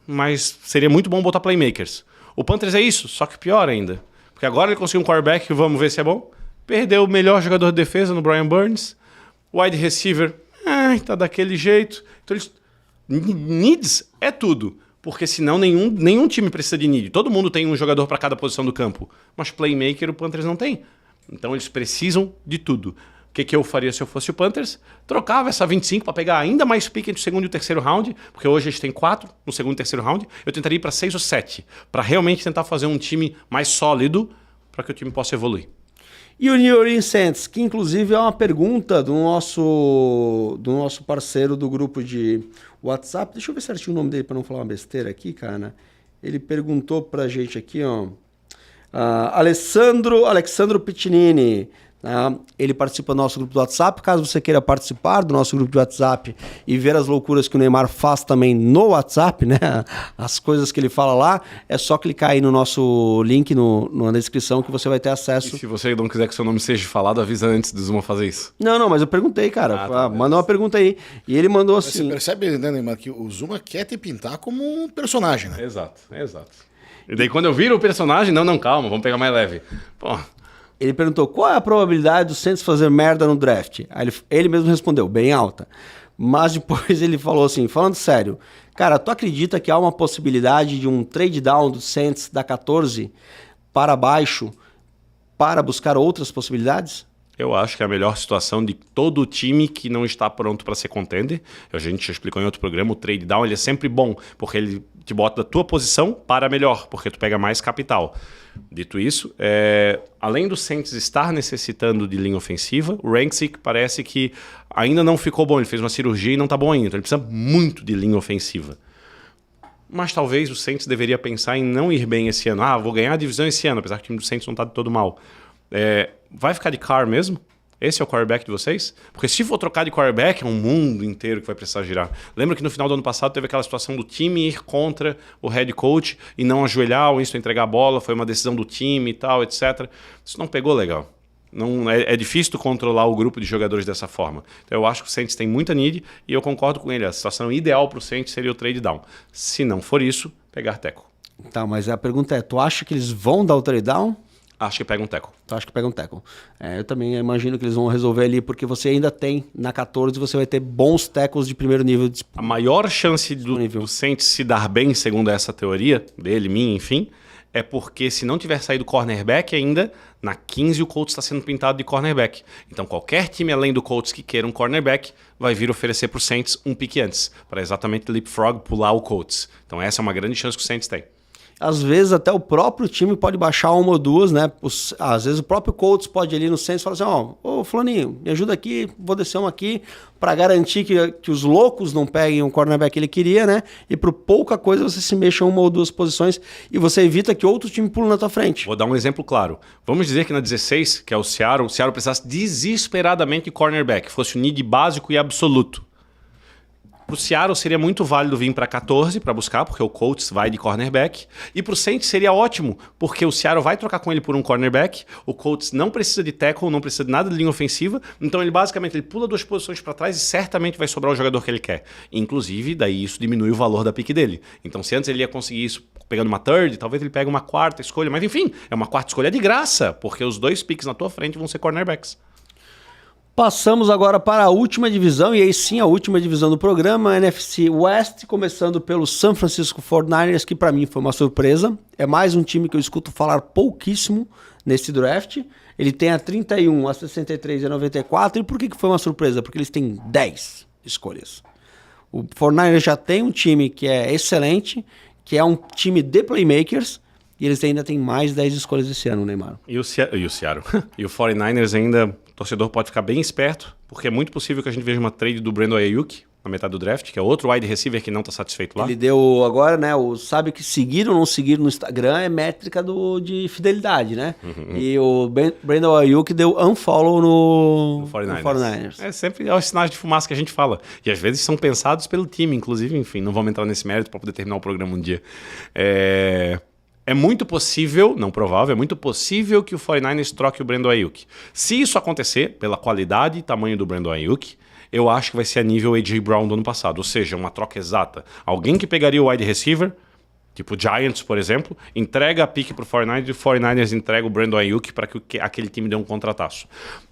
mas seria muito bom botar playmakers. O Panthers é isso, só que pior ainda. Porque agora ele conseguiu um quarterback, vamos ver se é bom. Perdeu o melhor jogador de defesa no Brian Burns. Wide receiver, tá daquele jeito. Então eles... Needs é tudo. Porque senão nenhum time precisa de need. Todo mundo tem um jogador para cada posição do campo. Mas playmaker o Panthers não tem. Então eles precisam de tudo. O que eu faria se eu fosse o Panthers? Trocava essa 25 para pegar ainda mais pick entre o segundo e o terceiro round, porque hoje eles têm 4 no segundo e terceiro round. Eu tentaria ir para 6 ou 7, para realmente tentar fazer um time mais sólido para que o time possa evoluir. E o New Orleans Saints, que inclusive é uma pergunta do nosso parceiro do grupo de WhatsApp. Deixa eu ver certinho o nome dele para não falar uma besteira aqui, cara. Ele perguntou pra gente aqui, ó. Alessandro Piccinini. Ele participa do nosso grupo do WhatsApp. Caso você queira participar do nosso grupo de WhatsApp e ver as loucuras que o Neymar faz também no WhatsApp, né? As coisas que ele fala lá, é só clicar aí no nosso link na descrição que você vai ter acesso. E se você não quiser que seu nome seja falado, avisa antes do Zuma fazer isso. Não, mas eu perguntei, cara. Manda uma pergunta aí. E ele mandou assim... Você percebe, né, Neymar, que o Zuma quer te pintar como um personagem, né? Exato. E daí quando eu viro o personagem, não, calma, vamos pegar mais leve. Pô... Ele perguntou qual é a probabilidade do Saints fazer merda no draft. Aí ele mesmo respondeu, bem alta. Mas depois ele falou assim, falando sério, cara, tu acredita que há uma possibilidade de um trade down do Saints da 14 para baixo para buscar outras possibilidades? Eu acho que é a melhor situação de todo o time que não está pronto para ser contender. A gente já explicou em outro programa, o trade down ele é sempre bom, porque ele te bota da tua posição para melhor, porque tu pega mais capital. Dito isso, além do Saints estar necessitando de linha ofensiva, o Ranksick parece que ainda não ficou bom, ele fez uma cirurgia e não está bom ainda, então ele precisa muito de linha ofensiva. Mas talvez o Saints deveria pensar em não ir bem esse ano. Vou ganhar a divisão esse ano, apesar que o time do Saints não está de todo mal. Vai ficar de Carr mesmo? Esse é o quarterback de vocês? Porque se for trocar de quarterback, é um mundo inteiro que vai precisar girar. Lembra que no final do ano passado teve aquela situação do time ir contra o head coach e não ajoelhar, o Winston entregar a bola, foi uma decisão do time e tal, etc. Isso não pegou legal. Não, é difícil tu controlar o grupo de jogadores dessa forma. Então eu acho que o Saints tem muita need e eu concordo com ele. A situação ideal para o Saints seria o trade down. Se não for isso, pegar teco. Tá, mas a pergunta é, tu acha que eles vão dar o trade down? Acho que pega um teco. Tu acha que pega um tackle? Eu também imagino que eles vão resolver ali, porque você ainda tem, na 14, você vai ter bons tackles de primeiro nível. A maior chance do Saints se dar bem, segundo essa teoria, dele, minha, enfim, é porque se não tiver saído cornerback ainda, na 15 o Colts está sendo pintado de cornerback. Então qualquer time além do Colts que queira um cornerback vai vir oferecer para o Saints um pique antes, para exatamente leapfrog, pular o Colts. Então essa é uma grande chance que o Saints tem. Às vezes até o próprio time pode baixar uma ou duas, né? Às vezes o próprio Colts pode ir ali no Saints e falar assim, ô Fulaninho, me ajuda aqui, vou descer uma aqui, para garantir que os loucos não peguem o cornerback que ele queria, né? E por pouca coisa você se mexa uma ou duas posições e você evita que outro time pule na tua frente. Vou dar um exemplo claro. Vamos dizer que na 16, que é o Seattle precisasse desesperadamente de cornerback, fosse o need básico e absoluto. Para o Seattle seria muito válido vir para 14 para buscar, porque o Colts vai de cornerback. E para o Saints seria ótimo, porque o Seattle vai trocar com ele por um cornerback. O Colts não precisa de tackle, não precisa de nada de linha ofensiva. Então ele basicamente pula 2 posições para trás e certamente vai sobrar o jogador que ele quer. Inclusive, daí isso diminui o valor da pick dele. Então se antes ele ia conseguir isso pegando uma third, talvez ele pegue uma 4ª escolha. Mas enfim, é uma 4ª escolha de graça, porque os 2 picks na tua frente vão ser cornerbacks. Passamos agora para a última divisão, e aí sim a última divisão do programa, a NFC West, começando pelo San Francisco 49ers, que para mim foi uma surpresa. É mais um time que eu escuto falar pouquíssimo nesse draft. Ele tem a 31, a 63 e a 94. E por que foi uma surpresa? Porque eles têm 10 escolhas. O 49ers já tem um time que é excelente, que é um time de playmakers, e eles ainda têm mais 10 escolhas esse ano, Neymar. E o Seattle. E o 49ers ainda... O torcedor pode ficar bem esperto, porque é muito possível que a gente veja uma trade do Brandon Ayuk na metade do draft, que é outro wide receiver que não está satisfeito lá. Ele deu agora, né? Sabe que seguir ou não seguir no Instagram é métrica de fidelidade, né? Uhum. E o Brandon Ayuk deu unfollow no 49ers. É sempre os sinais de fumaça que a gente fala. E às vezes são pensados pelo time, inclusive, enfim, não vamos entrar nesse mérito para poder terminar o programa um dia. É muito possível, não provável, é muito possível que o 49ers troque o Brandon Ayuk. Se isso acontecer, pela qualidade e tamanho do Brandon Ayuk, eu acho que vai ser a nível A.J. Brown do ano passado. Ou seja, uma troca exata. Alguém que pegaria o wide receiver, tipo Giants, por exemplo, entrega a pick pro 49ers e o 49ers entrega o Brandon Ayuk para que aquele time dê um contrataço.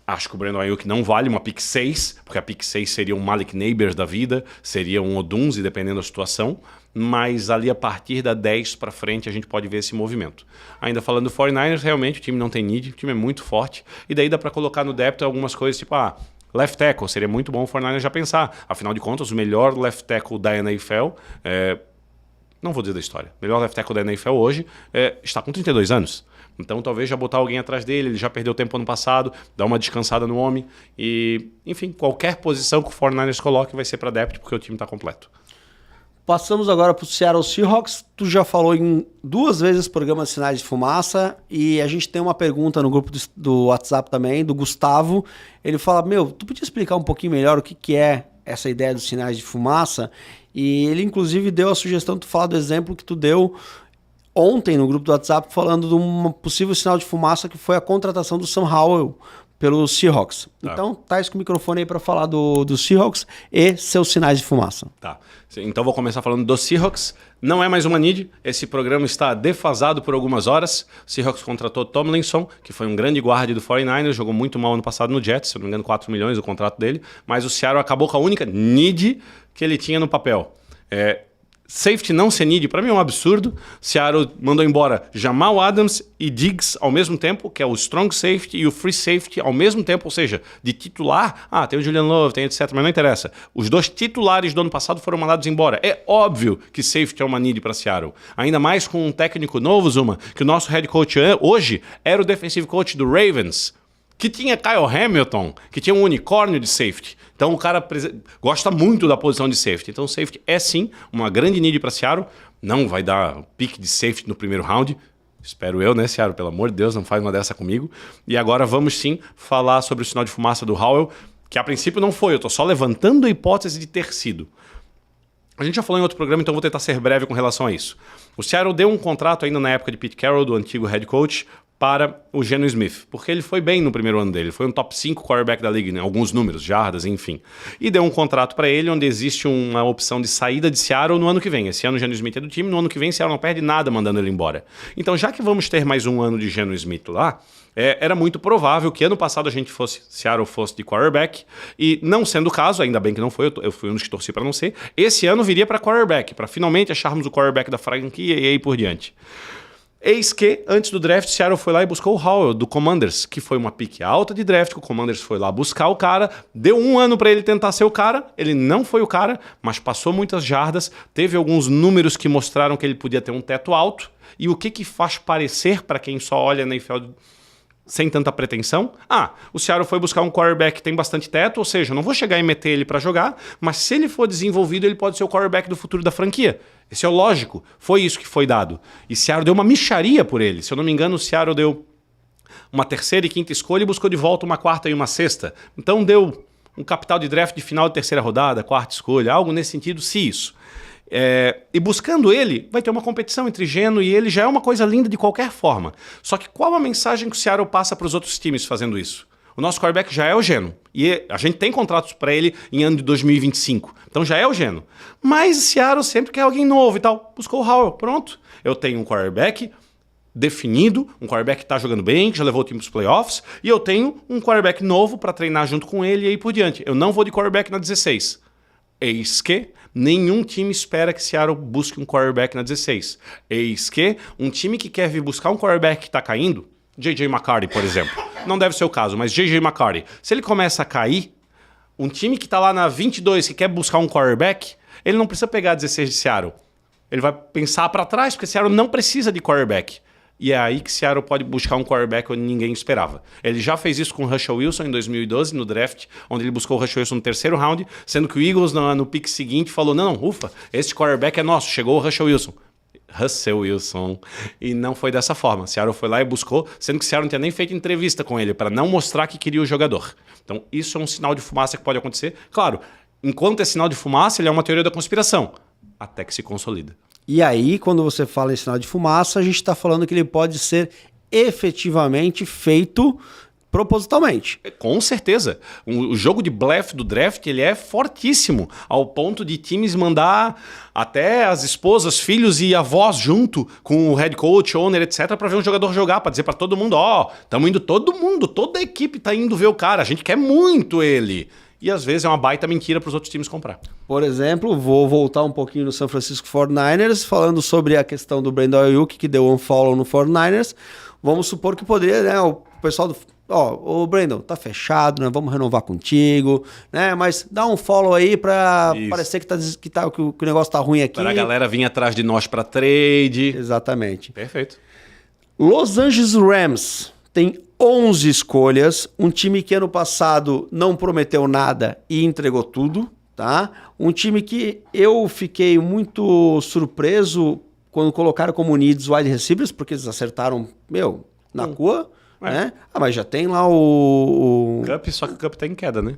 Acho que o Brandon Ayuk não vale uma pick 6, porque a pick 6 seria um Malik Neighbors da vida, seria um Odunze, dependendo da situação. Mas ali a partir da 10 para frente a gente pode ver esse movimento. Ainda falando do 49ers, realmente o time não tem need, o time é muito forte, e daí dá para colocar no depth algumas coisas tipo, left tackle, seria muito bom o 49ers já pensar. Afinal de contas, o melhor left tackle da NFL, não vou dizer da história, o melhor left tackle da NFL hoje está com 32 anos. Então talvez já botar alguém atrás dele, ele já perdeu tempo ano passado, dar uma descansada no homem, e enfim, qualquer posição que o 49ers coloque vai ser para depth, porque o time está completo. Passamos agora para o Seattle Seahawks. Tu já falou em 2 vezes o programa Sinais de Fumaça e a gente tem uma pergunta no grupo do WhatsApp também, do Gustavo. Ele fala, tu podia explicar um pouquinho melhor o que é essa ideia dos sinais de fumaça? E ele inclusive deu a sugestão de tu falar do exemplo que tu deu ontem no grupo do WhatsApp, falando de um possível sinal de fumaça que foi a contratação do Sam Howell pelo Seahawks. Tá. Então, tá com o microfone aí para falar do Seahawks e seus sinais de fumaça. Tá. Então, vou começar falando do Seahawks. Não é mais uma need. Esse programa está defasado por algumas horas. O Seahawks contratou Tomlinson, que foi um grande guarda do 49ers, jogou muito mal ano passado no Jets, se não me engano, 4 milhões o contrato dele. Mas o Seattle acabou com a única need que ele tinha no papel. Safety não ser need, para mim é um absurdo. Seattle mandou embora Jamal Adams e Diggs ao mesmo tempo, que é o strong safety e o free safety ao mesmo tempo, ou seja, de titular, tem o Julian Love, tem etc, mas não interessa. Os 2 titulares do ano passado foram mandados embora. É óbvio que safety é uma need para Seattle. Ainda mais com um técnico novo, Zuma, que o nosso head coach hoje era o defensive coach do Ravens, que tinha Kyle Hamilton, que tinha um unicórnio de safety. Então o cara gosta muito da posição de safety. Então o safety é sim uma grande need para Seattle. Não vai dar pick de safety no primeiro round. Espero eu, né, Seattle? Pelo amor de Deus, não faz uma dessa comigo. E agora vamos sim falar sobre o sinal de fumaça do Howell, que a princípio não foi. Eu tô só levantando a hipótese de ter sido. A gente já falou em outro programa, então vou tentar ser breve com relação a isso. O Seattle deu um contrato ainda na época de Pete Carroll, do antigo head coach, para o Geno Smith, porque ele foi bem no primeiro ano dele, foi um top 5 quarterback da liga, né? Alguns números, jardas, enfim. E deu um contrato para ele onde existe uma opção de saída de Seattle no ano que vem. Esse ano o Geno Smith é do time, no ano que vem Seattle não perde nada mandando ele embora. Então, já que vamos ter mais um ano de Geno Smith lá, era muito provável que ano passado Seattle fosse de quarterback, e não sendo o caso, ainda bem que não foi, eu fui um dos que torci para não ser, esse ano viria para quarterback, para finalmente acharmos o quarterback da franquia e aí por diante. Eis que, antes do draft, Seattle foi lá e buscou o Howell, do Commanders, que foi uma pique alta de draft, que o Commanders foi lá buscar o cara, deu um ano para ele tentar ser o cara, ele não foi o cara, mas passou muitas jardas, teve alguns números que mostraram que ele podia ter um teto alto, e o que faz parecer, para quem só olha na NFL sem tanta pretensão? O Seattle foi buscar um quarterback que tem bastante teto, ou seja, eu não vou chegar e meter ele para jogar, mas se ele for desenvolvido, ele pode ser o quarterback do futuro da franquia. Esse é o lógico. Foi isso que foi dado. E Seattle deu uma mixaria por ele. Se eu não me engano, o Seattle deu uma 3ª e 5ª escolha e buscou de volta uma 4ª e uma 6ª. Então deu um capital de draft de final de 3ª rodada, 4ª escolha, algo nesse sentido, se isso. E buscando ele, vai ter uma competição entre Geno e ele, já é uma coisa linda de qualquer forma. Só que qual a mensagem que o Seattle passa para os outros times fazendo isso? O nosso quarterback já é o Geno. E a gente tem contratos para ele em ano de 2025. Então já é o Geno. Mas o Seattle sempre quer alguém novo e tal. Buscou o Howell. Pronto. Eu tenho um quarterback definido, um quarterback que está jogando bem, que já levou o time para os playoffs, e eu tenho um quarterback novo para treinar junto com ele e aí por diante. Eu não vou de quarterback na 16. Eis que nenhum time espera que Seattle busque um quarterback na 16. Eis que um time que quer vir buscar um quarterback que está caindo, J.J. McCarthy, por exemplo, não deve ser o caso, mas J.J. McCarthy, se ele começa a cair, um time que está lá na 22 que quer buscar um quarterback, ele não precisa pegar a 16 de Seattle. Ele vai pensar para trás, porque Seattle não precisa de quarterback. E é aí que Seattle pode buscar um quarterback onde ninguém esperava. Ele já fez isso com o Russell Wilson em 2012, no draft, onde ele buscou o Russell Wilson no 3º round, sendo que o Eagles, no pick seguinte, falou, não, ufa, esse quarterback é nosso, chegou o Russell Wilson. E não foi dessa forma. Seattle foi lá e buscou, sendo que Seattle não tinha nem feito entrevista com ele, para não mostrar que queria o jogador. Então, isso é um sinal de fumaça que pode acontecer. Claro, enquanto é sinal de fumaça, ele é uma teoria da conspiração, até que se consolida. E aí, quando você fala em sinal de fumaça, a gente está falando que ele pode ser efetivamente feito propositalmente. Com certeza. O jogo de blefe do draft, ele é fortíssimo, ao ponto de times mandar até as esposas, filhos e avós junto com o head coach, owner, etc, para ver um jogador jogar, para dizer para todo mundo, estamos indo todo mundo, toda a equipe tá indo ver o cara, a gente quer muito ele. E às vezes é uma baita mentira para os outros times comprar. Por exemplo, vou voltar um pouquinho no San Francisco 49ers, falando sobre a questão do Brandon Ayuk, que deu um follow no 49ers. Vamos supor que poderia, né, o pessoal do... Ô Brandon, tá fechado, né? Vamos renovar contigo, né? Mas dá um follow aí pra parecer que o negócio tá ruim aqui. Para a galera vir atrás de nós para trade. Exatamente. Perfeito. Los Angeles Rams tem 11 escolhas, um time que ano passado não prometeu nada e entregou tudo, tá? Um time que eu fiquei muito surpreso quando colocaram como needs wide receivers, porque eles acertaram, na cua, né? Mas já tem lá o... Cup, só que o Cup tá em queda, né?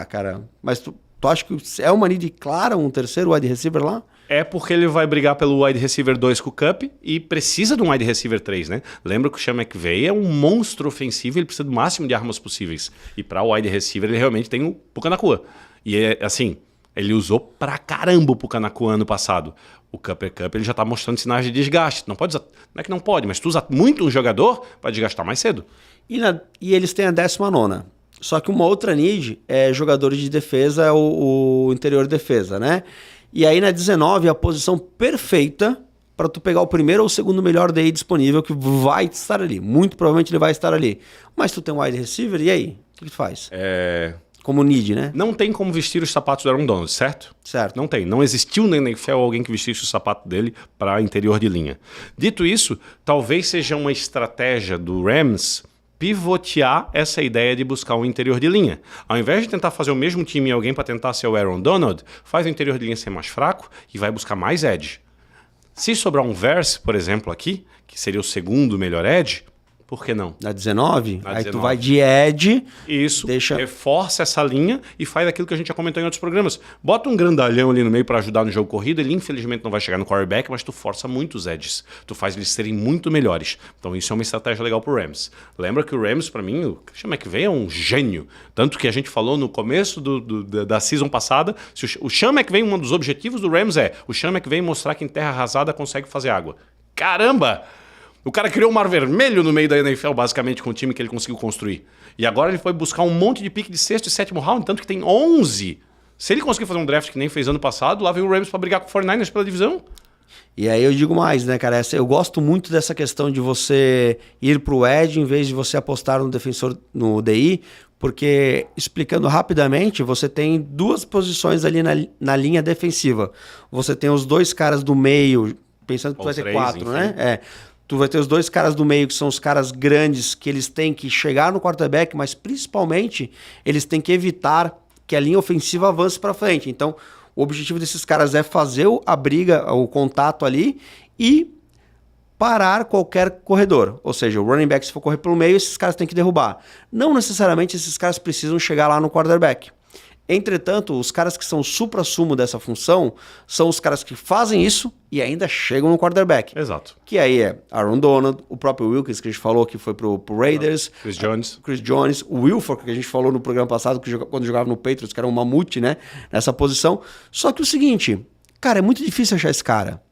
Cara, mas tu acha que é uma need clara, um terceiro wide receiver lá? É porque ele vai brigar pelo wide receiver 2 com o Cup e precisa de um wide receiver 3, né? Lembra que o Sean McVay é um monstro ofensivo, ele precisa do máximo de armas possíveis. E para o wide receiver ele realmente tem um Pucanacua. E assim, ele usou pra caramba o Pucanacua ano passado. O Cooper Kupp ele já tá mostrando sinais de desgaste. Não pode usar, não é que não pode, mas tu usa muito um jogador, vai desgastar mais cedo. E eles têm a 19ª. Só que uma outra need é jogadores de defesa, o interior de defesa, né? E aí na 19 a posição perfeita para tu pegar o primeiro ou o segundo melhor DI disponível que vai estar ali. Muito provavelmente ele vai estar ali. Mas tu tem um wide receiver, e aí? O que tu faz? Como need, né? Não tem como vestir os sapatos do Aaron Donald, certo? Certo. Não tem. Não existiu na NFL alguém que vestisse o sapato dele para interior de linha. Dito isso, talvez seja uma estratégia do Rams pivotear essa ideia de buscar um interior de linha. Ao invés de tentar fazer o mesmo time em alguém para tentar ser o Aaron Donald, faz o interior de linha ser mais fraco e vai buscar mais edge. Se sobrar um Verse, por exemplo, aqui, que seria o segundo melhor edge, por que não? Na 19? Na aí 19. tu vai de edge. Isso, reforça essa linha e faz aquilo que a gente já comentou em outros programas. Bota um grandalhão ali no meio para ajudar no jogo corrido, ele infelizmente não vai chegar no quarterback, mas tu força muito os edges. Tu faz eles serem muito melhores. Então isso é uma estratégia legal pro Rams. Lembra que o Rams, para mim, o Christian McVay é um gênio. Tanto que a gente falou no começo da season passada, se o Sean McVay, um dos objetivos do Rams o Sean McVay mostrar que em terra arrasada consegue fazer água. Caramba! O cara criou um mar vermelho no meio da NFL, basicamente, com o time que ele conseguiu construir. E agora ele foi buscar um monte de pique de 6º e 7º round, tanto que tem 11. Se ele conseguir fazer um draft que nem fez ano passado, lá vem o Rams pra brigar com o 49ers pela divisão. E aí eu digo mais, né, cara? Eu gosto muito dessa questão de você ir pro edge em vez de você apostar no defensor, no DI, porque, explicando rapidamente, você tem duas posições ali na linha defensiva. Você tem os dois caras do meio, pensando que tu vai ter 4, enfim, né? Tu vai ter os dois caras do meio, que são os caras grandes, que eles têm que chegar no quarterback, mas principalmente eles têm que evitar que a linha ofensiva avance para frente. Então, o objetivo desses caras é fazer a briga, o contato ali e parar qualquer corredor. Ou seja, o running back, se for correr pelo meio, esses caras têm que derrubar. Não necessariamente esses caras precisam chegar lá no quarterback. Entretanto, os caras que são o supra-sumo dessa função são os caras que fazem isso e ainda chegam no quarterback. Exato. Que aí é Aaron Donald, o próprio Wilkins, que a gente falou que foi pro Raiders. Chris Jones. O Wilfork, que a gente falou no programa passado, quando jogava no Patriots, que era um mamute, né? Nessa posição. Só que o seguinte, cara, é muito difícil achar esse cara.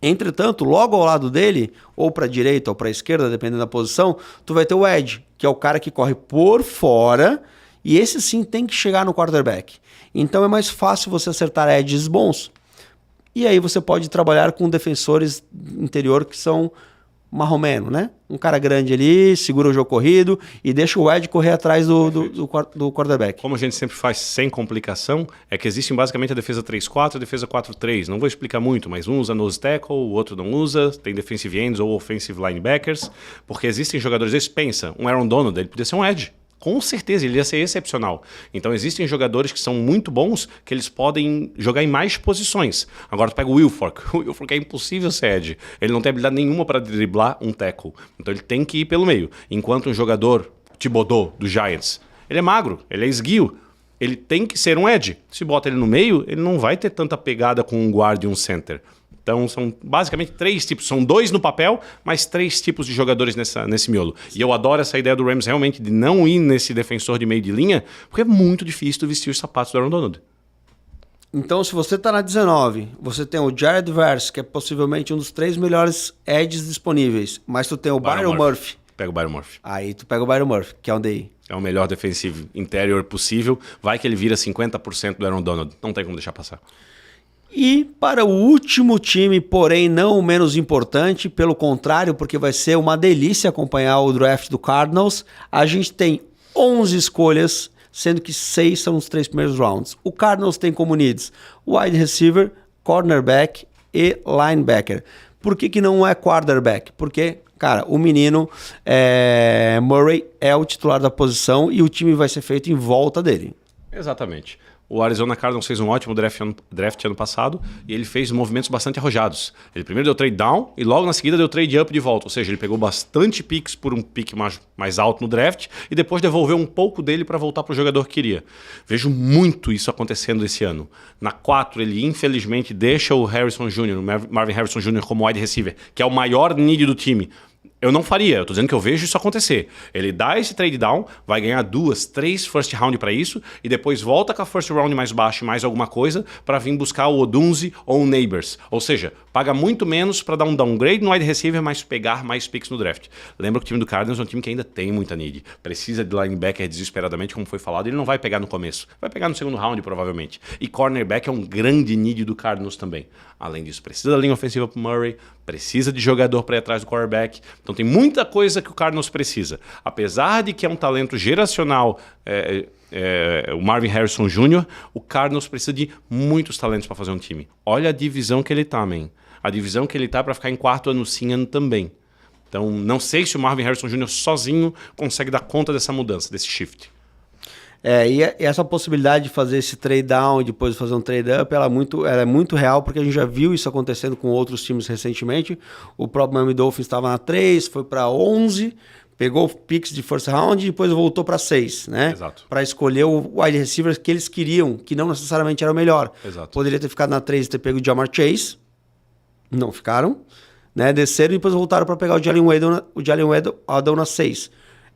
Entretanto, logo ao lado dele, ou para a direita ou para a esquerda, dependendo da posição, tu vai ter o edge, que é o cara que corre por fora. E esse sim tem que chegar no quarterback. Então é mais fácil você acertar edges bons. E aí você pode trabalhar com defensores interior que são marromeno, né? Um cara grande ali, segura o jogo corrido e deixa o edge correr atrás do quarterback. Como a gente sempre faz sem complicação, é que existe basicamente a defesa 3-4 e a defesa 4-3. Não vou explicar muito, mas um usa nose tackle, o outro não usa, tem defensive ends ou offensive linebackers, porque existem jogadores, eles pensam, um Aaron Donald, ele podia ser um edge. Com certeza, ele ia ser excepcional. Então existem jogadores que são muito bons, que eles podem jogar em mais posições. Agora tu pega o Wilfork. O Wilfork é impossível ser edge. Ele não tem habilidade nenhuma para driblar um tackle. Então ele tem que ir pelo meio. Enquanto um jogador, Thibodeau, do Giants, ele é magro, ele é esguio. Ele tem que ser um edge. Se bota ele no meio, ele não vai ter tanta pegada com um guard e um center. Então são basicamente 3 tipos, são 2 no papel, mas 3 tipos de jogadores nesse miolo. E eu adoro essa ideia do Rams realmente de não ir nesse defensor de meio de linha, porque é muito difícil tu vestir os sapatos do Aaron Donald. Então, se você tá na 19, você tem o Jared Verse, que é possivelmente um dos 3 melhores edges disponíveis, mas tu tem o Byron Murphy. Pega o Byron Murphy. Aí tu pega o Byron Murphy, que é um DI. É o melhor defensivo interior possível. Vai que ele vira 50% do Aaron Donald. Não tem como deixar passar. E para o último time, porém não o menos importante, pelo contrário, porque vai ser uma delícia acompanhar o draft do Cardinals, a gente tem 11 escolhas, sendo que 6 são os 3 primeiros rounds. O Cardinals tem como needs wide receiver, cornerback e linebacker. Por que não é quarterback? Porque, cara, o menino Murray é o titular da posição e o time vai ser feito em volta dele. Exatamente. O Arizona Cardinals fez um ótimo draft ano passado e ele fez movimentos bastante arrojados. Ele primeiro deu trade down e logo na seguida deu trade up de volta. Ou seja, ele pegou bastante picks por um pick mais alto no draft e depois devolveu um pouco dele para voltar para o jogador que queria. Vejo muito isso acontecendo esse ano. Na 4, ele infelizmente deixa o Harrison Jr., o Marvin Harrison Jr. como wide receiver, que é o maior need do time. Eu não faria, eu tô dizendo que eu vejo isso acontecer. Ele dá esse trade down, vai ganhar 2, 3 first round para isso e depois volta com a first round mais baixa e mais alguma coisa para vir buscar o Odunze ou o Neighbors. Ou seja, paga muito menos para dar um downgrade no wide receiver, mas pegar mais picks no draft. Lembra que o time do Cardinals é um time que ainda tem muita need. Precisa de linebacker desesperadamente, como foi falado. Ele não vai pegar no começo, vai pegar no segundo round provavelmente. E cornerback é um grande need do Cardinals também. Além disso, precisa da linha ofensiva pro Murray, precisa de jogador para ir atrás do quarterback. Então tem muita coisa que o Cardinals precisa. Apesar de que é um talento geracional, o Marvin Harrison Jr., o Cardinals precisa de muitos talentos para fazer um time. Olha a divisão que ele tá, man. A divisão que ele tá para ficar em 4º ano sim ano também. Então não sei se o Marvin Harrison Jr. sozinho consegue dar conta dessa mudança, desse shift. E essa possibilidade de fazer esse trade down e depois fazer um trade up, ela é muito real, porque a gente já viu isso acontecendo com outros times recentemente. O próprio Miami Dolphins estava na 3, foi para 11, pegou picks de first round e depois voltou para 6, né? Exato. Para escolher o wide receiver que eles queriam, que não necessariamente era o melhor. Exato. Poderia ter ficado na 3 e ter pego o Ja'Marr Chase, não ficaram, né? Desceram e depois voltaram para pegar o Jalen Waddle na 6.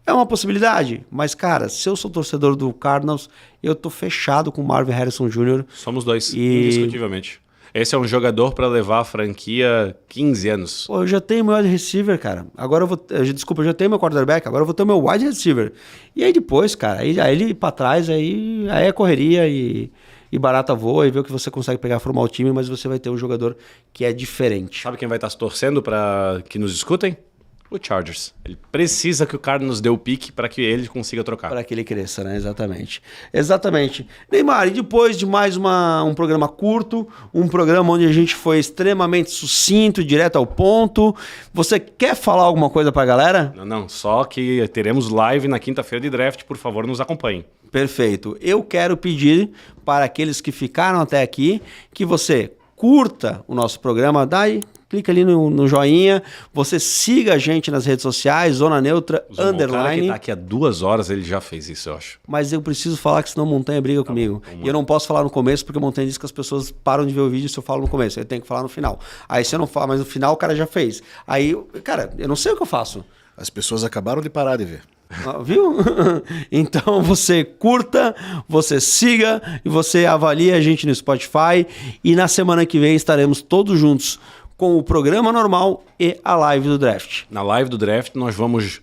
É uma possibilidade, mas, cara, se eu sou torcedor do Cardinals, eu tô fechado com o Marvin Harrison Jr. Somos dois, indiscutivelmente. Esse é um jogador para levar a franquia 15 anos. Pô, eu já tenho meu wide receiver, cara. Agora eu já tenho meu quarterback, agora eu vou ter meu wide receiver. E aí depois, cara, aí ele pra trás, aí é correria e barata voa e vê o que você consegue pegar, formar o time, mas você vai ter um jogador que é diferente. Sabe quem vai estar se torcendo para que nos escutem? O Chargers. Ele precisa que o Cardinals dê o pique para que ele consiga trocar. Para que ele cresça, né? Exatamente. Neymar, e depois de mais um programa curto, um programa onde a gente foi extremamente sucinto, direto ao ponto, você quer falar alguma coisa para a galera? Não, só que teremos live na quinta-feira de draft, por favor, nos acompanhem. Perfeito. Eu quero pedir para aqueles que ficaram até aqui que você curta o nosso programa, clica ali no joinha, você siga a gente nas redes sociais, Zona Neutra, _ O cara que tá aqui há 2 horas, ele já fez isso, eu acho. Mas eu preciso falar que senão Montanha briga comigo. E eu não posso falar no começo, porque o Montanha diz que as pessoas param de ver o vídeo se eu falo no começo. Eu tenho que falar no final. Aí se eu não falo, mas no final o cara já fez. Aí, cara, eu não sei o que eu faço. As pessoas acabaram de parar de ver. Viu? Então você curta, você siga e você avalie a gente no Spotify. E na semana que vem estaremos todos juntos com o programa normal e a live do draft. Na live do draft nós vamos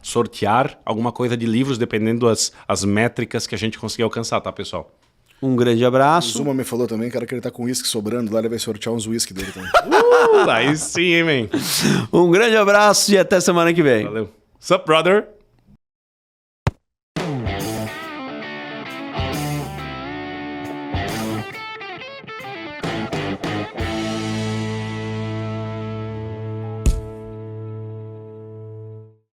sortear alguma coisa de livros, dependendo das métricas que a gente conseguir alcançar, tá, pessoal? Um grande abraço. O Zuma me falou também, cara, que ele tá com uísque sobrando lá, ele vai sortear uns uísque dele também. Aí sim, hein, man? Um grande abraço e até semana que vem. Valeu. Sup, brother?